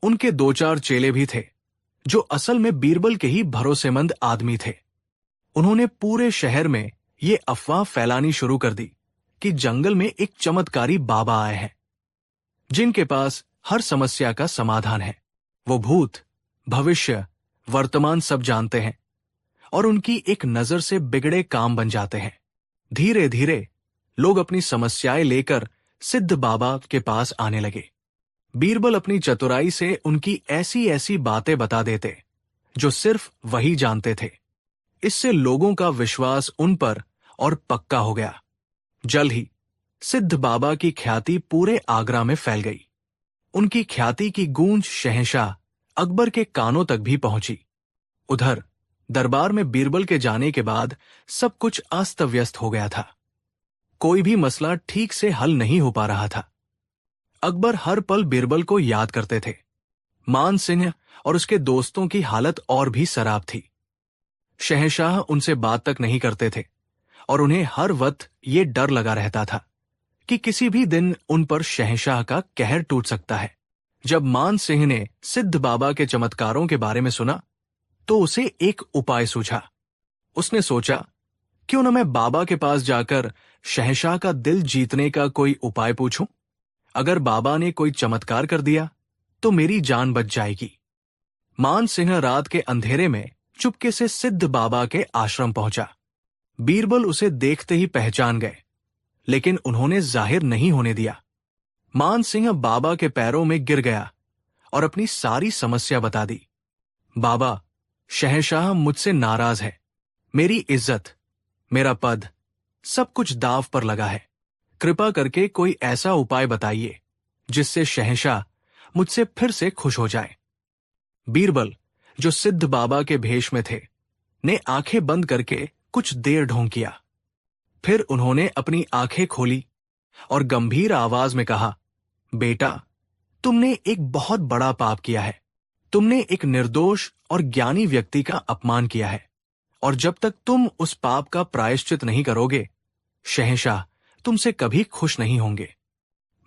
उनके दो चार चेले भी थे, जो असल में बीरबल के ही भरोसेमंद आदमी थे। उन्होंने पूरे शहर में ये अफवाह फैलानी शुरू कर दी कि जंगल में एक चमत्कारी बाबा आए हैं, जिनके पास हर समस्या का समाधान है। वो भूत, भविष्य, वर्तमान सब जानते हैं और उनकी एक नजर से बिगड़े काम बन जाते हैं। धीरे धीरे लोग अपनी समस्याएं लेकर सिद्ध बाबा के पास आने लगे। बीरबल अपनी चतुराई से उनकी ऐसी ऐसी बातें बता देते जो सिर्फ वही जानते थे। इससे लोगों का विश्वास उन पर और पक्का हो गया। जल्द ही सिद्ध बाबा की ख्याति पूरे आगरा में फैल गई। उनकी ख्याति की गूंज शहंशाह अकबर के कानों तक भी पहुंची। उधर दरबार में बीरबल के जाने के बाद सब कुछ अस्त व्यस्त हो गया था। कोई भी मसला ठीक से हल नहीं हो पा रहा था। अकबर हर पल बीरबल को याद करते थे। मान सिंह और उसके दोस्तों की हालत और भी खराब थी। शहंशाह उनसे बात तक नहीं करते थे और उन्हें हर वक्त ये डर लगा रहता था कि किसी भी दिन उन पर शहंशाह का कहर टूट सकता है। जब मान सिंह ने सिद्ध बाबा के चमत्कारों के बारे में सुना तो उसे एक उपाय सूझा। उसने सोचा, क्यों न मैं बाबा के पास जाकर शहंशाह का दिल जीतने का कोई उपाय पूछूं। अगर बाबा ने कोई चमत्कार कर दिया तो मेरी जान बच जाएगी। मान सिंह रात के अंधेरे में चुपके से सिद्ध बाबा के आश्रम पहुंचा। बीरबल उसे देखते ही पहचान गए, लेकिन उन्होंने जाहिर नहीं होने दिया। मान सिंह बाबा के पैरों में गिर गया और अपनी सारी समस्या बता दी। बाबा, शहंशाह मुझसे नाराज है। मेरी इज्जत, मेरा पद, सब कुछ दांव पर लगा है। कृपा करके कोई ऐसा उपाय बताइए जिससे शहंशाह मुझसे फिर से खुश हो जाए। बीरबल, जो सिद्ध बाबा के भेष में थे, ने आंखें बंद करके कुछ देर ढोंग किया। फिर उन्होंने अपनी आंखें खोली और गंभीर आवाज में कहा, बेटा, तुमने एक बहुत बड़ा पाप किया है। तुमने एक निर्दोष और ज्ञानी व्यक्ति का अपमान किया है, और जब तक तुम उस पाप का प्रायश्चित नहीं करोगे, शहंशाह तुमसे कभी खुश नहीं होंगे।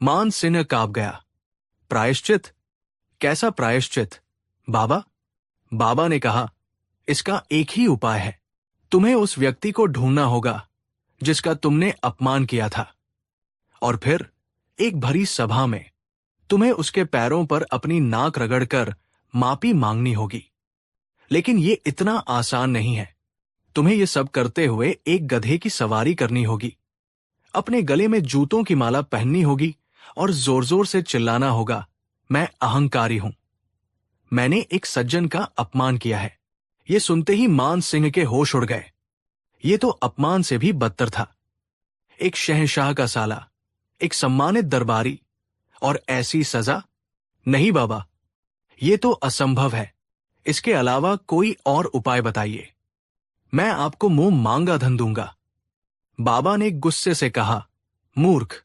मान सिंह कांप गया। प्रायश्चित? कैसा प्रायश्चित बाबा? बाबा ने कहा, इसका एक ही उपाय है। तुम्हें उस व्यक्ति को ढूंढना होगा जिसका तुमने अपमान किया था, और फिर एक भरी सभा में तुम्हें उसके पैरों पर अपनी नाक रगड़कर माफी मांगनी होगी। लेकिन ये इतना आसान नहीं है। तुम्हें ये सब करते हुए एक गधे की सवारी करनी होगी, अपने गले में जूतों की माला पहननी होगी और जोर जोर से चिल्लाना होगा, मैं अहंकारी हूं, मैंने एक सज्जन का अपमान किया है। ये सुनते ही मान सिंह के होश उड़ गए। ये तो अपमान से भी बदतर था। एक शहंशाह का साला, एक सम्मानित दरबारी, और ऐसी सजा? नहीं बाबा, ये तो असंभव है। इसके अलावा कोई और उपाय बताइए। मैं आपको मुंह मांगा धन दूंगा। बाबा ने गुस्से से कहा, मूर्ख,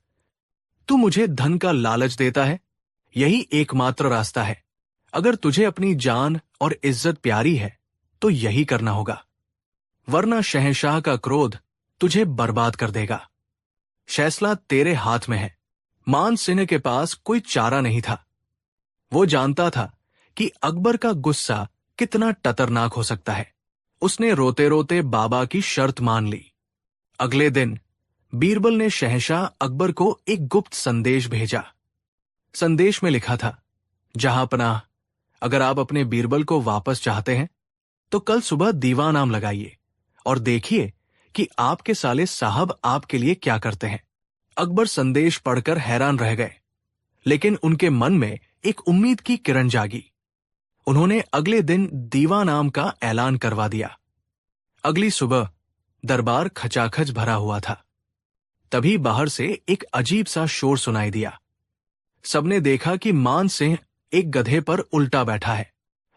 तू मुझे धन का लालच देता है? यही एकमात्र रास्ता है। अगर तुझे अपनी जान और इज्जत प्यारी है तो यही करना होगा, वरना शहंशाह का क्रोध तुझे बर्बाद कर देगा। फैसला तेरे हाथ में है। मान सिंह के पास कोई चारा नहीं था। वो जानता था कि अकबर का गुस्सा कितना खतरनाक हो सकता है। उसने रोते रोते बाबा की शर्त मान ली। अगले दिन बीरबल ने शहंशाह अकबर को एक गुप्त संदेश भेजा। संदेश में लिखा था, जहांपनाह, अगर आप अपने बीरबल को वापस चाहते हैं तो कल सुबह दीवान आम लगाइए और देखिए कि आपके साले साहब आपके लिए क्या करते हैं। अकबर संदेश पढ़कर हैरान रह गए, लेकिन उनके मन में एक उम्मीद की किरण जागी। उन्होंने अगले दिन दीवान आम का ऐलान करवा दिया। अगली सुबह दरबार खचाखच भरा हुआ था। तभी बाहर से एक अजीब सा शोर सुनाई दिया। सबने देखा कि मान सिंह एक गधे पर उल्टा बैठा है।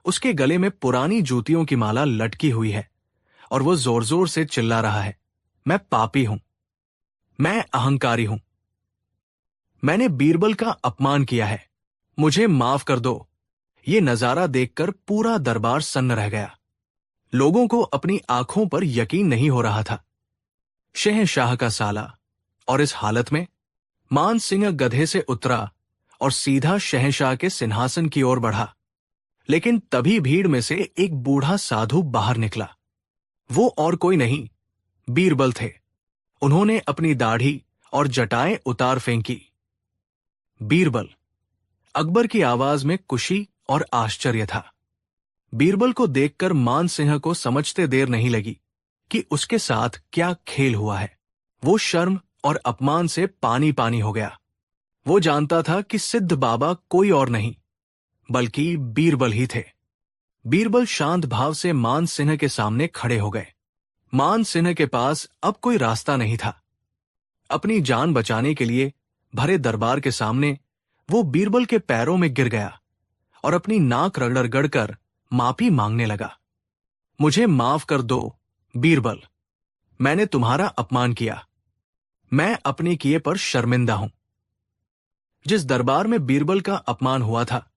उसके गले में पुरानी जूतियों की माला लटकी हुई है और वो जोर जोर से चिल्ला रहा है, मैं पापी हूं, मैं अहंकारी हूं, मैंने बीरबल का अपमान किया है, मुझे माफ कर दो। ये नजारा देखकर पूरा दरबार सन्न रह गया। लोगों को अपनी आंखों पर यकीन नहीं हो रहा था। शहंशाह का साला, और इस हालत में? मान सिंह गधे से उतरा और सीधा शहंशाह के सिंहासन की ओर बढ़ा। लेकिन तभी भीड़ में से एक बूढ़ा साधु बाहर निकला। वो और कोई नहीं, बीरबल थे। उन्होंने अपनी दाढ़ी और जटाएं उतार फेंकी। बीरबल, अकबर की आवाज में खुशी और आश्चर्य था। बीरबल को देखकर मान सिंह को समझते देर नहीं लगी कि उसके साथ क्या खेल हुआ है। वो शर्म और अपमान से पानी पानी हो गया। वो जानता था कि सिद्ध बाबा कोई और नहीं बल्कि बीरबल ही थे। बीरबल शांत भाव से मान सिंह के सामने खड़े हो गए। मान सिंह के पास अब कोई रास्ता नहीं था। अपनी जान बचाने के लिए भरे दरबार के सामने वो बीरबल के पैरों में गिर गया और अपनी नाक रगड़ कर माफी मांगने लगा। मुझे माफ कर दो बीरबल, मैंने तुम्हारा अपमान किया। मैं अपने किए पर शर्मिंदा हूं। जिस दरबार में बीरबल का अपमान हुआ था,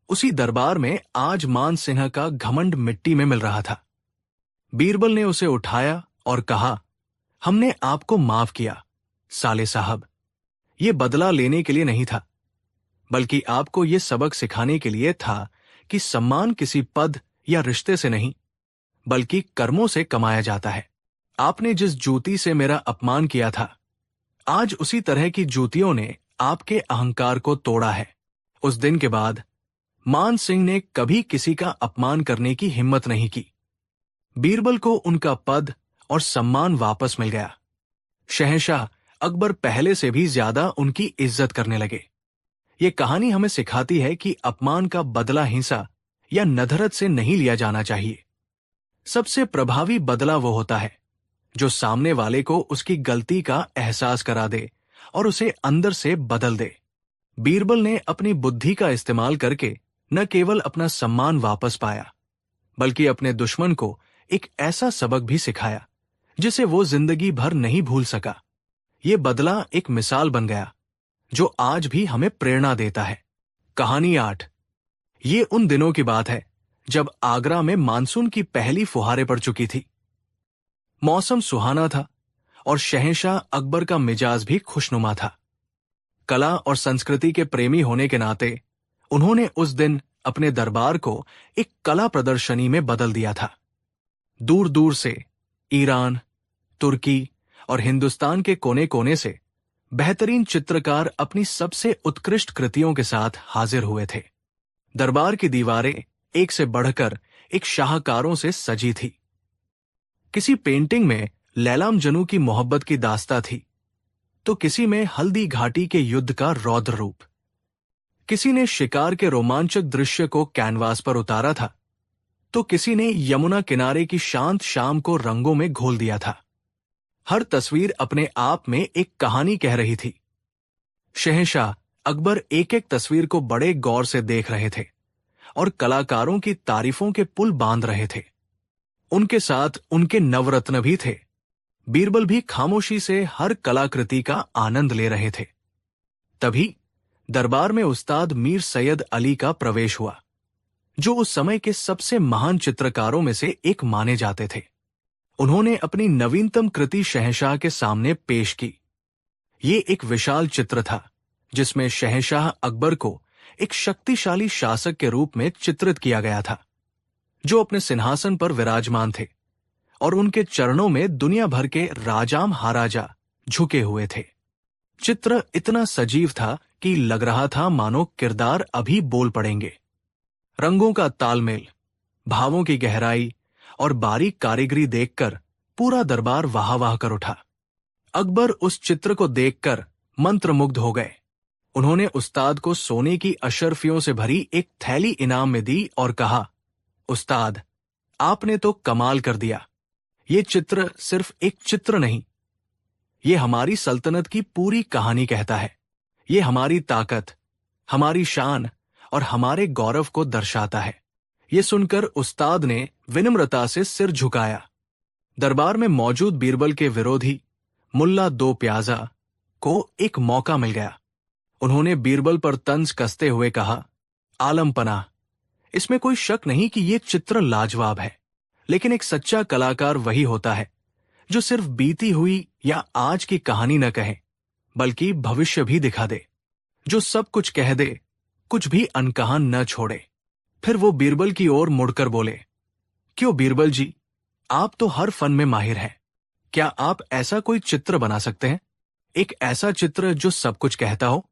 उसी दरबार में आज मान सिंह का घमंड मिट्टी में मिल रहा था। बीरबल ने उसे उठाया और कहा, हमने आपको माफ किया साले साहब। ये बदला लेने के लिए नहीं था, बल्कि आपको ये सबक सिखाने के लिए था कि सम्मान किसी पद या रिश्ते से नहीं, बल्कि कर्मों से कमाया जाता है। आपने जिस जूती से मेरा अपमान किया था, आज उसी तरह की जूतियों ने आपके अहंकार को तोड़ा है। उस दिन के बाद मान सिंह ने कभी किसी का अपमान करने की हिम्मत नहीं की। बीरबल को उनका पद और सम्मान वापस मिल गया। शहंशाह अकबर पहले से भी ज्यादा उनकी इज्जत करने लगे। ये कहानी हमें सिखाती है कि अपमान का बदला हिंसा या नधरत से नहीं लिया जाना चाहिए। सबसे प्रभावी बदला वो होता है जो सामने वाले को उसकी गलती का एहसास करा दे और उसे अंदर से बदल दे। बीरबल ने अपनी बुद्धि का इस्तेमाल करके न केवल अपना सम्मान वापस पाया, बल्कि अपने दुश्मन को एक ऐसा सबक भी सिखाया जिसे वो जिंदगी भर नहीं भूल सका। ये बदला एक मिसाल बन गया जो आज भी हमें प्रेरणा देता है। कहानी 8। ये उन दिनों की बात है जब आगरा में मानसून की पहली फुहारें पड़ चुकी थी। मौसम सुहाना था और शहंशाह अकबर का मिजाज भी खुशनुमा था। कला और संस्कृति के प्रेमी होने के नाते उन्होंने उस दिन अपने दरबार को एक कला प्रदर्शनी में बदल दिया था। दूर दूर से ईरान, तुर्की और हिंदुस्तान के कोने कोने से बेहतरीन चित्रकार अपनी सबसे उत्कृष्ट कृतियों के साथ हाजिर हुए थे। दरबार की दीवारें एक से बढ़कर एक शाहकारों से सजी थी। किसी पेंटिंग में लैला मजनू की मोहब्बत की दास्तां थी, तो किसी में हल्दी घाटी के युद्ध का रौद्र रूप। किसी ने शिकार के रोमांचक दृश्य को कैनवास पर उतारा था, तो किसी ने यमुना किनारे की शांत शाम को रंगों में घोल दिया था। हर तस्वीर अपने आप में एक कहानी कह रही थी। शहंशाह अकबर एक एक तस्वीर को बड़े गौर से देख रहे थे और कलाकारों की तारीफों के पुल बांध रहे थे। उनके साथ उनके नवरत्न भी थे। बीरबल भी खामोशी से हर कलाकृति का आनंद ले रहे थे। तभी दरबार में उस्ताद मीर सैयद अली का प्रवेश हुआ, जो उस समय के सबसे महान चित्रकारों में से एक माने जाते थे। उन्होंने अपनी नवीनतम कृति शहंशाह के सामने पेश की। ये एक विशाल चित्र था, जिसमें शहंशाह अकबर को एक शक्तिशाली शासक के रूप में चित्रित किया गया था, जो अपने सिंहासन पर विराजमान थे और उनके चरणों में दुनिया भर के राजा महाराजा झुके हुए थे। चित्र इतना सजीव था कि लग रहा था मानो किरदार अभी बोल पड़ेंगे। रंगों का तालमेल, भावों की गहराई और बारीक कारीगरी देखकर पूरा दरबार वाह वाह कर उठा। अकबर उस चित्र को देखकर मंत्रमुग्ध हो गए। उन्होंने उस्ताद को सोने की अशर्फियों से भरी एक थैली इनाम में दी और कहा, उस्ताद, आपने तो कमाल कर दिया। ये चित्र सिर्फ एक चित्र नहीं, ये हमारी सल्तनत की पूरी कहानी कहता है। ये हमारी ताकत, हमारी शान और हमारे गौरव को दर्शाता है। ये सुनकर उस्ताद ने विनम्रता से सिर झुकाया। दरबार में मौजूद बीरबल के विरोधी मुल्ला दो प्याजा को एक मौका मिल गया। उन्होंने बीरबल पर तंज कसते हुए कहा, आलम पनाह, इसमें कोई शक नहीं कि ये चित्र लाजवाब है, लेकिन एक सच्चा कलाकार वही होता है जो सिर्फ बीती हुई या आज की कहानी न कहे, बल्कि भविष्य भी दिखा दे, जो सब कुछ कह दे, कुछ भी अनकहा न छोड़े। फिर वो बीरबल की ओर मुड़कर बोले, क्यों बीरबल जी, आप तो हर फन में माहिर हैं। क्या आप ऐसा कोई चित्र बना सकते हैं, एक ऐसा चित्र जो सब कुछ कहता हो?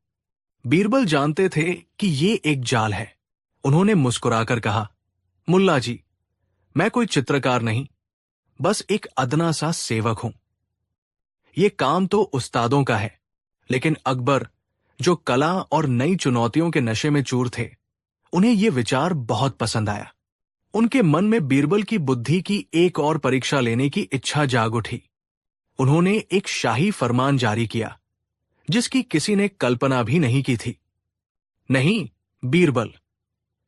बीरबल जानते थे कि ये एक जाल है। उन्होंने मुस्कुराकर कहा, मुल्ला जी, मैं कोई चित्रकार नहीं, बस एक अदना सा सेवक हूं। ये काम तो उस्तादों का है, लेकिन अकबर, जो कला और नई चुनौतियों के नशे में चूर थे, उन्हें ये विचार बहुत पसंद आया। उनके मन में बीरबल की बुद्धि की एक और परीक्षा लेने की इच्छा जाग उठी। उन्होंने एक शाही फरमान जारी किया, जिसकी किसी ने कल्पना भी नहीं की थी। नहीं बीरबल,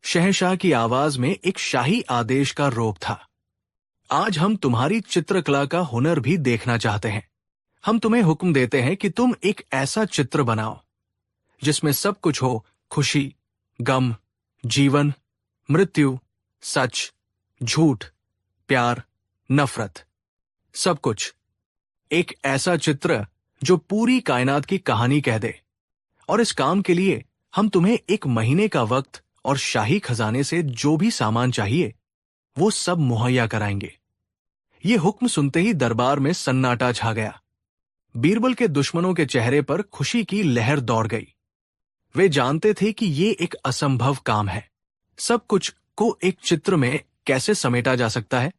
शहंशाह की आवाज में एक शाही आदेश का रोप था। आज हम तुम्हारी चित्रकला का हुनर भी देखना चाहते हैं। हम तुम्हें हुक्म देते हैं कि तुम एक ऐसा चित्र बनाओ जिसमें सब कुछ हो, खुशी, गम, जीवन, मृत्यु, सच, झूठ, प्यार, नफरत, सब कुछ। एक ऐसा चित्र जो पूरी कायनात की कहानी कह दे। और इस काम के लिए हम तुम्हें 1 महीने का वक्त और शाही खजाने से जो भी सामान चाहिए, वो सब मुहैया कराएंगे। ये हुक्म सुनते ही दरबार में सन्नाटा छा गया। बीरबल के दुश्मनों के चेहरे पर खुशी की लहर दौड़ गई। वे जानते थे कि ये एक असंभव काम है। सब कुछ को एक चित्र में कैसे समेटा जा सकता है,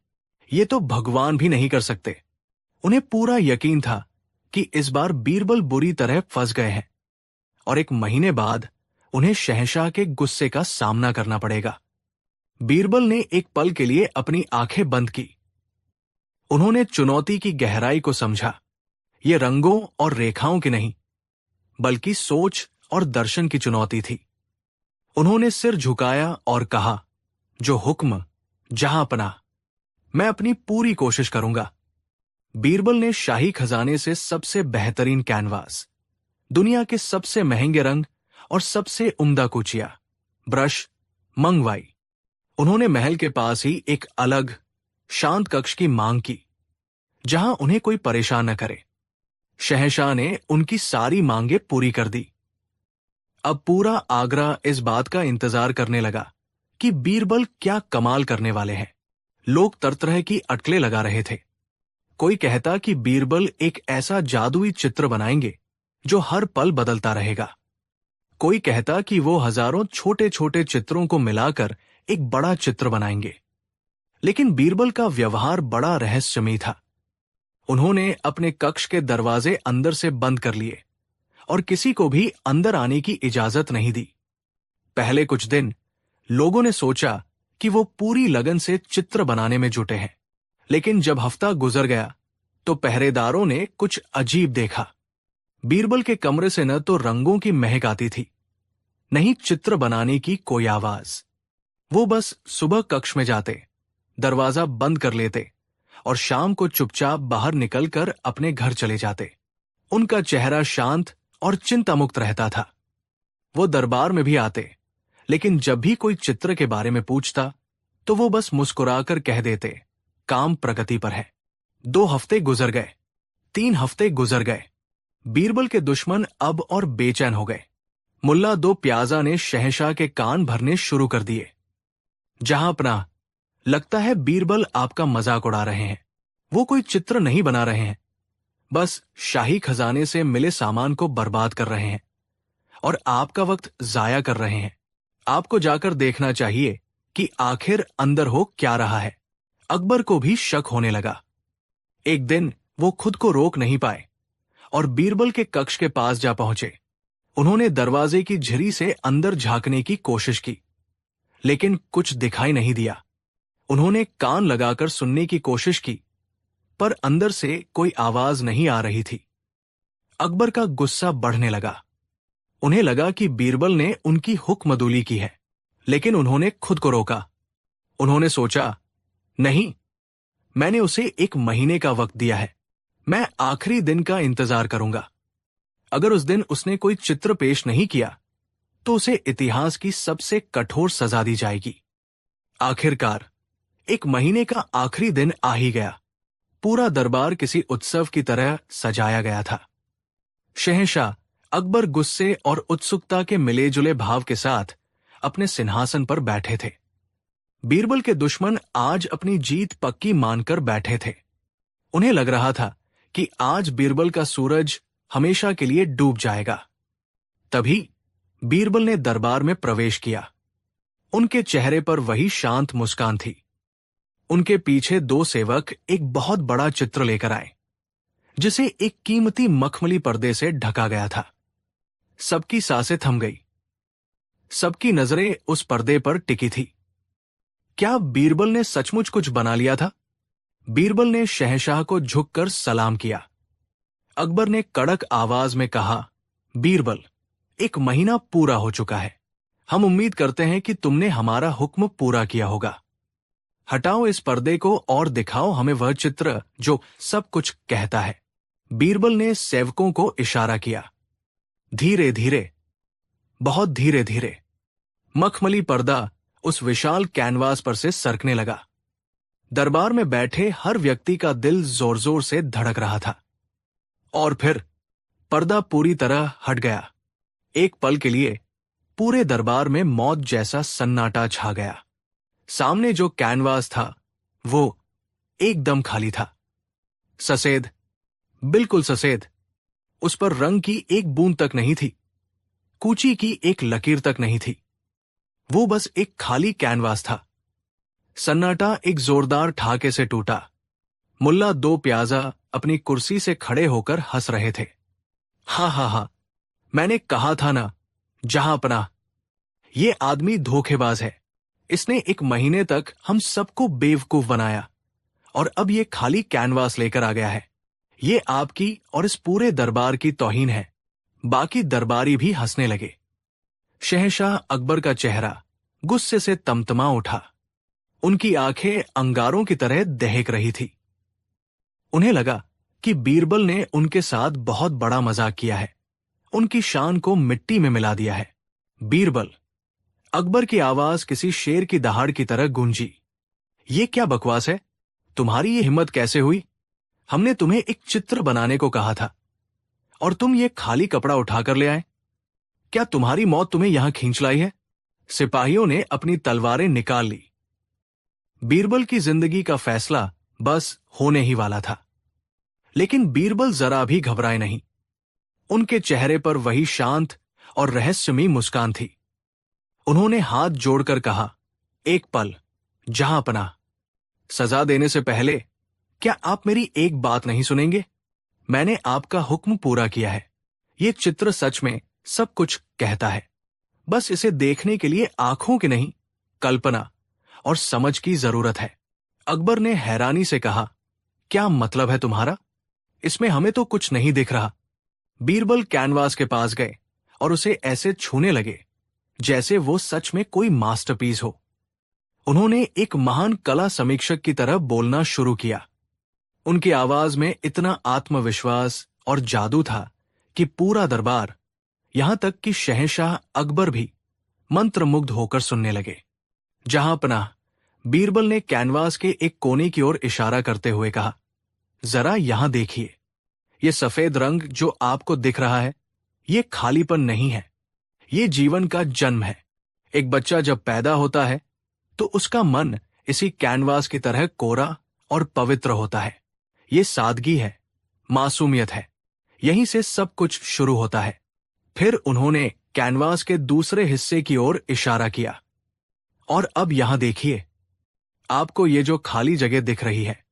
ये तो भगवान भी नहीं कर सकते। उन्हें पूरा यकीन था कि इस बार बीरबल बुरी तरह फंस गए हैं और 1 महीने बाद उन्हें शहंशाह के गुस्से का सामना करना पड़ेगा। बीरबल ने एक पल के लिए अपनी आंखें बंद की। उन्होंने चुनौती की गहराई को समझा। ये रंगों और रेखाओं की नहीं, बल्कि सोच और दर्शन की चुनौती थी। उन्होंने सिर झुकाया और कहा, जो हुक्म, जहां पनाह, मैं अपनी पूरी कोशिश करूंगा। बीरबल ने शाही खजाने से सबसे बेहतरीन कैनवास, दुनिया के सबसे महंगे रंग और सबसे उम्दा कुचिया, ब्रश मंगवाई। उन्होंने महल के पास ही एक अलग, शांत कक्ष की मांग की, जहां उन्हें कोई परेशान न करे। शहंशाह ने उनकी सारी मांगें पूरी कर दी। अब पूरा आगरा इस बात का इंतजार करने लगा कि बीरबल क्या कमाल करने वाले हैं। लोग तरह की अटकलें लगा रहे थे। कोई कहता कि बीरबल एक ऐसा जादुई चित्र बनाएंगे जो हर पल बदलता रहेगा। कोई कहता कि वो हजारों छोटे छोटे चित्रों को मिलाकर एक बड़ा चित्र बनाएंगे। लेकिन बीरबल का व्यवहार बड़ा रहस्यमयी था। उन्होंने अपने कक्ष के दरवाजे अंदर से बंद कर लिए और किसी को भी अंदर आने की इजाजत नहीं दी। पहले कुछ दिन लोगों ने सोचा कि वो पूरी लगन से चित्र बनाने में जुटे हैं, लेकिन जब हफ्ता गुजर गया तो पहरेदारों ने कुछ अजीब देखा। बीरबल के कमरे से न तो रंगों की महक आती थी, नहीं चित्र बनाने की कोई आवाज। वो बस सुबह कक्ष में जाते, दरवाजा बंद कर लेते और शाम को चुपचाप बाहर निकलकर अपने घर चले जाते। उनका चेहरा शांत और चिंतामुक्त रहता था। वो दरबार में भी आते, लेकिन जब भी कोई चित्र के बारे में पूछता तो वो बस मुस्कुराकर कह देते, काम प्रगति पर है। 2 हफ्ते गुजर गए, 3 हफ्ते गुजर गए। बीरबल के दुश्मन अब और बेचैन हो गए। मुल्ला 2 प्याजा ने शहंशाह के कान भरने शुरू कर दिए। जहां अपना, लगता है बीरबल आपका मजाक उड़ा रहे हैं। वो कोई चित्र नहीं बना रहे हैं, बस शाही खजाने से मिले सामान को बर्बाद कर रहे हैं और आपका वक्त जाया कर रहे हैं। आपको जाकर देखना चाहिए कि आखिर अंदर हो क्या रहा है। अकबर को भी शक होने लगा। एक दिन वो खुद को रोक नहीं पाए और बीरबल के कक्ष के पास जा पहुंचे। उन्होंने दरवाजे की झिरी से अंदर झांकने की कोशिश की, लेकिन कुछ दिखाई नहीं दिया। उन्होंने कान लगाकर सुनने की कोशिश की, पर अंदर से कोई आवाज नहीं आ रही थी। अकबर का गुस्सा बढ़ने लगा। उन्हें लगा कि बीरबल ने उनकी हुक्मदुली की है, लेकिन उन्होंने खुद को रोका। उन्होंने सोचा, नहीं, मैंने उसे 1 महीने का वक्त दिया है। मैं आखिरी दिन का इंतजार करूंगा। अगर उस दिन उसने कोई चित्र पेश नहीं किया तो उसे इतिहास की सबसे कठोर सजा दी जाएगी। आखिरकार 1 महीने का आखिरी दिन आ ही गया। पूरा दरबार किसी उत्सव की तरह सजाया गया था। शहंशाह अकबर गुस्से और उत्सुकता के मिले जुले भाव के साथ अपने सिंहासन पर बैठे थे। बीरबल के दुश्मन आज अपनी जीत पक्की मानकर बैठे थे। उन्हें लग रहा था कि आज बीरबल का सूरज हमेशा के लिए डूब जाएगा। तभी बीरबल ने दरबार में प्रवेश किया। उनके चेहरे पर वही शांत मुस्कान थी। उनके पीछे 2 सेवक एक बहुत बड़ा चित्र लेकर आए, जिसे एक कीमती मखमली पर्दे से ढका गया था। सबकी सांसें थम गई। सबकी नजरें उस पर्दे पर टिकी थी। क्या बीरबल ने सचमुच कुछ बना लिया था? बीरबल ने शहंशाह को झुककर सलाम किया। अकबर ने कड़क आवाज में कहा, बीरबल, 1 महीना पूरा हो चुका है। हम उम्मीद करते हैं कि तुमने हमारा हुक्म पूरा किया होगा। हटाओ इस पर्दे को और दिखाओ हमें वह चित्र जो सब कुछ कहता है। बीरबल ने सेवकों को इशारा किया। धीरे धीरे, बहुत धीरे धीरे मखमली पर्दा उस विशाल कैनवास पर से सरकने लगा। दरबार में बैठे हर व्यक्ति का दिल जोर जोर से धड़क रहा था। और फिर पर्दा पूरी तरह हट गया। एक पल के लिए पूरे दरबार में मौत जैसा सन्नाटा छा गया। सामने जो कैनवास था वो एकदम खाली था। सफेद, बिल्कुल सफेद। उस पर रंग की एक बूंद तक नहीं थी, कूची की एक लकीर तक नहीं थी। वो बस एक खाली कैनवास था। सन्नाटा एक जोरदार ठाके से टूटा। मुल्ला 2 प्याजा अपनी कुर्सी से खड़े होकर हंस रहे थे। हा हा हा, मैंने कहा था ना, जहां अपना, ये आदमी धोखेबाज है। इसने 1 महीने तक हम सबको बेवकूफ बनाया और अब ये खाली कैनवास लेकर आ गया है। ये आपकी और इस पूरे दरबार की तौहीन है। बाकी दरबारी भी हंसने लगे। शहंशाह अकबर का चेहरा गुस्से से तमतमा उठा। उनकी आंखें अंगारों की तरह दहक रही थी। उन्हें लगा कि बीरबल ने उनके साथ बहुत बड़ा मजाक किया है, उनकी शान को मिट्टी में मिला दिया है। बीरबल, अकबर की आवाज किसी शेर की दहाड़ की तरह गूंजी। ये क्या बकवास है? तुम्हारी ये हिम्मत कैसे हुई? हमने तुम्हें एक चित्र बनाने को कहा था और तुम ये खाली कपड़ा उठाकर ले आए। क्या तुम्हारी मौत तुम्हें यहां खींच लाई है? सिपाहियों ने अपनी तलवारें निकाल ली। बीरबल की जिंदगी का फैसला बस होने ही वाला था। लेकिन बीरबल जरा भी घबराए नहीं। उनके चेहरे पर वही शांत और रहस्यमयी मुस्कान थी। उन्होंने हाथ जोड़कर कहा, एक पल, जहां अपना, सजा देने से पहले क्या आप मेरी एक बात नहीं सुनेंगे? मैंने आपका हुक्म पूरा किया है। ये चित्र सच में सब कुछ कहता है। बस इसे देखने के लिए आंखों की नहीं, कल्पना और समझ की जरूरत है। अकबर ने हैरानी से कहा, क्या मतलब है तुम्हारा? इसमें हमें तो कुछ नहीं दिख रहा। बीरबल कैनवास के पास गए और उसे ऐसे छूने लगे जैसे वो सच में कोई मास्टरपीस हो। उन्होंने एक महान कला समीक्षक की तरह बोलना शुरू किया। उनकी आवाज में इतना आत्मविश्वास और जादू था कि पूरा दरबार, यहां तक कि शहंशाह अकबर भी मंत्रमुग्ध होकर सुनने लगे। जहां पनाह, बीरबल ने कैनवास के एक कोने की ओर इशारा करते हुए कहा, जरा यहां देखिए। ये सफेद रंग जो आपको दिख रहा है, ये खालीपन नहीं है, ये जीवन का जन्म है। एक बच्चा जब पैदा होता है तो उसका मन इसी कैनवास की तरह कोरा और पवित्र होता है। ये सादगी है, मासूमियत है। यहीं से सब कुछ शुरू होता है। फिर उन्होंने कैनवास के दूसरे हिस्से की ओर इशारा किया। और अब यहां देखिए, आपको ये जो खाली जगह दिख रही है,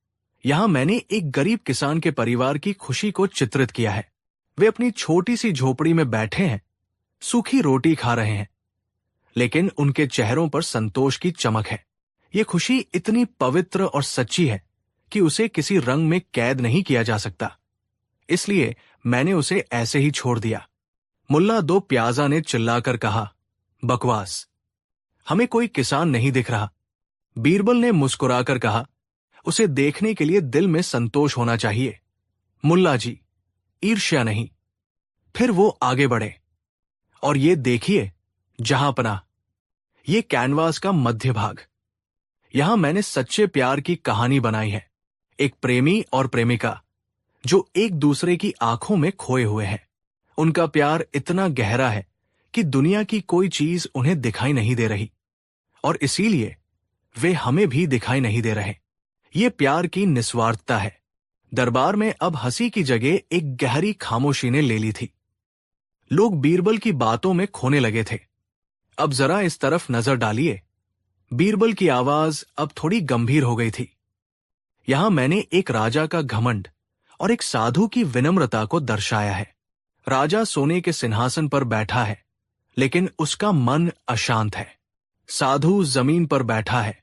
यहां मैंने एक गरीब किसान के परिवार की खुशी को चित्रित किया है। वे अपनी छोटी सी झोपड़ी में बैठे हैं, सूखी रोटी खा रहे हैं, लेकिन उनके चेहरों पर संतोष की चमक है। ये खुशी इतनी पवित्र और सच्ची है कि उसे किसी रंग में कैद नहीं किया जा सकता। इसलिए मैंने उसे ऐसे ही छोड़ दिया। मुल्ला दो प्याजा ने चिल्लाकर कहा, बकवास, हमें कोई किसान नहीं दिख रहा। बीरबल ने मुस्कुराकर कहा, उसे देखने के लिए दिल में संतोष होना चाहिए मुल्ला जी, ईर्ष्या नहीं। फिर वो आगे बढ़े। और ये देखिए जहांपनाह, ये कैनवास का मध्य भाग। यहां मैंने सच्चे प्यार की कहानी बनाई है। एक प्रेमी और प्रेमिका जो एक दूसरे की आंखों में खोए हुए हैं। उनका प्यार इतना गहरा है कि दुनिया की कोई चीज उन्हें दिखाई नहीं दे रही, और इसीलिए वे हमें भी दिखाई नहीं दे रहे। ये प्यार की निस्वार्थता है। दरबार में अब हंसी की जगह एक गहरी खामोशी ने ले ली थी। लोग बीरबल की बातों में खोने लगे थे। अब जरा इस तरफ नजर डालिए। बीरबल की आवाज अब थोड़ी गंभीर हो गई थी। यहां मैंने एक राजा का घमंड और एक साधु की विनम्रता को दर्शाया है। राजा सोने के सिंहासन पर बैठा है, लेकिन उसका मन अशांत है। साधु जमीन पर बैठा है,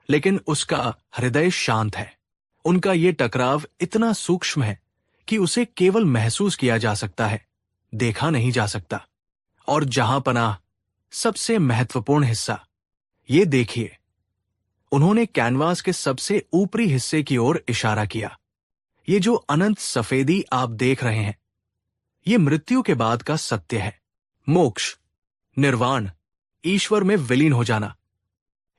लेकिन उसका हृदय शांत है। उनका ये टकराव इतना सूक्ष्म है कि उसे केवल महसूस किया जा सकता है, देखा नहीं जा सकता। और जहांपनाह, सबसे महत्वपूर्ण हिस्सा, ये देखिए। उन्होंने कैनवास के सबसे ऊपरी हिस्से की ओर इशारा किया। ये जो अनंत सफेदी आप देख रहे हैं, ये मृत्यु के बाद का सत्य है। मोक्ष, निर्वाण, ईश्वर में विलीन हो जाना।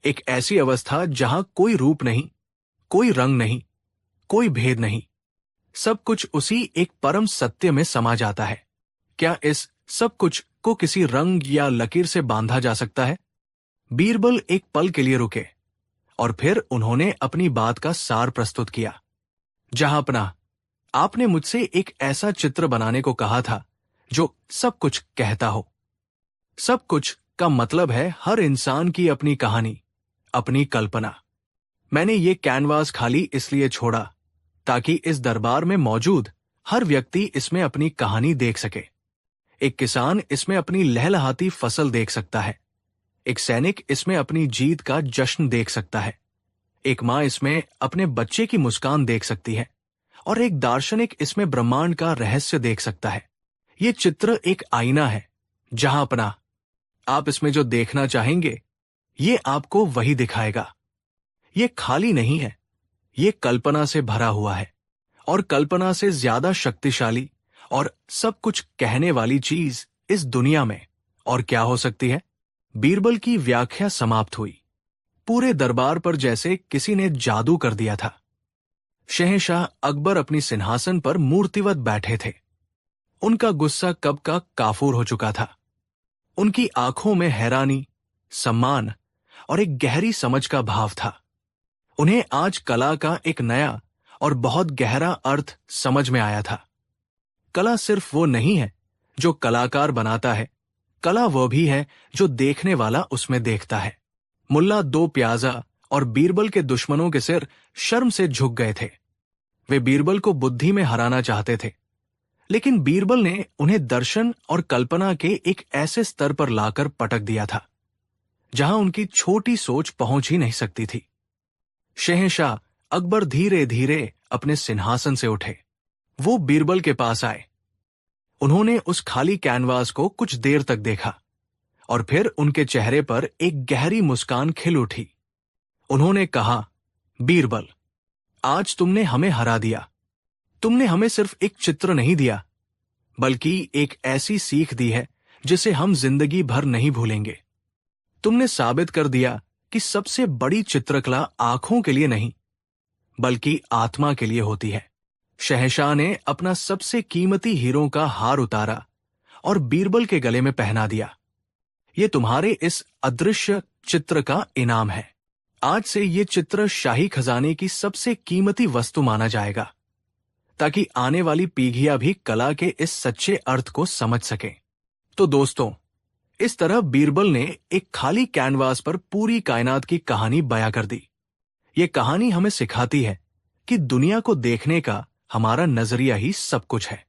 एक ऐसी अवस्था जहां कोई रूप नहीं, कोई रंग नहीं, कोई भेद नहीं। सब कुछ उसी एक परम सत्य में समा जाता है। क्या इस सब कुछ को किसी रंग या लकीर से बांधा जा सकता है? बीरबल एक पल के लिए रुके और फिर उन्होंने अपनी बात का सार प्रस्तुत किया। जहांपनाह, आपने मुझसे एक ऐसा चित्र बनाने को कहा था जो सब कुछ कहता हो। सब कुछ का मतलब है हर इंसान की अपनी कहानी, अपनी कल्पना। मैंने ये कैनवास खाली इसलिए छोड़ा ताकि इस दरबार में मौजूद हर व्यक्ति इसमें अपनी कहानी देख सके। एक किसान इसमें अपनी लहलहाती फसल देख सकता है। एक सैनिक इसमें अपनी जीत का जश्न देख सकता है। एक माँ इसमें अपने बच्चे की मुस्कान देख सकती है, और एक दार्शनिक इसमें ब्रह्मांड का रहस्य देख सकता है। ये चित्र एक आईना है। जहांपनाह, आप इसमें जो देखना चाहेंगे, ये आपको वही दिखाएगा। ये खाली नहीं है, ये कल्पना से भरा हुआ है। और कल्पना से ज्यादा शक्तिशाली और सब कुछ कहने वाली चीज इस दुनिया में और क्या हो सकती है? बीरबल की व्याख्या समाप्त हुई। पूरे दरबार पर जैसे किसी ने जादू कर दिया था। शहंशाह अकबर अपनी सिंहासन पर मूर्तिवत बैठे थे। उनका गुस्सा कब का काफूर हो चुका था। उनकी आंखों में हैरानी, सम्मान और एक गहरी समझ का भाव था। उन्हें आज कला का एक नया और बहुत गहरा अर्थ समझ में आया था। कला सिर्फ वो नहीं है जो कलाकार बनाता है, कला वो भी है जो देखने वाला उसमें देखता है। मुल्ला दो प्याजा और बीरबल के दुश्मनों के सिर शर्म से झुक गए थे। वे बीरबल को बुद्धि में हराना चाहते थे, लेकिन बीरबल ने उन्हें दर्शन और कल्पना के एक ऐसे स्तर पर लाकर पटक दिया था जहां उनकी छोटी सोच पहुंच ही नहीं सकती थी। शहंशाह अकबर धीरे धीरे अपने सिंहासन से उठे। वो बीरबल के पास आए। उन्होंने उस खाली कैनवास को कुछ देर तक देखा और फिर उनके चेहरे पर एक गहरी मुस्कान खिल उठी। उन्होंने कहा, बीरबल, आज तुमने हमें हरा दिया। तुमने हमें सिर्फ एक चित्र नहीं दिया, बल्कि एक ऐसी सीख दी है जिसे हम जिंदगी भर नहीं भूलेंगे। तुमने साबित कर दिया कि सबसे बड़ी चित्रकला आंखों के लिए नहीं, बल्कि आत्मा के लिए होती है। शहंशाह ने अपना सबसे कीमती हीरों का हार उतारा और बीरबल के गले में पहना दिया। ये तुम्हारे इस अदृश्य चित्र का इनाम है। आज से ये चित्र शाही खजाने की सबसे कीमती वस्तु माना जाएगा, ताकि आने वाली पीढ़ियां भी कला के इस सच्चे अर्थ को समझ सकें। तो दोस्तों, इस तरह बीरबल ने एक खाली कैनवास पर पूरी कायनात की कहानी बयां कर दी। ये कहानी हमें सिखाती है कि दुनिया को देखने का हमारा नजरिया ही सब कुछ है।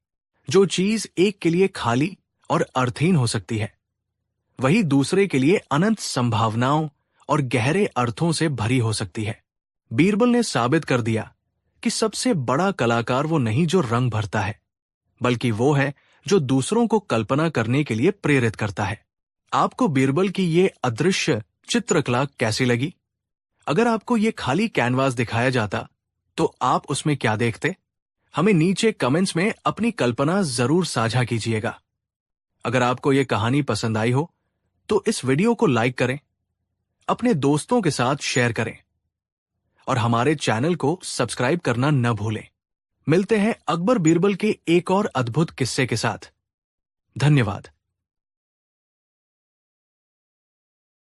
जो चीज एक के लिए खाली और अर्थहीन हो सकती है, वही दूसरे के लिए अनंत संभावनाओं और गहरे अर्थों से भरी हो सकती है। बीरबल ने साबित कर दिया कि सबसे बड़ा कलाकार वो नहीं जो रंग भरता है, बल्कि वो है जो दूसरों को कल्पना करने के लिए प्रेरित करता है। आपको बीरबल की ये अदृश्य चित्रकला कैसी लगी? अगर आपको ये खाली कैनवास दिखाया जाता तो आप उसमें क्या देखते? हमें नीचे कमेंट्स में अपनी कल्पना जरूर साझा कीजिएगा। अगर आपको ये कहानी पसंद आई हो तो इस वीडियो को लाइक करें, अपने दोस्तों के साथ शेयर करें और हमारे चैनल को सब्सक्राइब करना न भूलें। मिलते हैं अकबर बीरबल के एक और अद्भुत किस्से के साथ। धन्यवाद।